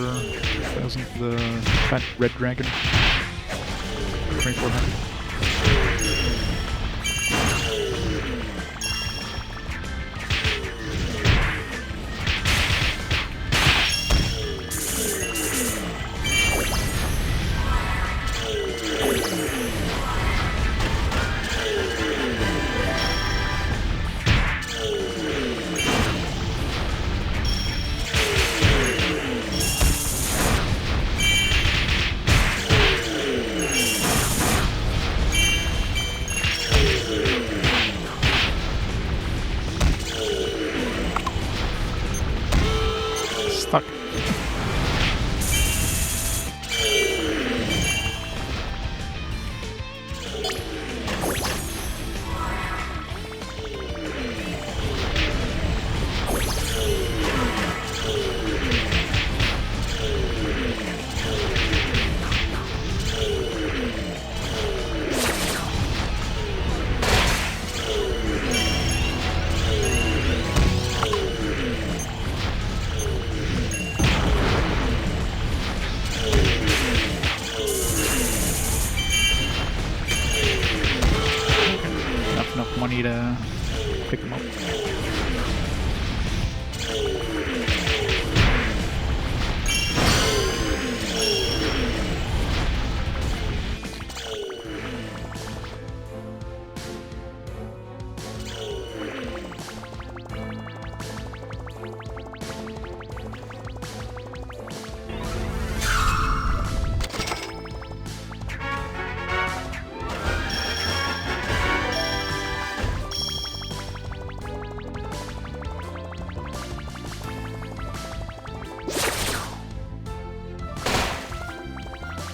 $24,000 for the Fat Red Dragon. 2,400. Stuck. Money to pick them up.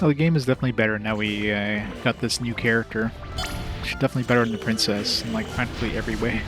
Well, the game is definitely better now we got this new character. She's definitely better than the princess in like practically every way.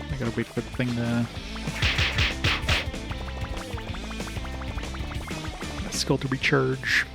I gotta wait for the thing to... skill to recharge.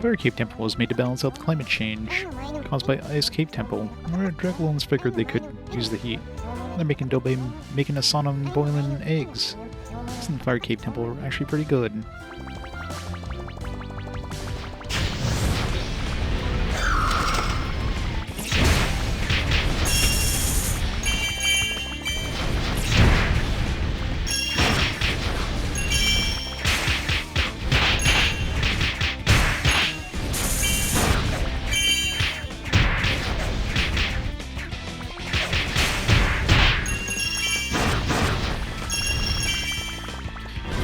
Fire Cave Temple was made to balance out the climate change caused by Ice Cave Temple. Dragoloans figured they could use the heat. They're making dough by making a sauna and boiling eggs. This and the Fire Cave Temple are actually pretty good.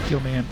Yo, man.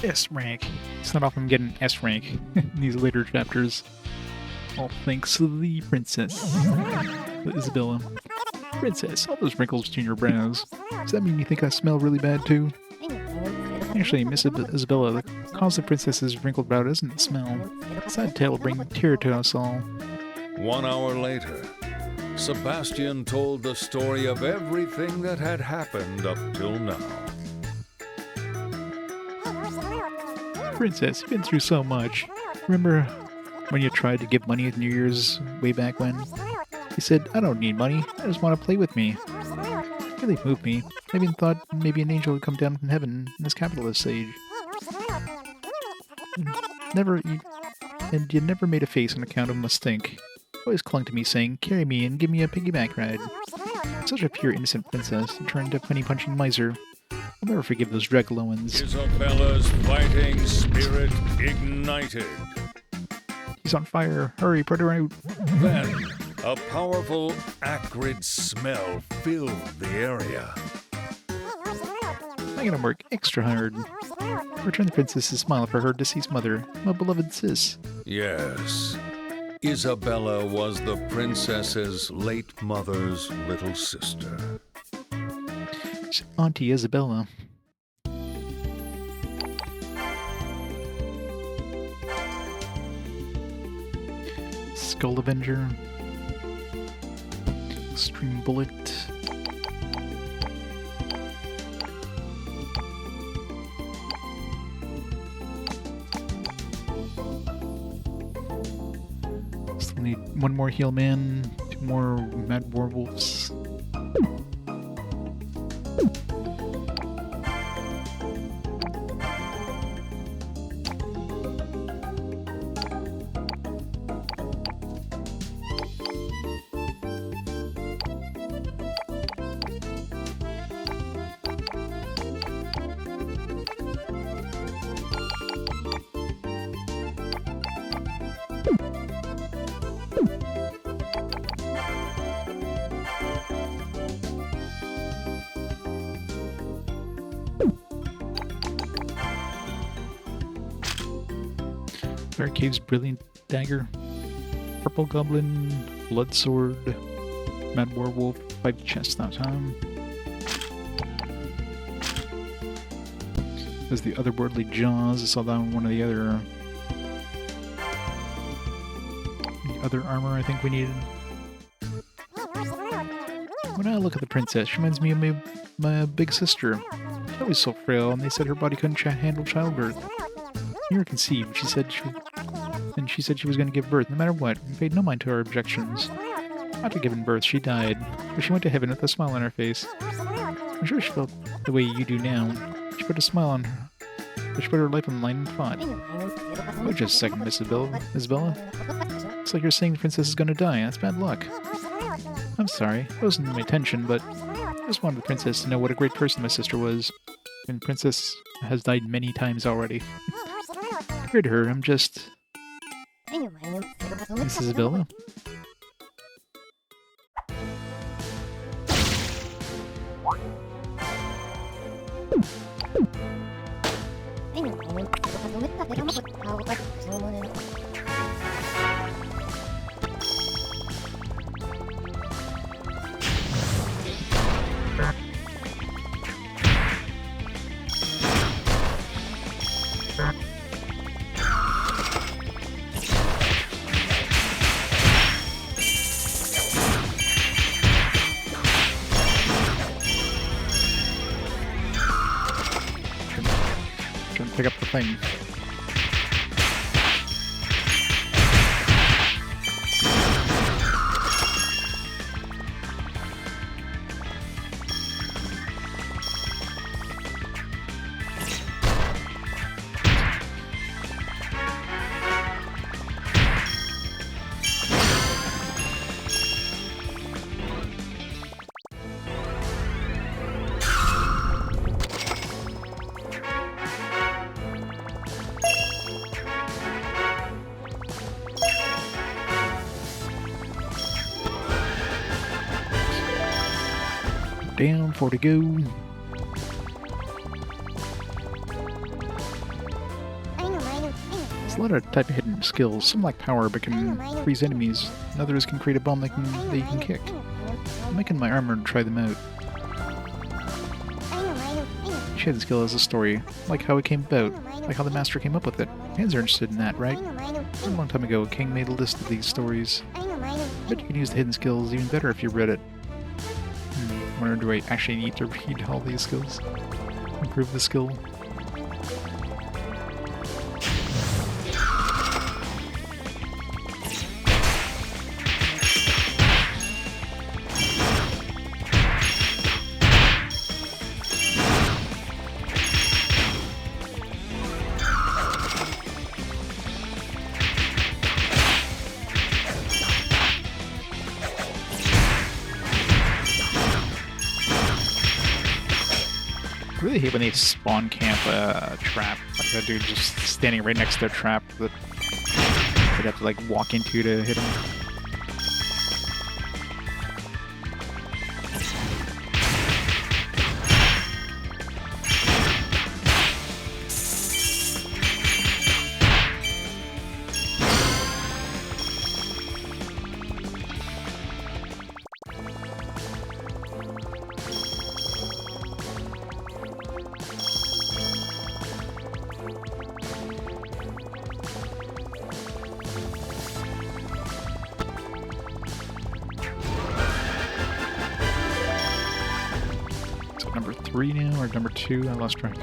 S rank. It's not often getting S rank in these later chapters. All thanks to the princess, Isabella. Princess, all those wrinkles between your brows. Does that mean you think I smell really bad too? Actually, Miss Isabella, the cause of the princess's wrinkled brow isn't the smell. Sad tale will bring a tear to us all. 1 hour later, Sebastian told the story of everything that had happened up till now. Princess, you've been through so much. Remember when you tried to give money at New Year's way back when? You said, I don't need money, I just want to play with me. It really moved me. I even thought maybe an angel would come down from heaven in this capitalist age. You never made a face on account of my stink. Always clung to me saying, carry me and give me a piggyback ride. Such a pure innocent princess to turn into a penny-punching miser. I'll never forgive those Dragoloans. Isabella's fighting spirit ignited. He's on fire. Hurry, put her out. Then, a powerful, acrid smell filled the area. I gotta work extra hard. Return the princess's smile for her deceased mother, my beloved sis. Yes. Isabella was the princess's late mother's little sister. Auntie Isabella. Skull Avenger. Extreme Bullet. Still need one more heal man, 2 more mad werewolves. Dark Cave's Brilliant Dagger, Purple Goblin, Blood Sword, Mad Werewolf, 5 chests that time. There's the Otherworldly Jaws, I saw that on one of the other armor I think we needed. When I look at the princess, she reminds me of my big sister. She's always so frail, and they said her body couldn't handle childbirth. When you were conceived, she said she was going to give birth no matter what, and paid no mind to our objections. After giving birth, she died, but she went to heaven with a smile on her face. I'm sure she felt the way you do now. She put a smile on her, but she put her life on the line and fought. Wait just a second, Miss Isabella. Looks like you're saying the princess is going to die. That's bad luck. I'm sorry, it wasn't my intention, but I just wanted the princess to know what a great person my sister was. And the princess has died many times already. Compared to her, I'm just... Miss Isabella? Pick up the thing. Down, 4 to go. There's a lot of type of hidden skills. Some lack power but can freeze enemies, and others can create a bomb that you can kick. I'm making my armor to try them out. Each hidden skill has a story, like how it came about, like how the master came up with it. Fans are interested in that, right? A long time ago, King made a list of these stories. But you can use the hidden skills even better if you read it. I wonder, do I actually need to read all these skills? Improve the skill? I really hate when they spawn camp a trap. Like that dude just standing right next to their trap that they'd have to like walk into to hit him. number 3 now, or number 2? I lost track.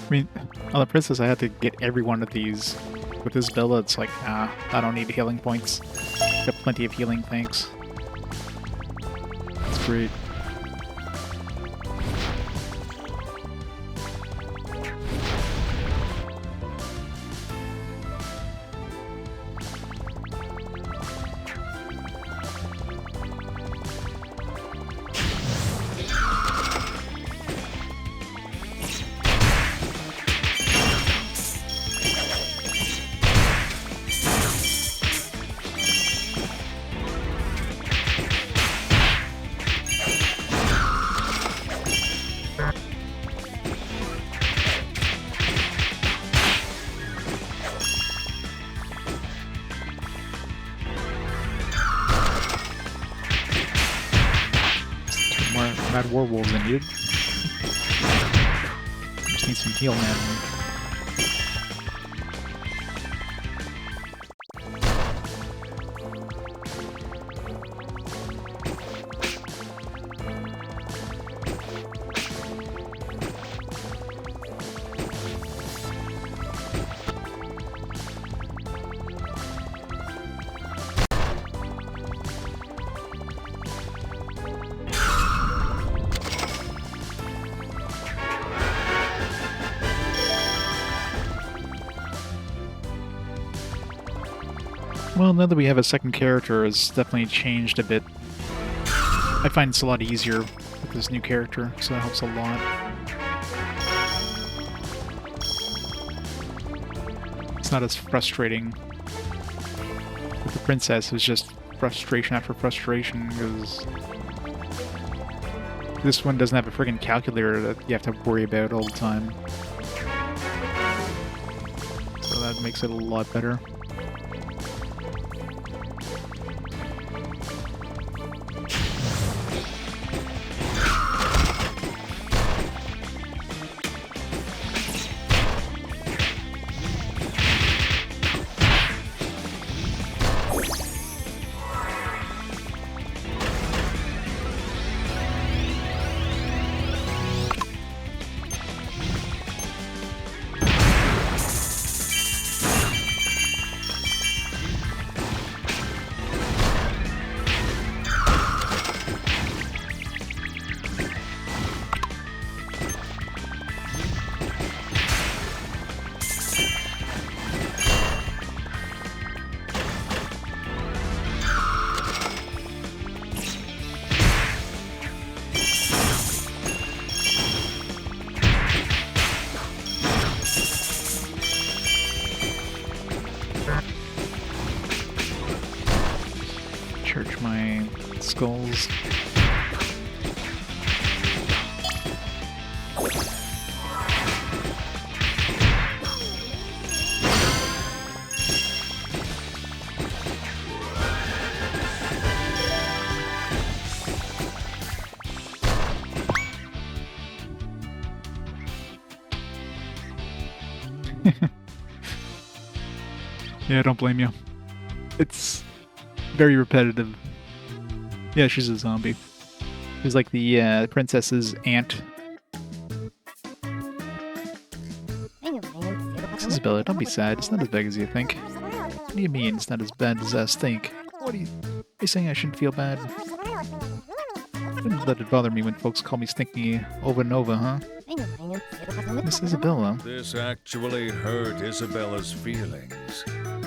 I mean, on the princess, I had to get every one of these. With Isabella, it's like, nah, I don't need healing points. Got plenty of healing, thanks. That's great. Mad werewolves I needed. Just need some heal, man. Well, now that we have a second character, it's definitely changed a bit. I find it's a lot easier with this new character, so that helps a lot. It's not as frustrating. With the princess, it was just frustration after frustration, because this one doesn't have a friggin' calculator that you have to worry about all the time. So that makes it a lot better. Church my skulls. Yeah, don't blame you. It's very repetitive. Yeah, she's a zombie. She's like the princess's aunt. Isabella, don't be sad. It's not as bad as you think. What do you mean it's not as bad as us think? What are you saying I shouldn't feel bad? Wouldn't let it bother me when folks call me stinky over and over, huh? Miss Isabella. This actually hurt Isabella's feelings.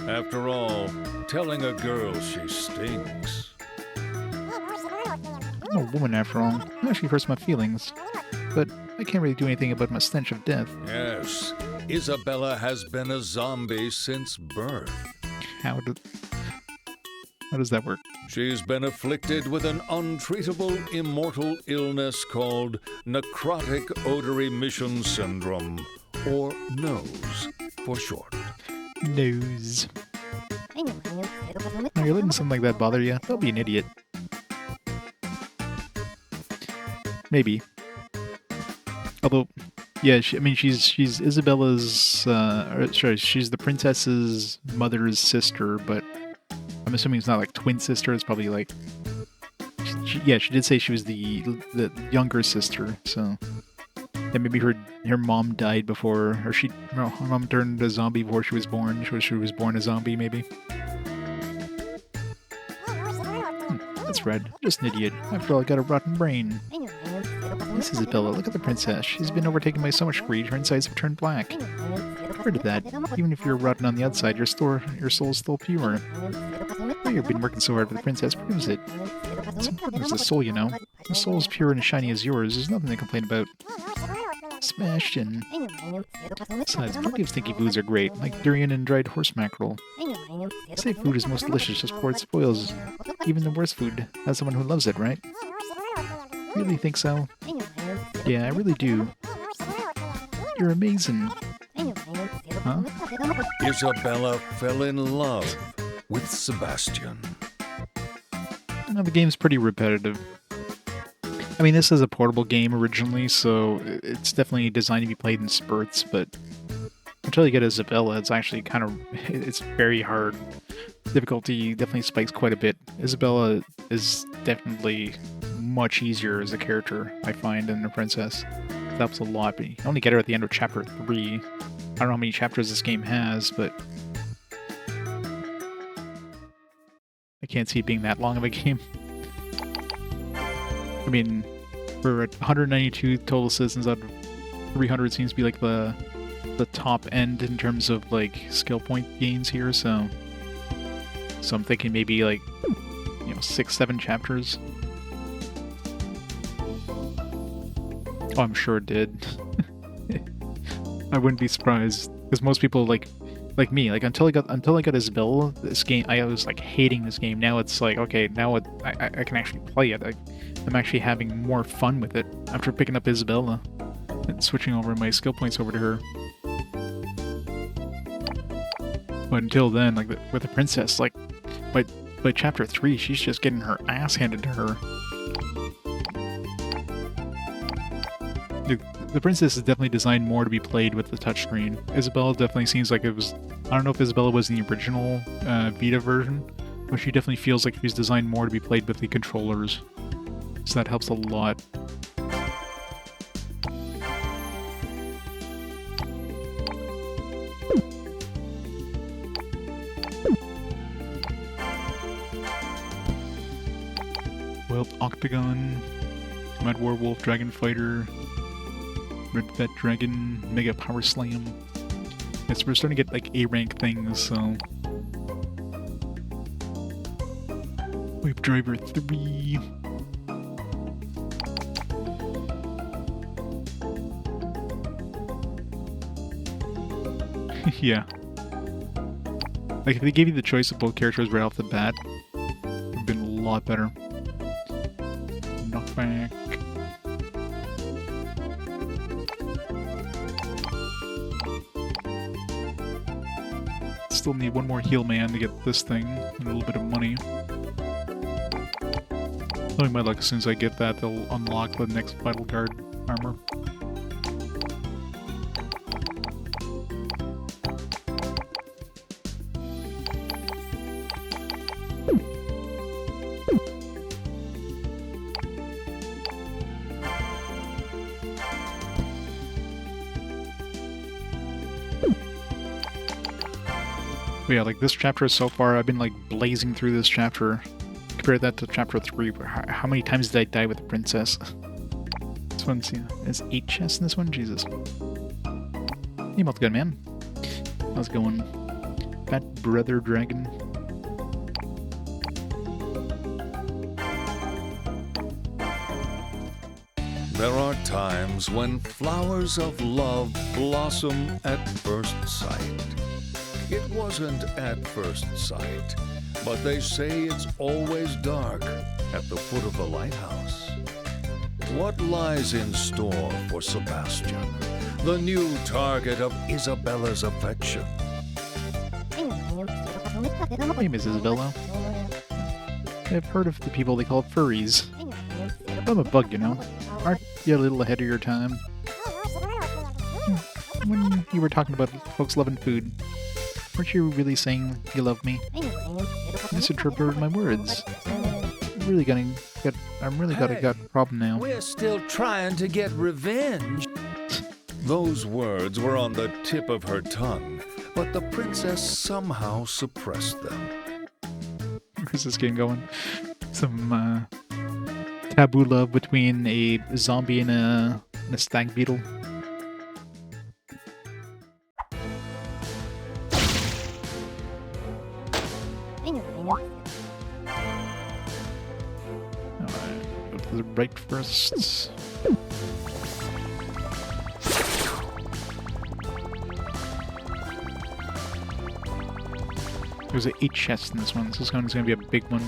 After all, telling a girl she stinks. I'm a woman after all. It actually hurts my feelings. But I can't really do anything about my stench of death. Yes, Isabella has been a zombie since birth. How does that work? She's been afflicted with an untreatable immortal illness called necrotic odor emission syndrome, or NOSE for short. Nose. Now, you're letting something like that bother you? Don't be an idiot. Maybe. Although, yeah, she's Isabella's, sorry, she's the princess's mother's sister, but I'm assuming it's not like twin sister, it's probably like, yeah, she did say she was the younger sister, so, yeah, maybe her mom died before, or her mom turned a zombie before she was born, she was born a zombie, maybe. That's red, just an idiot. After all, I got a rotten brain. Miss Isabella, look at the princess. She's been overtaken by so much greed, her insides have turned black. Heard of that. Even if you're rotten on the outside, your soul's still pure. Well, you've been working so hard for the princess proves it. It's important as the soul, you know. The soul's pure and as shiny as yours. There's nothing to complain about. Sebastian. Besides, plenty of stinky foods are great, like durian and dried horse mackerel. They say food is most delicious just before it spoils. Even the worst food has someone who loves it, right? Really think so? Yeah, I really do. You're amazing. Huh? Isabella fell in love with Sebastian. Now, the game's pretty repetitive. I mean, this is a portable game originally, so it's definitely designed to be played in spurts, but until you get Isabella, it's actually it's very hard. Difficulty definitely spikes quite a bit. Isabella is definitely much easier as a character, I find, than the princess. It helps a lot, but you only get her at the end of chapter 3. I don't know how many chapters this game has, but I can't see it being that long of a game. I mean, we're at 192 total citizens out of 300 seems to be like the top end in terms of like skill point gains here, so I'm thinking maybe like, 6-7 chapters. Oh, I'm sure it did. I wouldn't be surprised, because most people like me, like until I got Isabella, this game, I was like hating this game. Now it's like, okay, now I can actually play it. I'm actually having more fun with it after picking up Isabella and switching over my skill points over to her. But until then, like with the princess, like by chapter 3, she's just getting her ass handed to her. The princess is definitely designed more to be played with the touchscreen. Isabella definitely seems like it was... I don't know if Isabella was in the original Vita version, but she definitely feels like she's designed more to be played with the controllers. So that helps a lot. Wild Octagon, Mad Werewolf, Dragon Fighter, Red Vet Dragon, Mega Power Slam. Yes, we're starting to get like A-rank things, so... Wave Driver 3... Yeah. Like, if they gave you the choice of both characters right off the bat, it would have been a lot better. Knockback. Still need one more heal man to get this thing, and a little bit of money. Knowing my luck, as soon as I get that, they'll unlock the next Vital Guard armor. But yeah, like this chapter so far, I've been like blazing through this chapter. Compare that to chapter 3, where how many times did I die with the princess? This one's, yeah, it's 8 chests in this one? Jesus. Hey, how's it going, man? How's it going? Fat brother dragon. There are times when flowers of love blossom at first sight. It wasn't at first sight, but they say it's always dark at the foot of the lighthouse. What lies in store for Sebastian, the new target of Isabella's affection? My name is Isabella. I've heard of the people they call furries. I'm a bug, you know. Aren't you a little ahead of your time? When you were talking about folks loving food, weren't you really saying you love me? You misinterpreted my words. I'm really got a problem now. We're still trying to get revenge. Those words were on the tip of her tongue, but the princess somehow suppressed them. Where's this game going? Some taboo love between a zombie and a stag beetle. Alright, go to the right first. There's 8 chests in this one, so this one's gonna be a big one.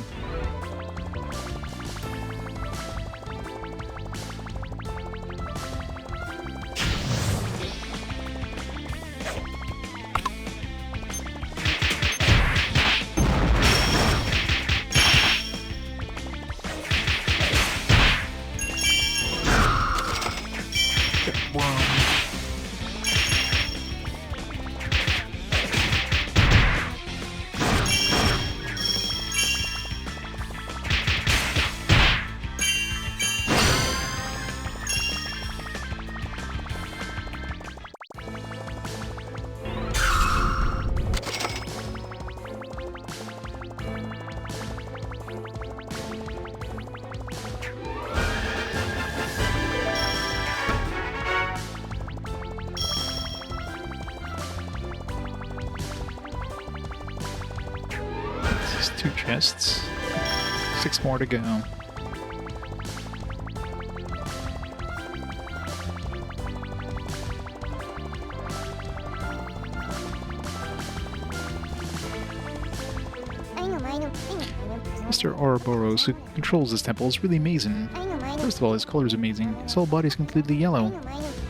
This is 2 chests. 6 more to go. Mr. Ouroboros, who controls this temple, is really amazing. First of all, his color is amazing. His whole body is completely yellow.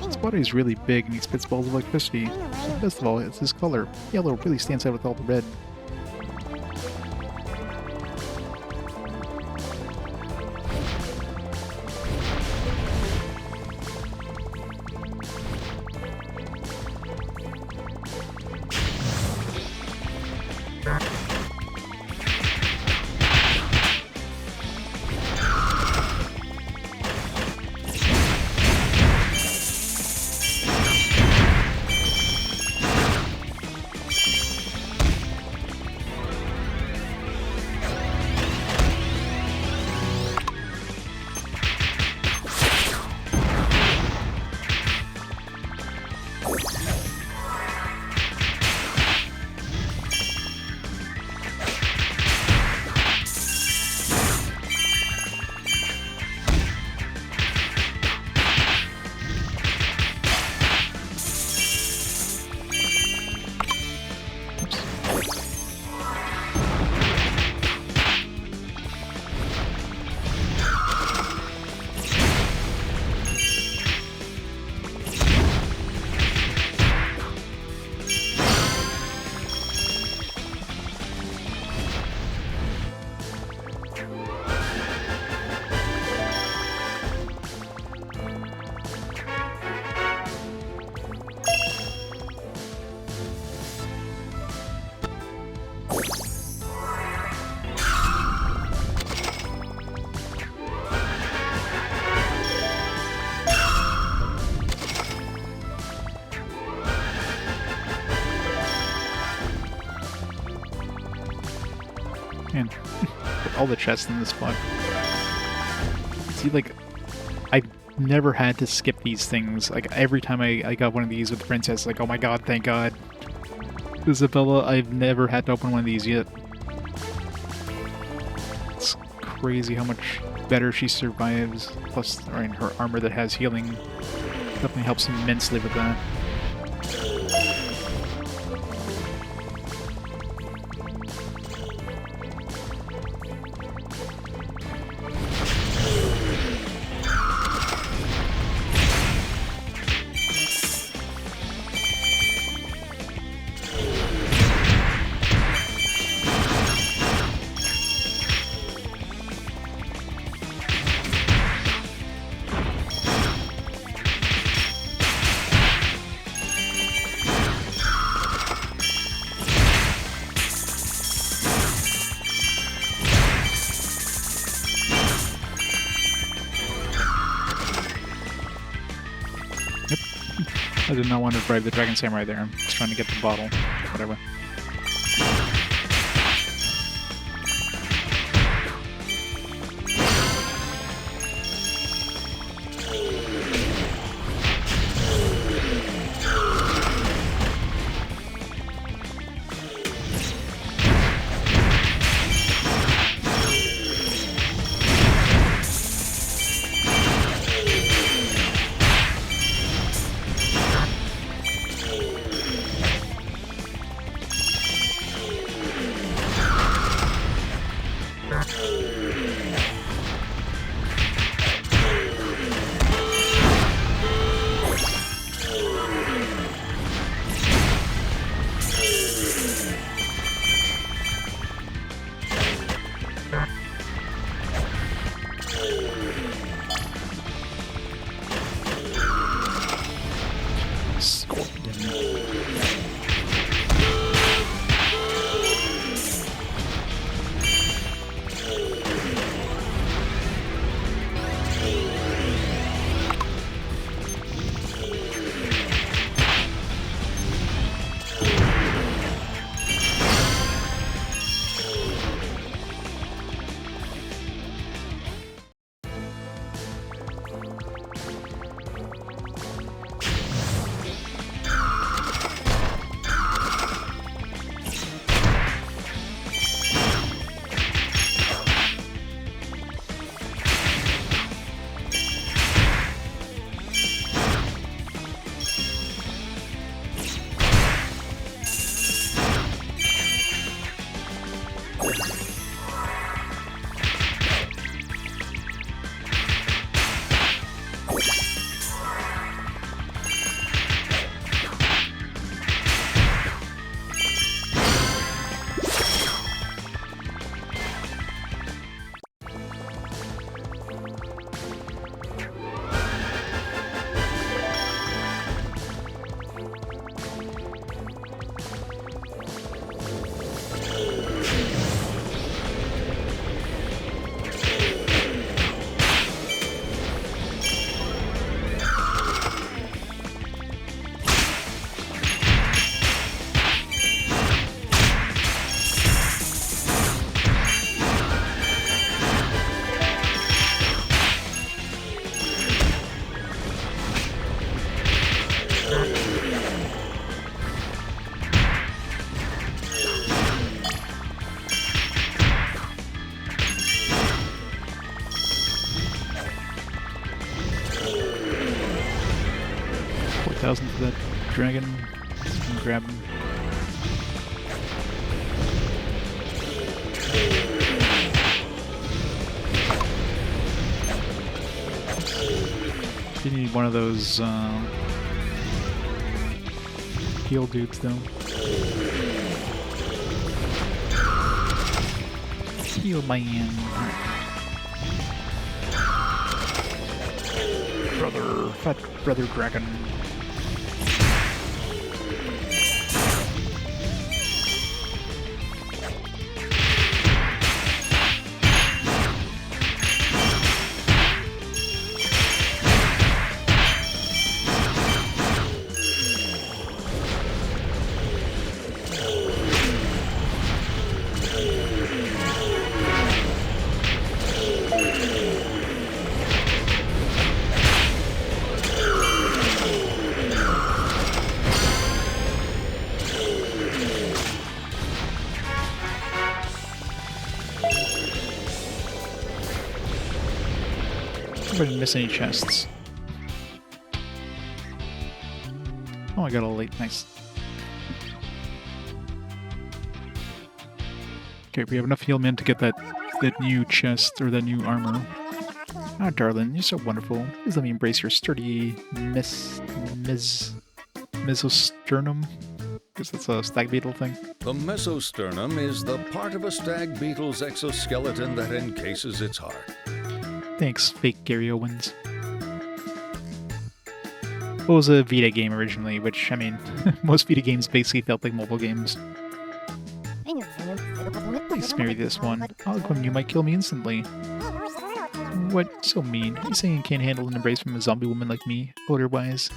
His body is really big and he spits balls of electricity. And best of all, it's his color. Yellow really stands out with all the red. all the chests in this spot. See, like, I've never had to skip these things. Like, every time I got one of these with the princess, like, oh my god, thank god. Isabella, I've never had to open one of these yet. It's crazy how much better she survives. Plus, I mean, her armor that has healing definitely helps immensely with that. I did not want to bribe the Dragon Samurai there. I'm just trying to get the bottle. Whatever. For that dragon. And grab him. You need one of those heal dudes though. Heal man. Fat brother dragon. I didn't miss any chests. Oh, I got all 8. Nice. Okay, we have enough heal men to get that new chest or that new armor. Ah, darling, you're so wonderful. Please let me embrace your sturdy mesosternum. Guess that's a stag beetle thing. The mesosternum is the part of a stag beetle's exoskeleton that encases its heart. Thanks, fake Dragoloans. It was a Vita game originally, which, I mean, most Vita games basically felt like mobile games. Please marry this one. When you might kill me instantly. What? So mean. Are you saying you can't handle an embrace from a zombie woman like me, odor-wise?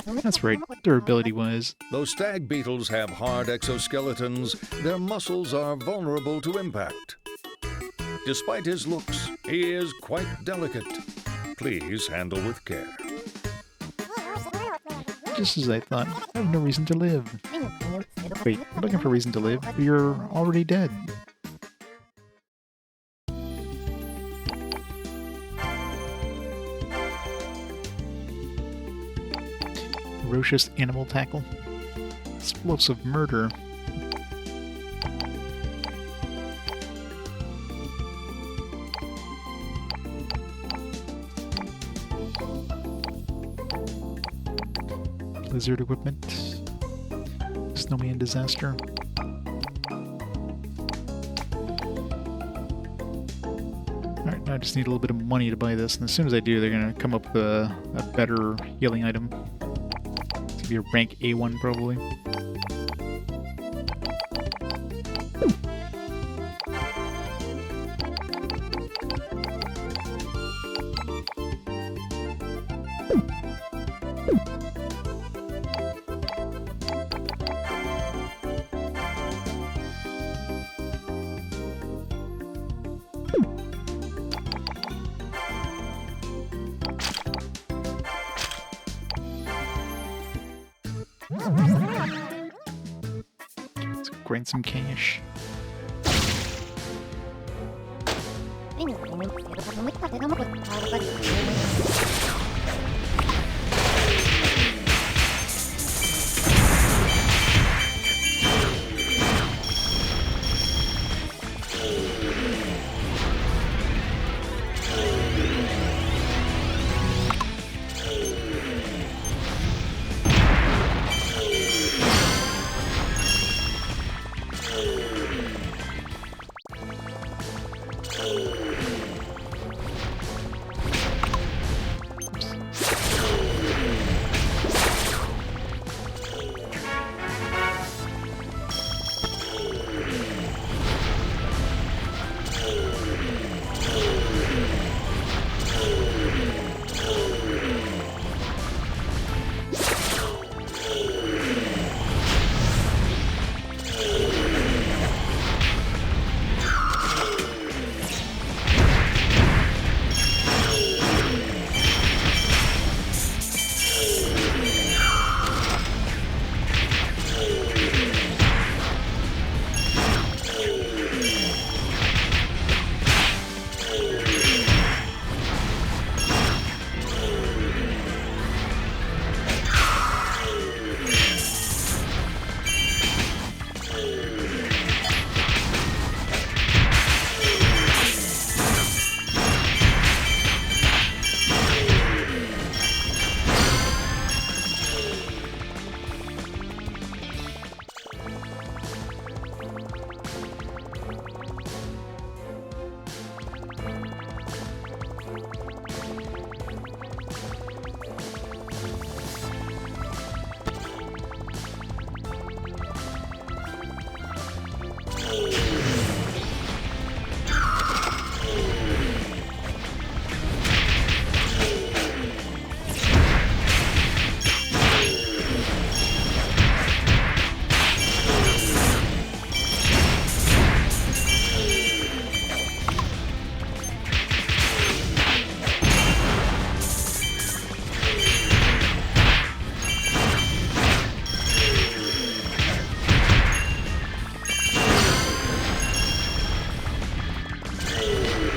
That's right, durability-wise. Though stag beetles have hard exoskeletons, their muscles are vulnerable to impact. Despite his looks, he is quite delicate. Please handle with care. Just as I thought. I have no reason to live. Wait, you're looking for a reason to live? You're already dead. Ferocious animal tackle. Explosive murder. Blizzard equipment. Snowman disaster. Alright, now I just need a little bit of money to buy this, and as soon as I do, they're gonna come up with a better healing item. It's gonna be a rank A1 probably. Let's grind some cash.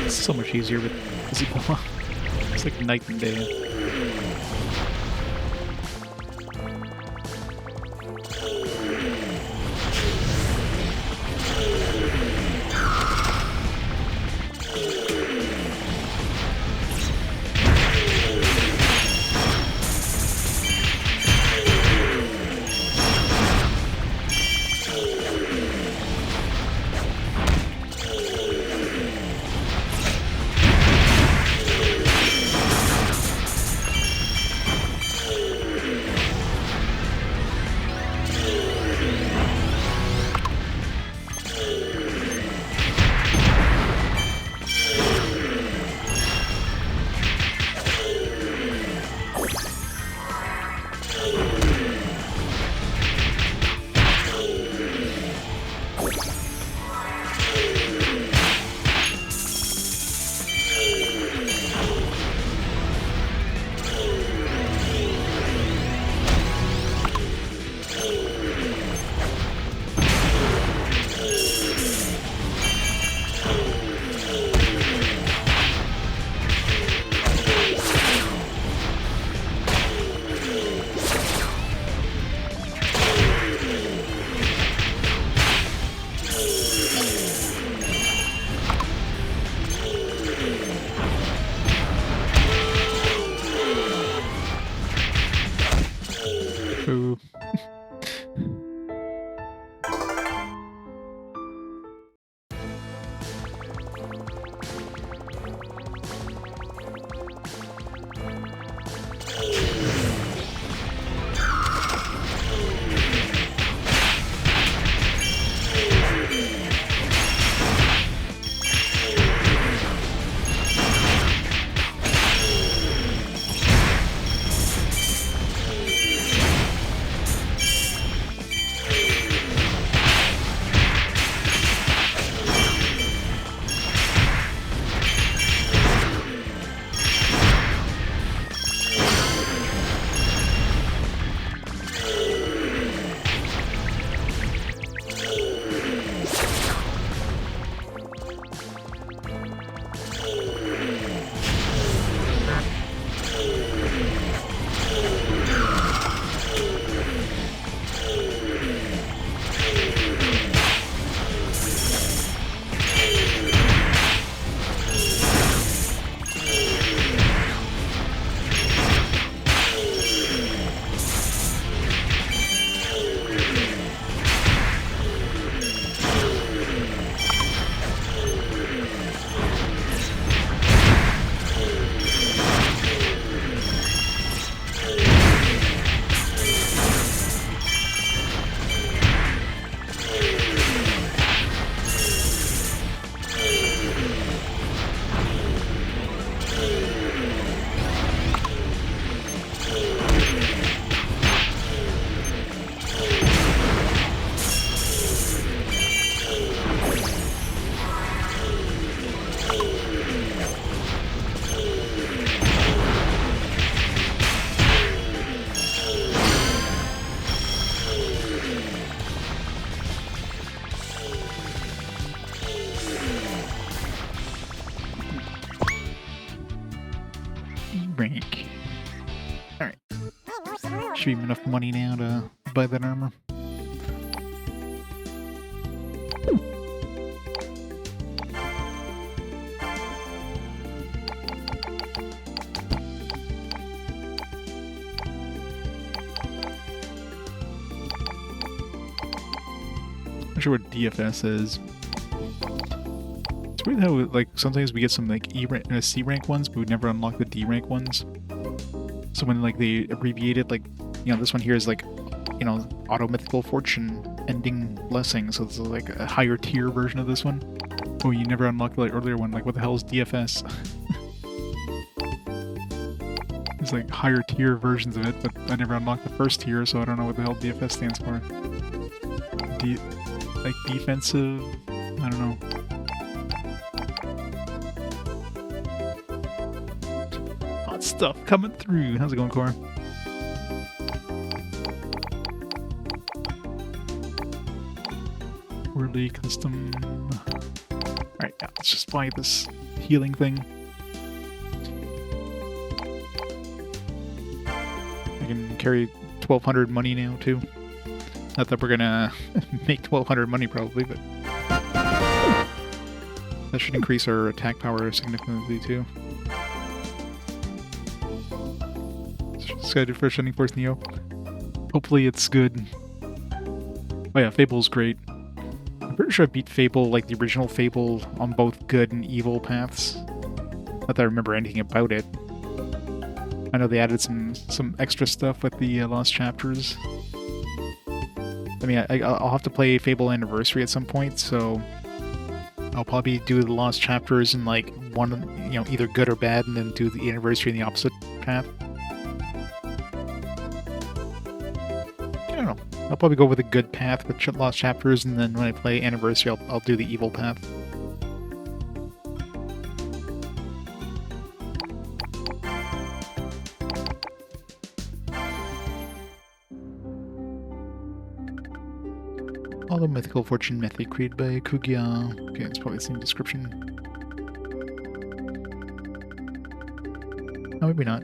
So much easier with Zebra. It's like night and day. Ooh. Rank. Alright. Should be enough money now to buy that armor. Not sure what DFS is. It's weird how, like, sometimes we get some, like, C rank ones, but we never unlock the D rank ones. So when, like, they abbreviate it, like, you know, this one here is, like, you know, Auto Mythical Fortune Ending Blessing, so it's, like, a higher tier version of this one. Oh, you never unlocked the earlier one, like, what the hell is DFS? There's, like, higher tier versions of it, but I never unlocked the first tier, so I don't know what the hell DFS stands for. Like, defensive? I don't know. Hot stuff coming through. How's it going, Cora? Worldly custom. Alright, yeah, let's just buy this healing thing. carry 1,200 money now, too. Not that we're gonna make 1,200 money, probably, but... that should increase our attack power significantly, too. Excited for Shining Force Neo. Hopefully it's good. Oh yeah, Fable's great. I'm pretty sure I beat Fable, like the original Fable, on both good and evil paths. Not that I remember anything about it. I know they added some extra stuff with the Lost Chapters. I mean, I'll have to play Fable Anniversary at some point, so I'll probably do the Lost Chapters in like one, you know, either good or bad, and then do the Anniversary in the opposite path. I don't know. I'll probably go with a good path with Lost Chapters, and then when I play Anniversary, I'll do the evil path. All the mythical fortune mythic created by Kugia. Okay, it's probably the same description. Oh, maybe not.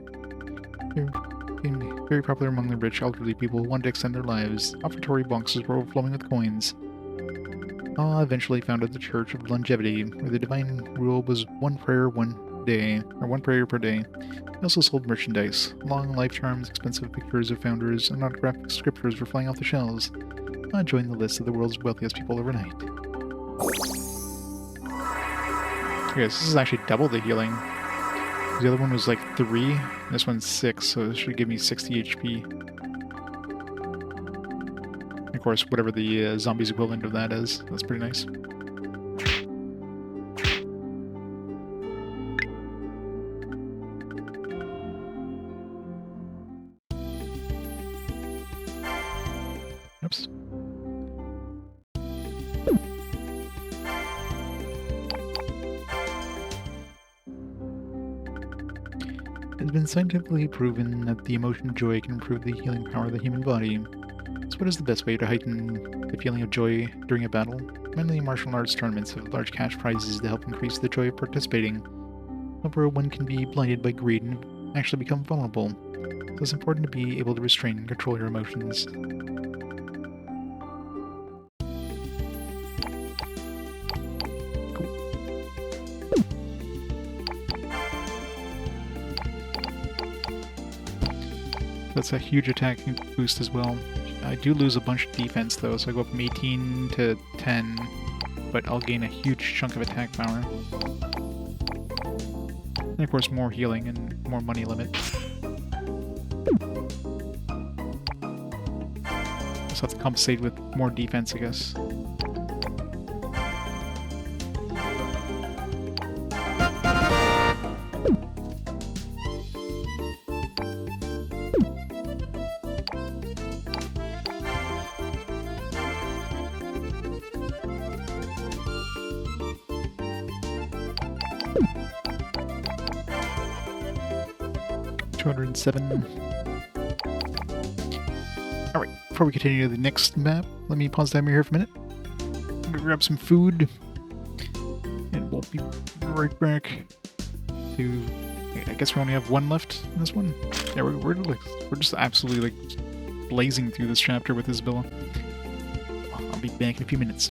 Very popular among the rich, elderly people who want to extend their lives. Offertory boxes were overflowing with coins. Ah, eventually founded the Church of Longevity, where the divine rule was one prayer per day. They also sold merchandise. Long life charms, expensive pictures of founders, and autographic scriptures were flying off the shelves. I joined the list of the world's wealthiest people overnight. Okay, this is actually double the healing. The other one was like 3, this one's 6, so this should give me 60 HP. Of course, whatever the zombies equivalent of that is, that's pretty nice. Oops. It has been scientifically proven that the emotion of joy can improve the healing power of the human body. So what is the best way to heighten the feeling of joy during a battle? Many martial arts tournaments have large cash prizes to help increase the joy of participating. However, one can be blinded by greed and actually become vulnerable. So it's important to be able to restrain and control your emotions. That's a huge attack boost as well. I do lose a bunch of defense though, so I go from 18 to 10, but I'll gain a huge chunk of attack power. And of course more healing and more money limit. Just have to compensate with more defense, I guess. Alright, before we continue to the next map, let me pause the timer here for a minute. I'm gonna grab some food, and we'll be right back to... I guess we only have one left in this one. Yeah, we're just absolutely like blazing through this chapter with Isabella. I'll be back in a few minutes.